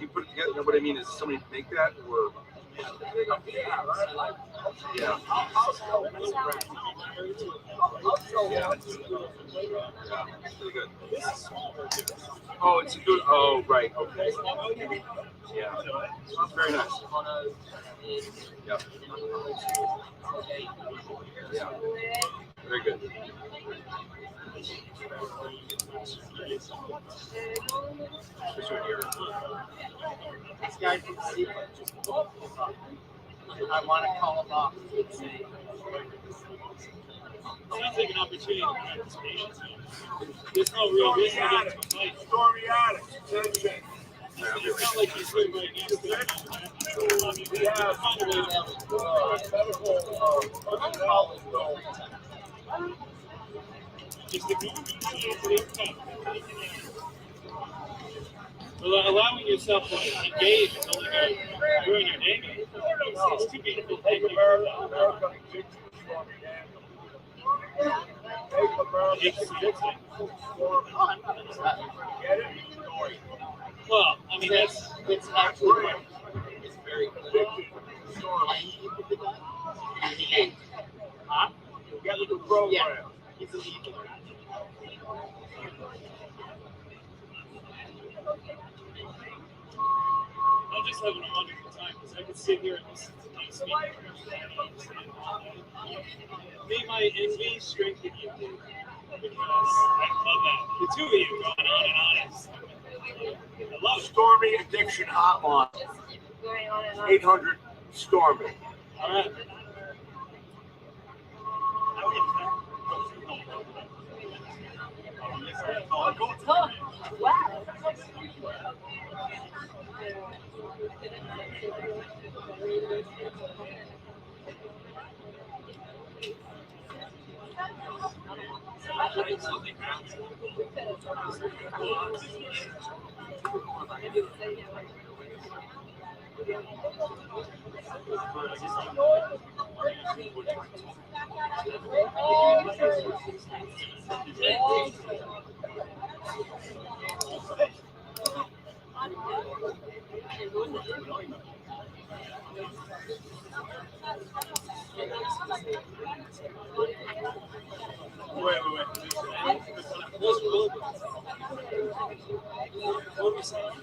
You put it together. No, what I mean is somebody make that or yeah. Yeah. Pretty good. Oh, it's a good. Oh, right. Okay. Yeah. Very nice. Yeah. Yeah. Very good. This one here. This guy can see. I want to call him off. Sounds like an opportunity to practice patience. There's no real reason to get into a fight. Story addict. It's not like he's here right next to him. We have find a way just allowing yourself to engage is only going to ruin your day. It's too beautiful. Thank you. Well, I mean, it's actually it's very good. Huh? Yeah. He's a leader. I'm just having a wonderful time because I could sit here and listen to you speak. May my envy strengthen you because I love that. The two of you going on and on. I love it. Stormy Addiction Hotline. 800 Stormy. All right. Wow. Wait. What were you saying?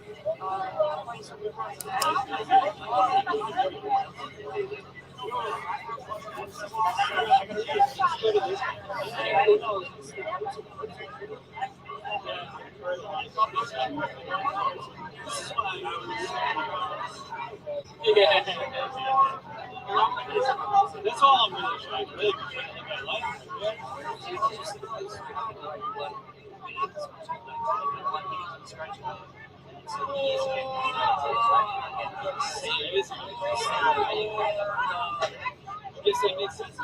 Yeah. That's all I'm really trying to live my life. Yes, that makes sense.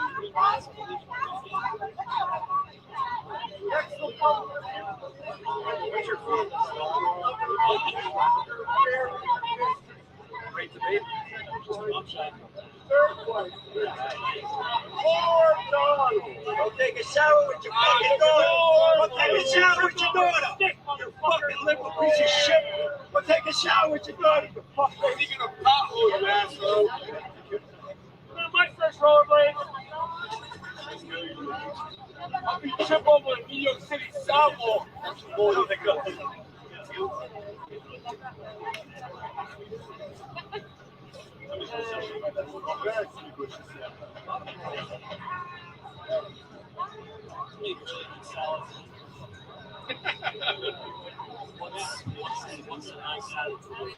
Great debate. Go take a shower with your fucking daughter. Go take a shower with your daughter. You fucking liberal piece of shit. Go take a shower with your daughter. You fucking You're gonna pothole, you asshole. my first rollerblade. I'll be trip over the New York City sidewalk. Oh, they go.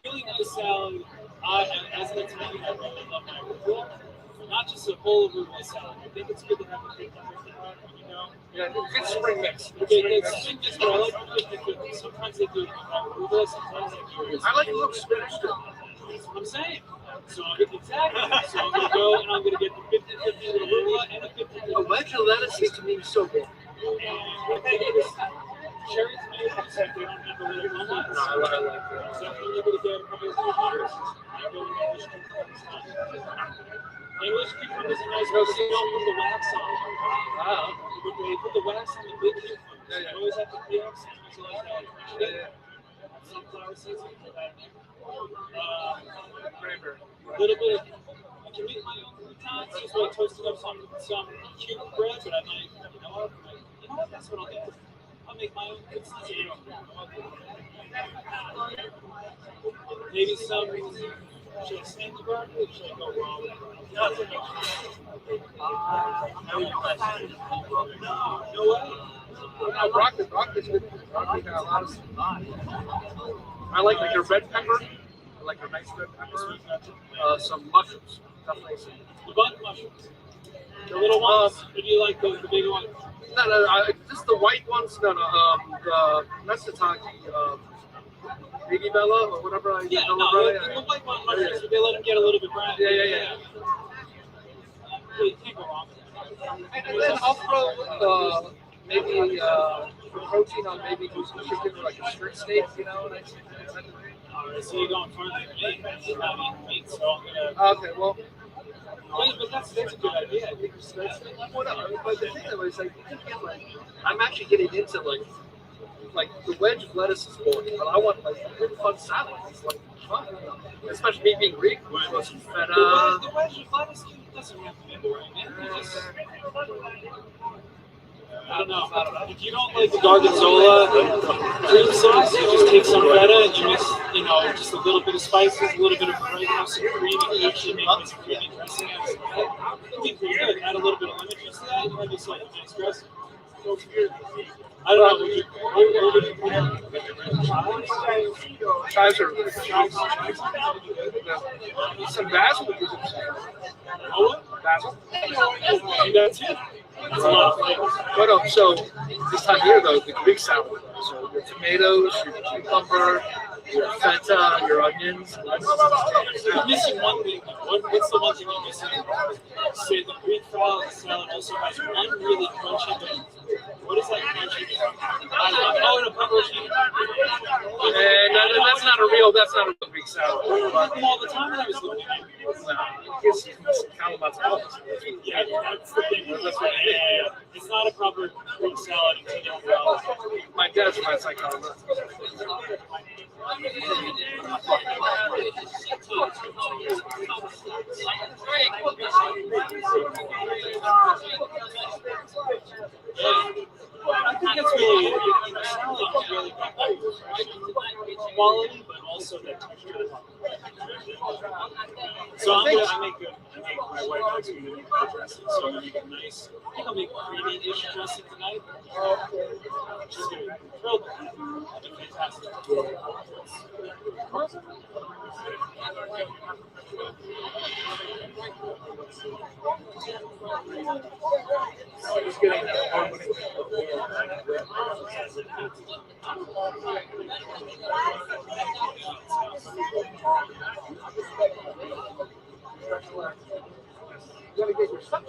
Really nice salad. As an Italian, I really love my arugula. Not just a whole arugula salad. I think it's good to have a 50-50, you know? Yeah, good spring mix. Okay, it's spring mix, but I like 50-50. Sometimes they do arugula, sometimes they do. I like a little spinach too. That's what I'm saying. So I'm exactly. So I'm gonna go and I'm gonna get the 50-50 with arugula and a 50-50. A wedge of lettuce is to me so good. And cherry tomatoes, they don't have a little lemon. No, I like that. So I'm only gonna get a couple of $3. I go in the English cucumbers are nice because they don't put the wax on. Wow. When they put the wax on the big cucumbers, they always have to put the wax on. So like that. Sunflower seeds. A little bit of, I can make my own croutons, just like toasting up some cute bread, but I'm like, you know what, that's what I'll do. I'll make my own croutons. Maybe some, should I stand the garden or should I go wrong? No way. Broccoli's good. Broccoli got a lot of. I like your red pepper. I like your nice red pepper. Some mushrooms. Definitely some. The bug mushrooms. The little ones? Or do you like the big ones? No, just the white ones. No, the Matsutake, baby bella or whatever. The white one mushrooms. They let them get a little bit brown. Yeah. You can't go wrong with that. And then I'll throw maybe protein on maybe some chicken or like a strip steak, you know. And Alright, so you're going further than me. That's not eating meat, so I'm gonna. Okay, well. But that's a good idea. I think Whatever. But the thing is, I'm actually getting into like the wedge of lettuce is boring, but I want like good fun salad. It's like fun, especially me being Greek. The wedge of lettuce doesn't have to be boring, man. I don't know. If you don't like the gorgonzola cream sauce, you just take some feta and you mix, just a little bit of spices, a little bit of oregano, some cream, and you actually make this creamy dressing out of some feta. It'll be pretty good. Add a little bit of lemon juice to that, and have this like nice dressing. I don't know. What would you put in? Chives are some basil. Oh, what? Basil. And that's it. That's a lot of flavor. But so this time of year though, the Greek salad. So your tomatoes, your cucumber, your feta, your onions. You're missing one thing. What's the one thing you're missing? Say the Greek salad also has one really crunchy thing. What is that crunchy thing? Oh, and a pepperoni. And that's not a real Greek salad. All the time when I was looking at it. It's Kalamata. Yeah, that's the thing. Yeah. It's not a proper Greek salad until you know. My dad's from that Kalamata. I think that's really salad is really quality, but also that texture. So I make my wife likes me to make her dressing, so I'm gonna make a nice. I think I'll make creamy-ish dressing tonight. She's gonna be thrilled. That'd be fantastic. You gotta get your stuff.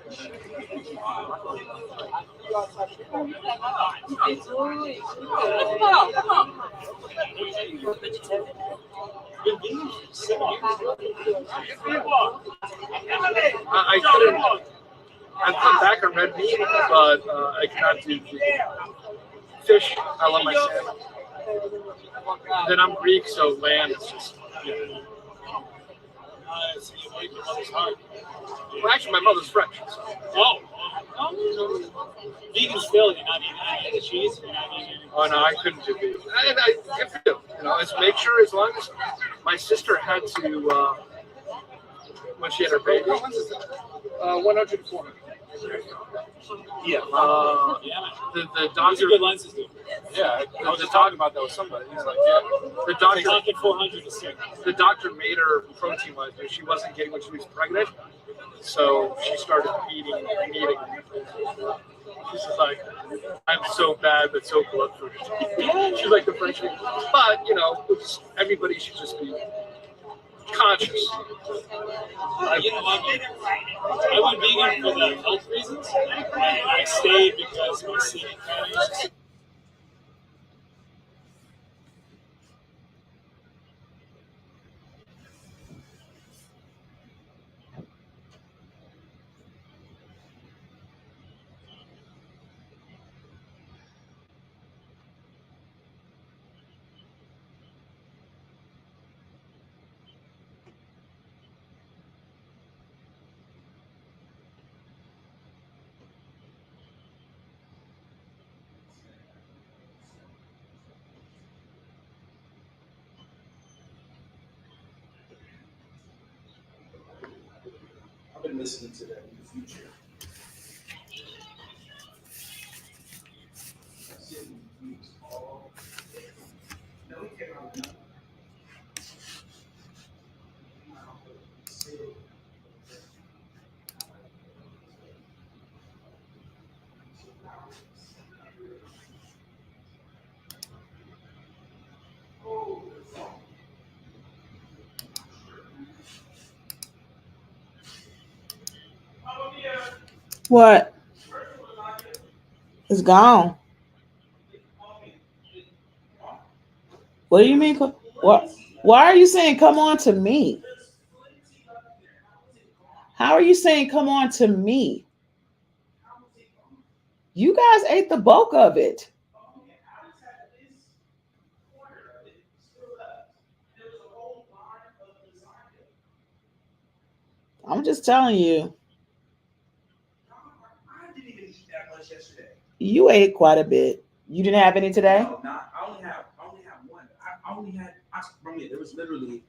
Come on. Been vegan for 7 years. I couldn't. I've come back on red meat, but I cannot do fish. I love my salmon. And then I'm Greek, so lamb is just. So you break your mother's heart. Well, actually, my mother's French. So. Oh. Vegan still, you're not eating any of the cheese. You're not eating. Oh no, I couldn't do vegan. And I if you do, just make sure as long as my sister had to when she had her baby, 104. Yeah. The doctor. Good lenses, dude. Yeah, I was just talking about that with somebody. He's like, yeah, the doctor. Talking 400 a stick. The doctor made her protein wise, but she wasn't getting when she was pregnant, so she started eating. She's just like, I'm so bad, but so bloodthirsty. She's like the French people. But everybody should just be conscious. I went vegan for the health reasons, and I stayed because my seeing patterns. listening to that in the future. What? It's gone. What do you mean? What? Why are you saying come on to me? How are you saying come on to me? You guys ate the bulk of it. I'm just telling you. I didn't even eat that much yesterday. You ate quite a bit. You didn't have any today? No, not. I only have one. I only had. There was literally.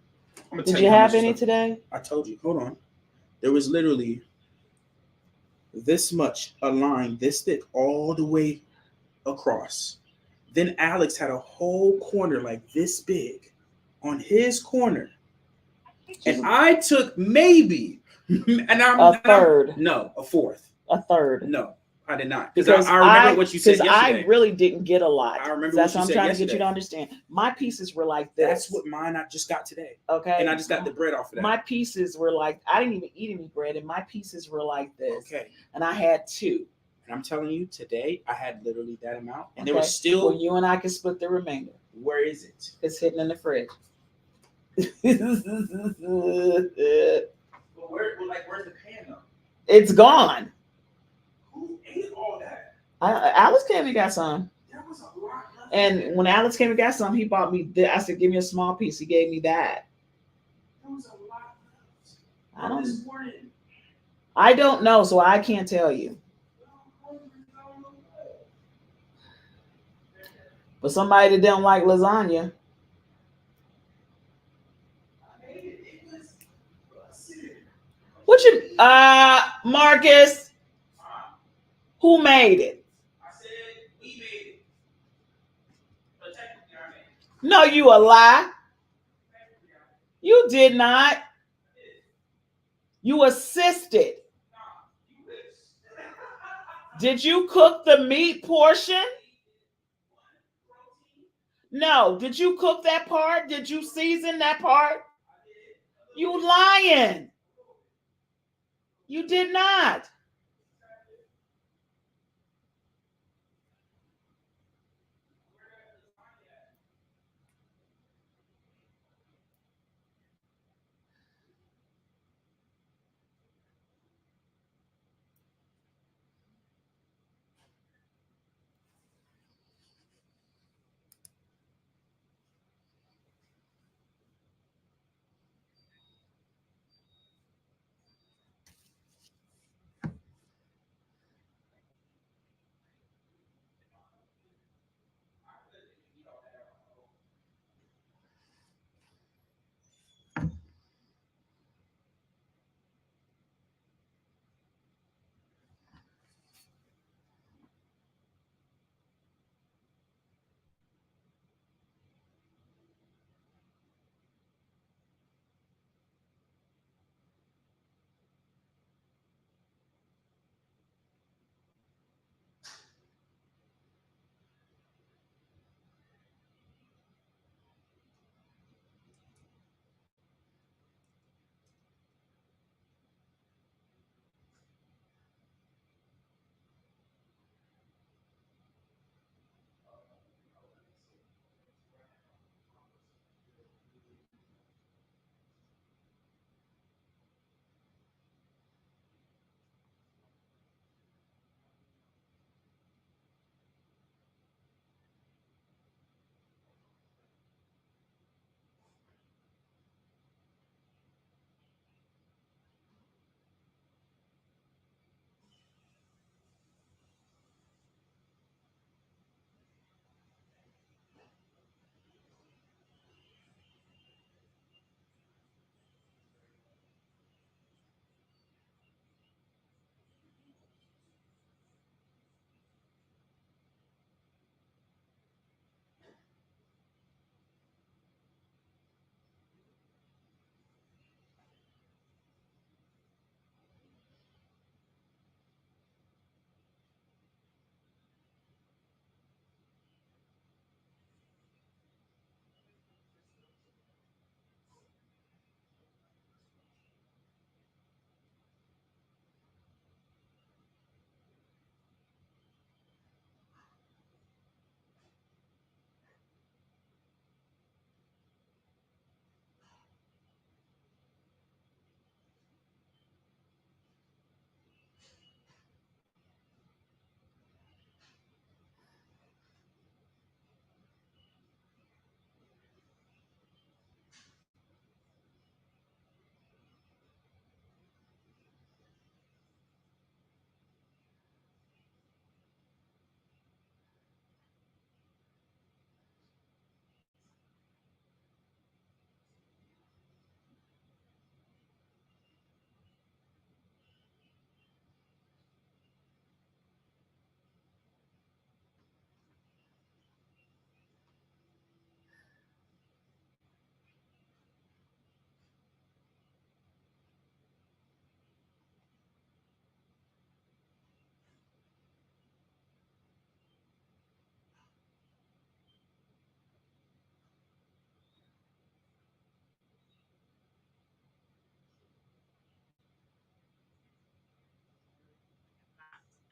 Did you have any today? I told you. Hold on. There was literally this much, a line this thick all the way across. Then Alex had a whole corner like this big on his corner. And I took maybe a third. No, a fourth. A third. No, I did not. Because I remember what you said yesterday. I really didn't get a lot. I remember That's what what you I'm said trying yesterday. to get you to understand. My pieces were like this. That's what mine I just got today. Okay. And I just got the bread off of that. My pieces were like, I didn't even eat any bread, and my pieces were like this. Okay. And I had two. And I'm telling you, today I had literally that amount. And there was still. Well, you and I can split the remainder. Where is it? It's hidden in the fridge. Where's the pan though? It's gone. Who ate all that? Alex came and got some. That was a lot. And when Alex came and got some, he bought me. I said, "Give me a small piece." He gave me that. That was a lot. I don't. This morning. I don't know, so I can't tell you. But somebody that don't like lasagna. What you, Marcus? Who made it? I said we made it. But technically I made it. No, you a lie. You did not. You assisted. Did you cook the meat portion? No. Did you cook that part? Did you season that part? You lying. You did not.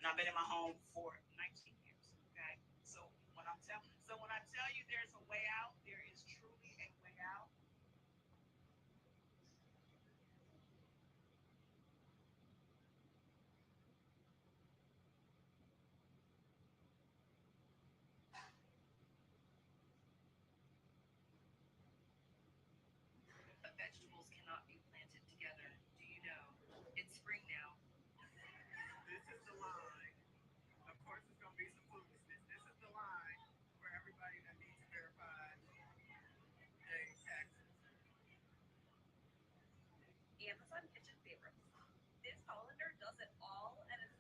and I've been in my home for 19 years. Okay, so when I tell you there's a way out, there is truly a way out. But vegetables cannot be planted together. Do you know? It's spring now. This is the line. Of course, it's going to be some foolishness. This is the line for everybody that needs to verify their taxes. Amazon kitchen favorites. This colander does it all, and it's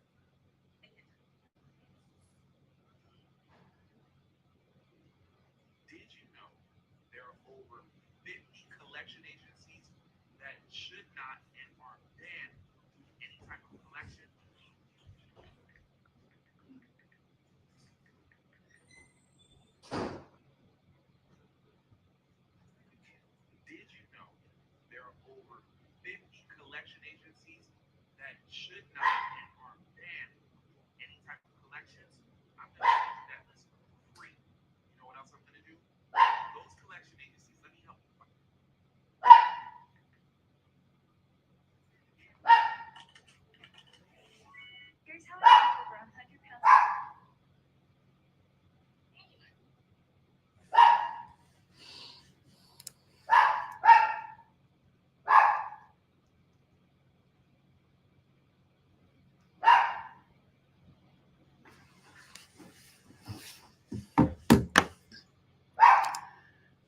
Did you know there are over 50 collection agencies that should not and are banned from any type of collection? Did you know there are over 50 collection agencies that should not and are banned from any type of collections? I'm going to send you that list for free. You know what else I'm going to do? Those collection agencies, let me help you. here's how I go over 100 pounds.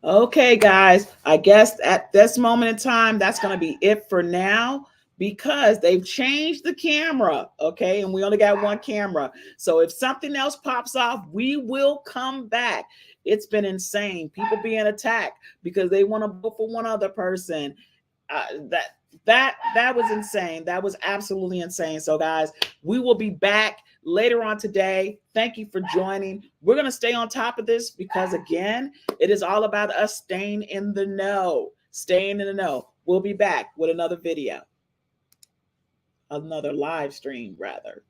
Okay, guys, I guess at this moment in time, that's going to be it for now because they've changed the camera. Okay, and we only got one camera. So if something else pops off, we will come back. It's been insane. People being attacked because they want to vote for one other person. That was insane. That was absolutely insane. So guys, we will be back later on today. Thank you for joining. We're going to stay on top of this because again, it is all about us staying in the know. Staying in the know. We'll be back with another video. Another live stream rather.